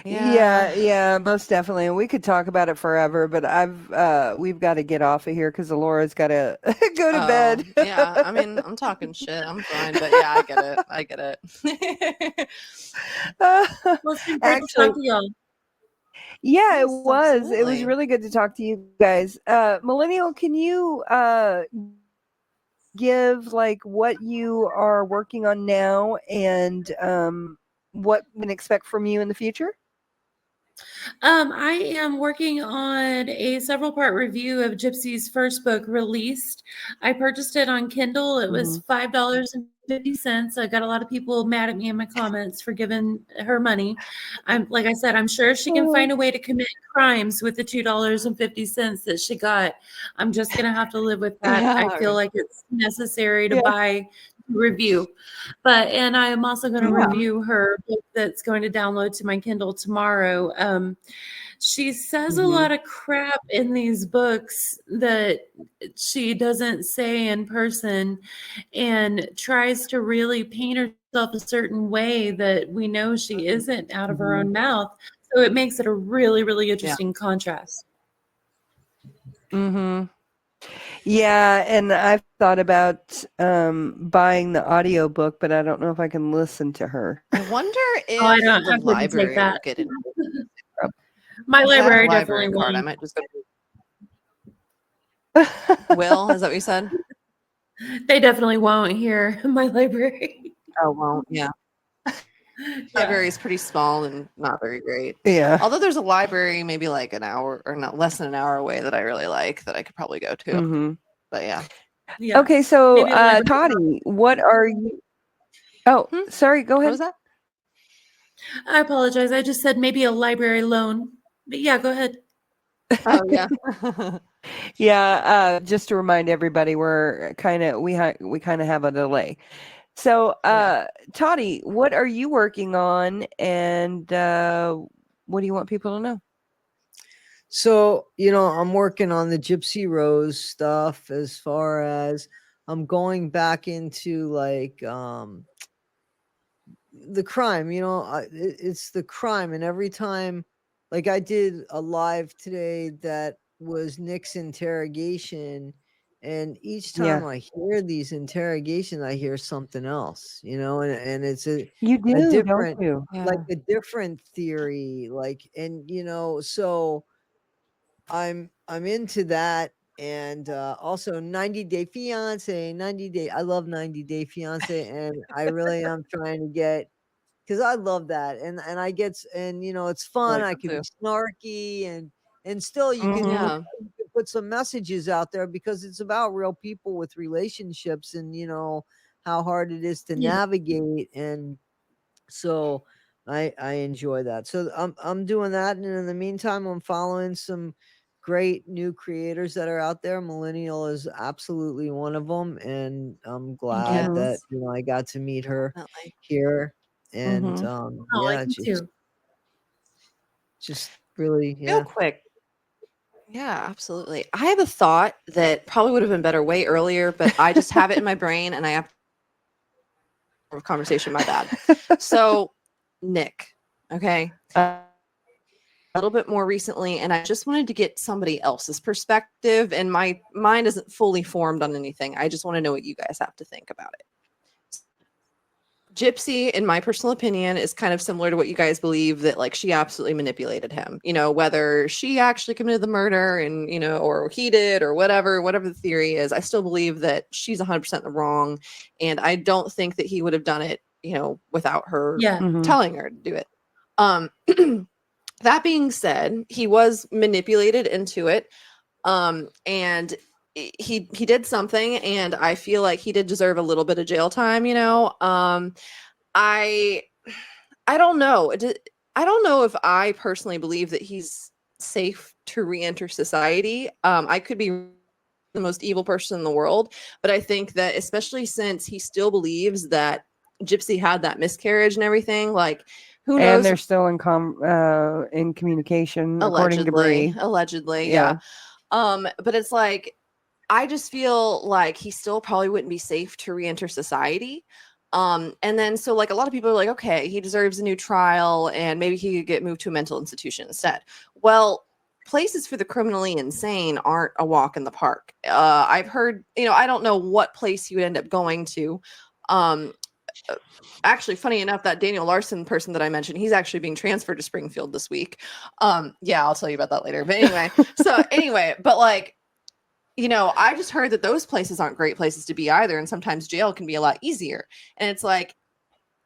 Yeah, most definitely. And we could talk about it forever, but we've got to get off of here because Alora's got to go to bed. Yeah, I mean, I'm talking shit. I'm fine, but yeah, I get it. Well, it's been great to talk to y'all. Yeah, it Yes, was. It was absolutely. really good to talk to you guys. Millennial, can you give like what you are working on now and what we can expect from you in the future? I am working on a several-part review of Gypsy's first book, Released. I purchased it on Kindle. It was $5.50. I got a lot of people mad at me in my comments for giving her money. Like I said, I'm sure she can find a way to commit crimes with the $2.50 that she got. I'm just gonna have to live with that. Yeah. I feel like it's necessary to buy review. And I am also going to review her book that's going to download to my Kindle tomorrow. She says a lot of crap in these books that she doesn't say in person and tries to really paint herself a certain way that we know she isn't out of her own mouth. So it makes it a really, really interesting contrast. Yeah, and I've thought about buying the audiobook, but I don't know if I can listen to her. I wonder if I don't- the I couldn't take library that. will get it. My If I have a library library definitely card, I won't. might just go. Will, is that what you said? They definitely won't hear my library. Oh, won't. Yeah. Library is pretty small and not very great. Yeah. Although there's a library maybe like an hour or not less than an hour away that I really like that I could probably go to. But yeah. Yeah. Okay, so Maybe a library- Toddie, what are you? Oh, sorry. Go What ahead. was that? I apologize. I just said maybe a library loan. But yeah, go ahead. Oh yeah. Yeah. Just to remind everybody, we kind of have a delay. So, Toddie, what are you working on, and what do you want people to know? So, you know, I'm working on the Gypsy Rose stuff as far as I'm going back into like the crime, it's the crime. And every time, like I did a live today that was Nick's interrogation, and each time I hear these interrogations, I hear something else, and it's a different, don't you? like a different theory, like, and so I'm into that. And also 90 Day Fiance, 90 Day. I love 90 Day Fiance, and I really am trying to get, because I love that, and I get, and it's fun. I can be snarky, and still you can, Yeah. you can put some messages out there, because it's about real people with relationships, and how hard it is to navigate. And so I enjoy that. So I'm doing that, and in the meantime, I'm following some great new creators that are out there. Millenial is absolutely one of them, and I'm glad that I got to meet her here. And I can too. just really, Real quick. Yeah, absolutely. I have a thought that probably would have been better way earlier, but I just have it in my brain and I have a conversation. My bad. So, Nick, okay. A little bit more recently, and I just wanted to get somebody else's perspective, and my mind isn't fully formed on anything. I just want to know what you guys have to think about it. Gypsy, in my personal opinion, is kind of similar to what you guys believe, that like she absolutely manipulated him, whether she actually committed the murder and, or he did or whatever the theory is. I still believe that she's 100% in the wrong. And I don't think that he would have done it, without her telling her to do it. That being said, he was manipulated into it. And he did something, and I feel like he did deserve a little bit of jail time, I don't know. I don't know if I personally believe that he's safe to re-enter society. I could be the most evil person in the world, but I think that especially since he still believes that Gypsy had that miscarriage and everything, like, who knows? And they're still in communication, according to Bree. Allegedly, yeah. But it's like, I just feel like he still probably wouldn't be safe to re-enter society. And then so like a lot of people are like, okay, he deserves a new trial and maybe he could get moved to a mental institution instead. Well, places for the criminally insane aren't a walk in the park. I've heard, I don't know what place you would end up going to. Actually, funny enough, that Daniel Larson person that I mentioned, he's actually being transferred to Springfield this week. Yeah, I'll tell you about that later. But anyway, but like, I just heard that those places aren't great places to be either. And sometimes jail can be a lot easier. And it's like,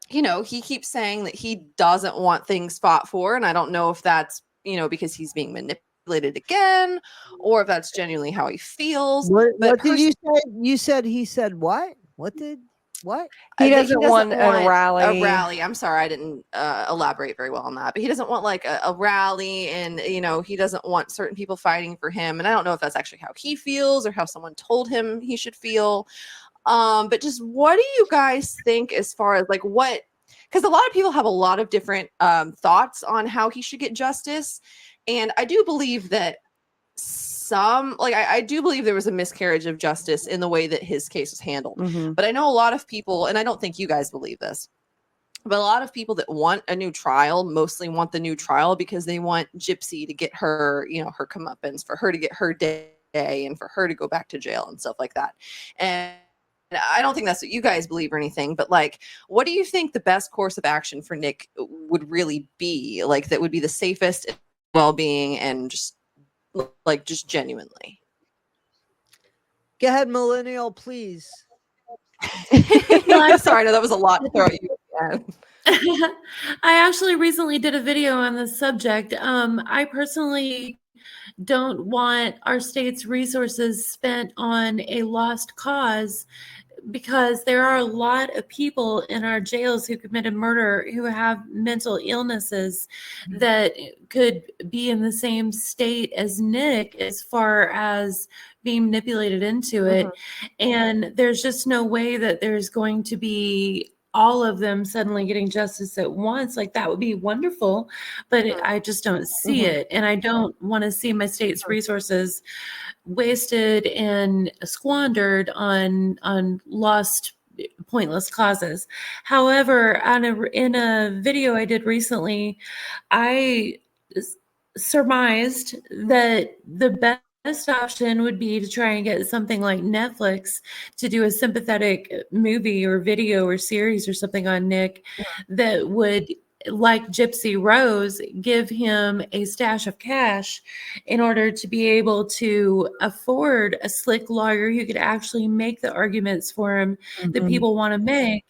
he keeps saying that he doesn't want things fought for. And I don't know if that's, because he's being manipulated again, or if that's genuinely how he feels. What did you say? You said he said what? What? He doesn't want a rally. A rally. I'm sorry, I didn't elaborate very well on that. But he doesn't want like a rally, and he doesn't want certain people fighting for him. And I don't know if that's actually how he feels or how someone told him he should feel. But just what do you guys think as far as like what? Because a lot of people have a lot of different thoughts on how he should get justice, and I do believe that I do believe there was a miscarriage of justice in the way that his case was handled. But I know a lot of people, and I don't think you guys believe this, but a lot of people that want a new trial mostly want the new trial because they want Gypsy to get her, her comeuppance, for her to get her day and for her to go back to jail and stuff like that. And I don't think that's what you guys believe or anything, but like, what do you think the best course of action for Nick would really be? Like, that would be the safest well-being and just genuinely. Go ahead, Millenial, please. I'm sorry, no, that was a lot to throw at you. I actually recently did a video on this subject. I personally don't want our state's resources spent on a lost cause, because there are a lot of people in our jails who committed murder who have mental illnesses that could be in the same state as Nick as far as being manipulated into it. And there's just no way that there's going to be all of them suddenly getting justice at once. Like, that would be wonderful, but I just don't see it. And I don't want to see my state's resources wasted and squandered on lost pointless causes. However, in a video I did recently, I surmised that the best option would be to try and get something like Netflix to do a sympathetic movie or video or series or something on Nick that would, like Gypsy Rose, give him a stash of cash in order to be able to afford a slick lawyer who could actually make the arguments for him that people want to make.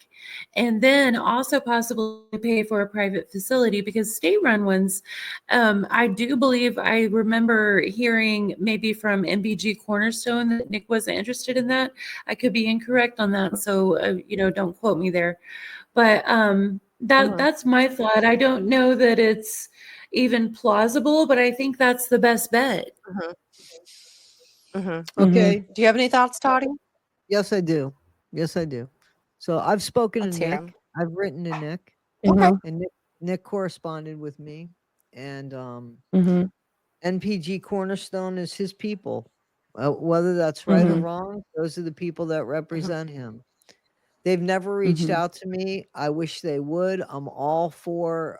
And then also possibly pay for a private facility, because state-run ones, I do believe I remember hearing maybe from MBG Cornerstone that Nick wasn't interested in that. I could be incorrect on that, so don't quote me there. But that's my thought. I don't know that it's even plausible, but I think that's the best bet. Okay. Do you have any thoughts, Toddie? Yes, I do. Yes, I do. So I've spoken Let's to hear Nick. 'em. I've written to Nick. Okay. And Nick corresponded with me. And Mm-hmm. NPG Cornerstone is his people. Whether that's right or wrong, those are the people that represent him. They've never reached out to me. I wish they would. I'm all for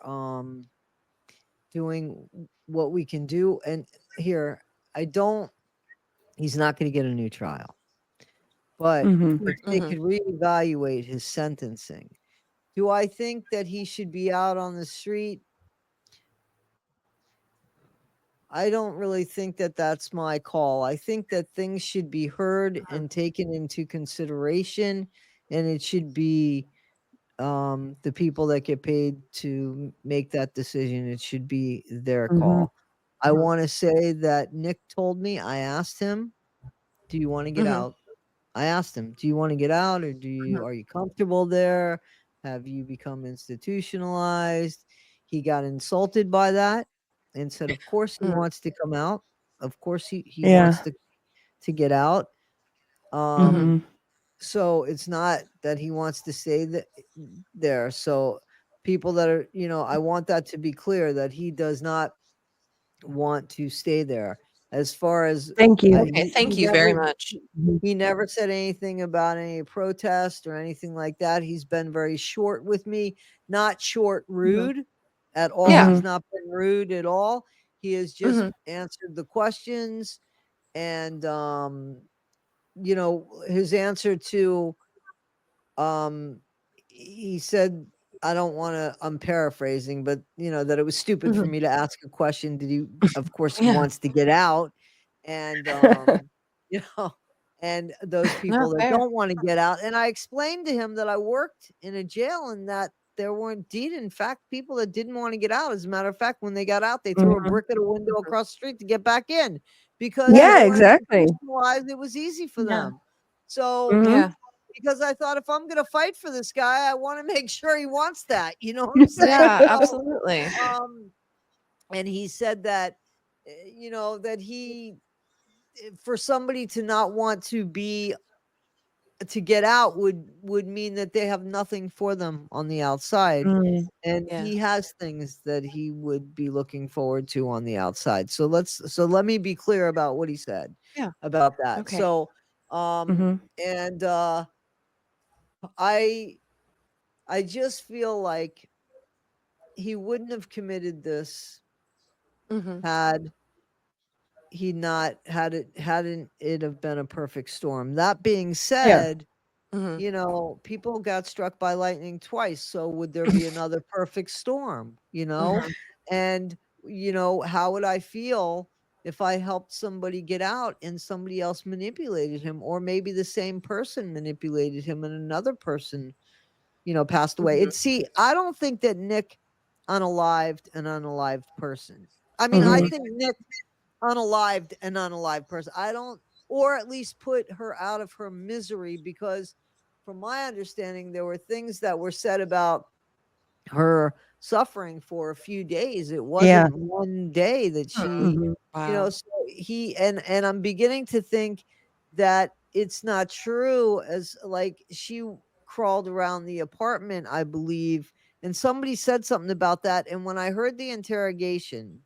doing what we can do. And here, he's not going to get a new trial. But if they could reevaluate his sentencing, do I think that he should be out on the street? I don't really think that that's my call. I think that things should be heard and taken into consideration, and it should be the people that get paid to make that decision. It should be their call. I want to say that Nick told me, I asked him, do you want to get out? I asked him, do you want to get out, or are you comfortable there? Have you become institutionalized? He got insulted by that and said, of course he wants to come out. Of course he wants to get out. So it's not that he wants to stay there. So people that are, I want that to be clear, that he does not want to stay there. As far as Thank you. Okay, thank you very much. He never said anything about any protest or anything like that. He's been very short with me, not short rude at all. He's not been rude at all. He has just answered the questions, and his answer to he said, I don't want to, I'm paraphrasing, but that it was stupid for me to ask a question. Of course he wants to get out, and and those people that don't want to get out. And I explained to him that I worked in a jail and that there were indeed, in fact, people that didn't want to get out. As a matter of fact, when they got out, they threw a brick at a window across the street to get back in, because exactly. it was easy for them. So because I thought, if I'm going to fight for this guy, I want to make sure he wants that. You know what I'm saying? Yeah, absolutely. And he said that, that he, for somebody to not want to get out would mean that they have nothing for them on the outside. And he has things that he would be looking forward to on the outside. So let me be clear about what he said about that. Okay. So, and I just feel like he wouldn't have committed this hadn't it have been a perfect storm. That being said, people got struck by lightning twice. So would there be another perfect storm? And how would I feel if I helped somebody get out and somebody else manipulated him, or maybe the same person manipulated him and another person, passed away? I don't think that Nick unalived an unalived person. I mean, I think Nick unalived an unalived person. I don't, or at least put her out of her misery, because from my understanding, there were things that were said about her suffering for a few days. It wasn't one day that she, so he, and I'm beginning to think that it's not true, as like she crawled around the apartment, I believe. And somebody said something about that. And when I heard the interrogation,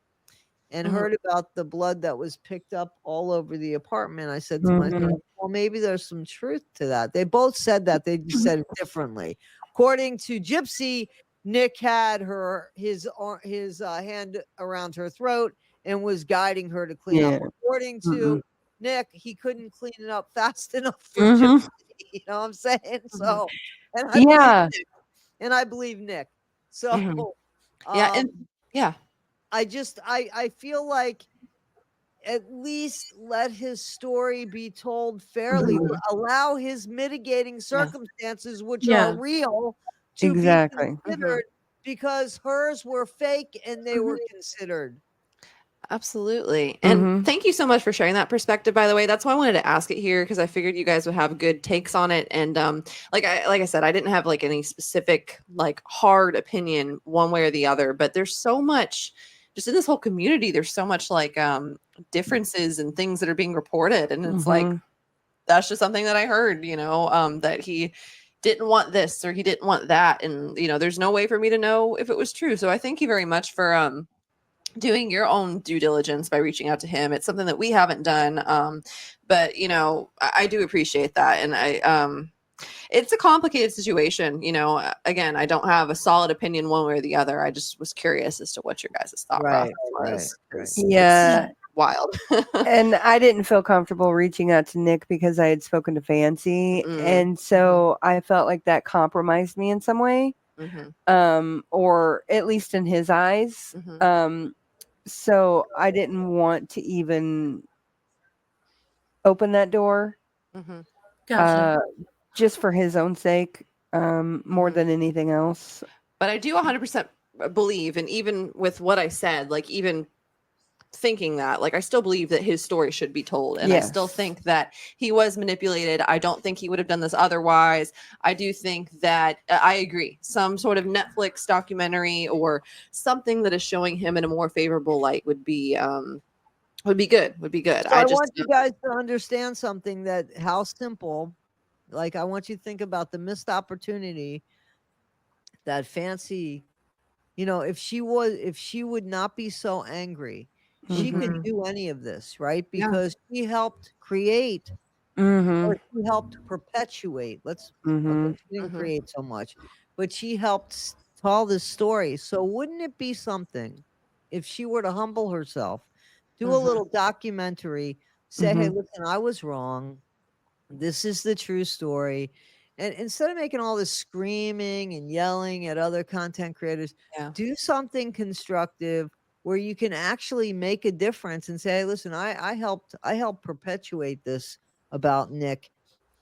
and heard about the blood that was picked up all over the apartment, I said to myself, well, maybe there's some truth to that. They both said that. They just said it differently. According to Gypsy, Nick had his hand around her throat and was guiding her to clean up. According to Nick, he couldn't clean it up fast enough for Gypsy. You know what I'm saying? So, and I believe Nick. So, I feel like at least let his story be told fairly. Allow his mitigating circumstances, which are real, to be considered, because hers were fake and they were considered. Absolutely. And thank you so much for sharing that perspective, by the way. That's why I wanted to ask it here, because I figured you guys would have good takes on it. And like I said, I didn't have like any specific like hard opinion one way or the other, but there's so much just in this whole community. There's so much like differences and things that are being reported. And it's like, that's just something that I heard, you know, that he didn't want this or he didn't want that. And, you know, there's no way for me to know if it was true. So I thank you very much for doing your own due diligence by reaching out to him. It's something that we haven't done. But, you know, I do appreciate that. And it's a complicated situation. You know, again, I don't have a solid opinion one way or the other. I just was curious as to what your guys' thought process was. Yeah. Wild. And I didn't feel comfortable reaching out to Nick because I had spoken to Fancy. And so I felt like that compromised me in some way. Or at least in his eyes. So I didn't want to even open that door. Gotcha. Just for his own sake, more than anything else. But I do 100% believe, and even with what I said, like even thinking that, like I still believe that his story should be told, and I still think that he was manipulated. I don't think he would have done this otherwise. I do think that I agree, some sort of Netflix documentary or something that is showing him in a more favorable light would be good. So I want you guys to understand something, that how simple, like I want you to think about the missed opportunity that Fancy, you know, if she would not be so angry, she could do any of this, right? Because she helped create or she helped perpetuate. She didn't create so much, but she helped tell this story. So wouldn't it be something if she were to humble herself, do a little documentary, say, hey, listen, I was wrong. This is the true story. And instead of making all this screaming and yelling at other content creators, do something constructive where you can actually make a difference and say, hey, listen, I helped perpetuate this about Nick.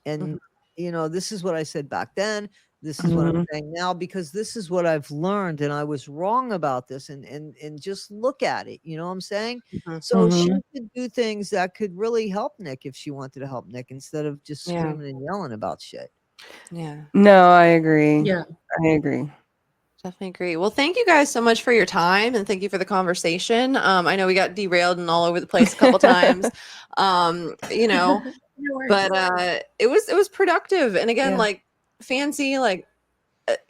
And, you know, this is what I said back then. This is what I'm saying now, because this is what I've learned. And I was wrong about this, and just look at it. You know what I'm saying? So she could do things that could really help Nick if she wanted to help Nick, instead of just screaming and yelling about shit. No, I agree. I agree. Definitely agree. Well, thank you guys so much for your time, and thank you for the conversation. I know we got derailed and all over the place a couple times, you know, but it was productive. And again, like Fancy, like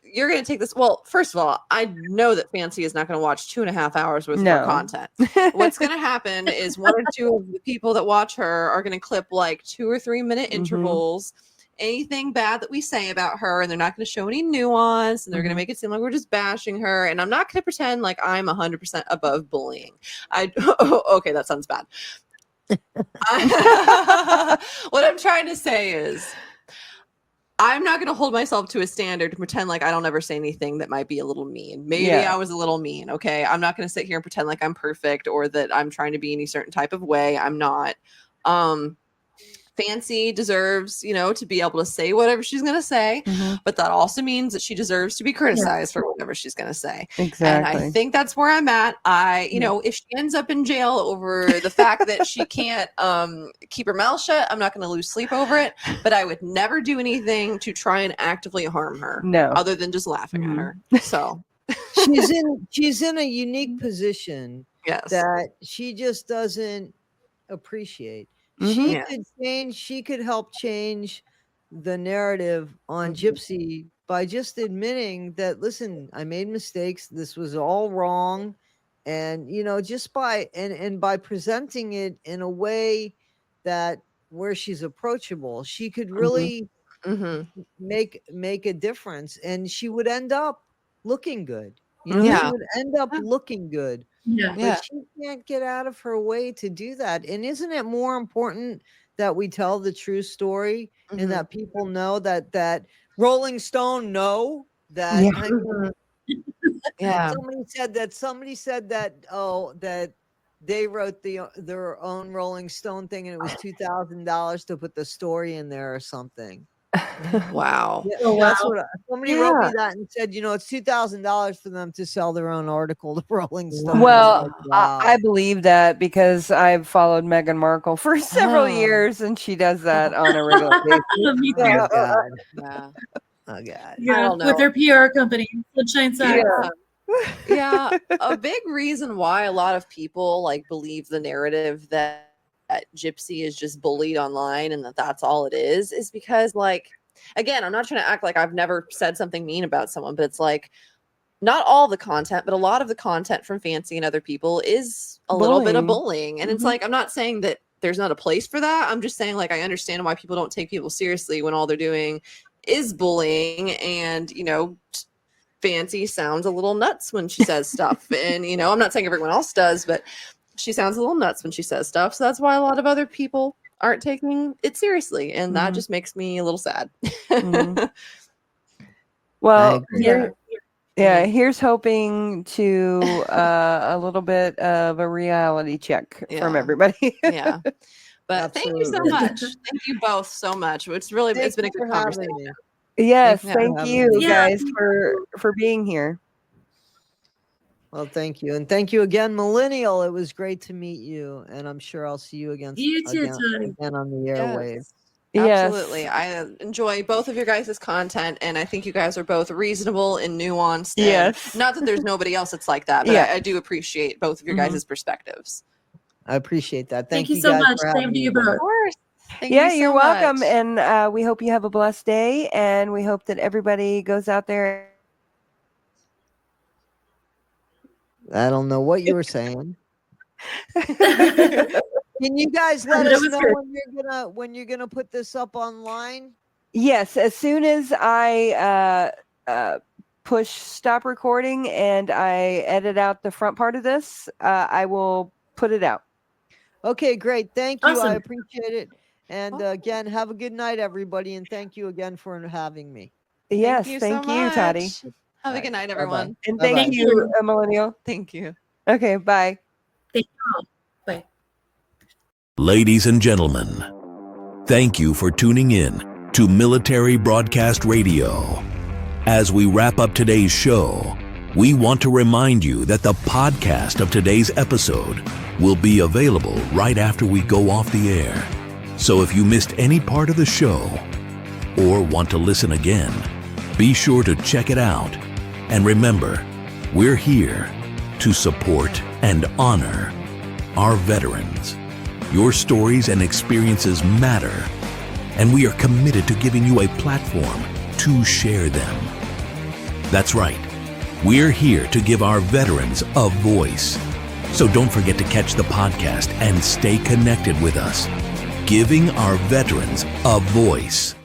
you're going to take this. Well, first of all, I know that Fancy is not going to watch 2.5 hours worth of our content. What's going to happen is one or two of the people that watch her are going to clip like 2 or 3 minute intervals. Anything bad that we say about her, and they're not going to show any nuance, and they're going to make it seem like we're just bashing her. And I'm not going to pretend like I'm 100% above bullying. Okay, that sounds bad. What I'm trying to say is, I'm not going to hold myself to a standard to pretend like I don't ever say anything that might be a little mean. Maybe I was a little mean. Okay, I'm not going to sit here and pretend like I'm perfect or that I'm trying to be any certain type of way. I'm not. Fancy deserves, you know, to be able to say whatever she's going to say, but that also means that she deserves to be criticized for whatever she's going to say. And I think that's where I'm at. You know, if she ends up in jail over the fact that she can't keep her mouth shut, I'm not going to lose sleep over it, but I would never do anything to try and actively harm her. No, other than just laughing at her. So she's in a unique position that she just doesn't appreciate. She could help change the narrative on Gypsy by just admitting that, listen, I made mistakes. This was all wrong. And just by by presenting it in a way that where she's approachable, she could really make a difference, and she would end up looking good. She would end up looking good. But she can't get out of her way to do that. And isn't it more important that we tell the true story and that people know that Rolling Stone know that? Somebody said that they wrote their own Rolling Stone thing, and it was $2,000 to put the story in there or something. Wow. That's what somebody wrote me that and said, it's $2,000 for them to sell their own article to Rolling Stone. Well, I believe that because I've followed Meghan Markle for several years, and she does that on a regular basis. Me too. Oh, God. Yeah. Oh, God. Yeah, with their PR company, Sunshine Side. Yeah. A big reason why a lot of people like believe the narrative that Gypsy is just bullied online and that's all it is because, like, again, I'm not trying to act like I've never said something mean about someone, but it's like not all the content, but a lot of the content from Fancy and other people is a little bit of bullying. And it's like, I'm not saying that there's not a place for that. I'm just saying, like, I understand why people don't take people seriously when all they're doing is bullying. And, Fancy sounds a little nuts when she says stuff. And, I'm not saying everyone else does, but she sounds a little nuts when she says stuff. So that's why a lot of other people aren't taking it seriously. And that just makes me a little sad. Well, here's hoping to a little bit of a reality check from everybody. Yeah. But thank you so much. Thank you both so much. It's been a good conversation. Yes, thank you guys for being here. Well, thank you. And thank you again, Millenial. It was great to meet you. And I'm sure I'll see you again on the airwaves. Absolutely. I enjoy both of your guys' content, and I think you guys are both reasonable and nuanced. And not that there's nobody else that's like that, but I do appreciate both of your guys' perspectives. I appreciate that. Thank you so guys much. for having Same to me. you both. Of course. Thank Yeah, you you're so welcome. much. And we hope you have a blessed day. And we hope that everybody goes out there. I don't know what you were saying. Can you guys let us know when you're gonna put this up online? Yes, as soon as I push stop recording and I edit out the front part of this, I will put it out. Okay, great. Thank you. Awesome. I appreciate it. And again, have a good night, everybody. And thank you again for having me. Yes, thank you, you so Toddie. much. Have a good night, everyone. Bye-bye. And thank you, Millenial. Thank you. Okay, bye. Thank you. Bye. Ladies and gentlemen, thank you for tuning in to Military Broadcast Radio. As we wrap up today's show, we want to remind you that the podcast of today's episode will be available right after we go off the air. So if you missed any part of the show or want to listen again, be sure to check it out. And remember, we're here to support and honor our veterans. Your stories and experiences matter, and we are committed to giving you a platform to share them. That's right. We're here to give our veterans a voice. So don't forget to catch the podcast and stay connected with us. Giving our veterans a voice.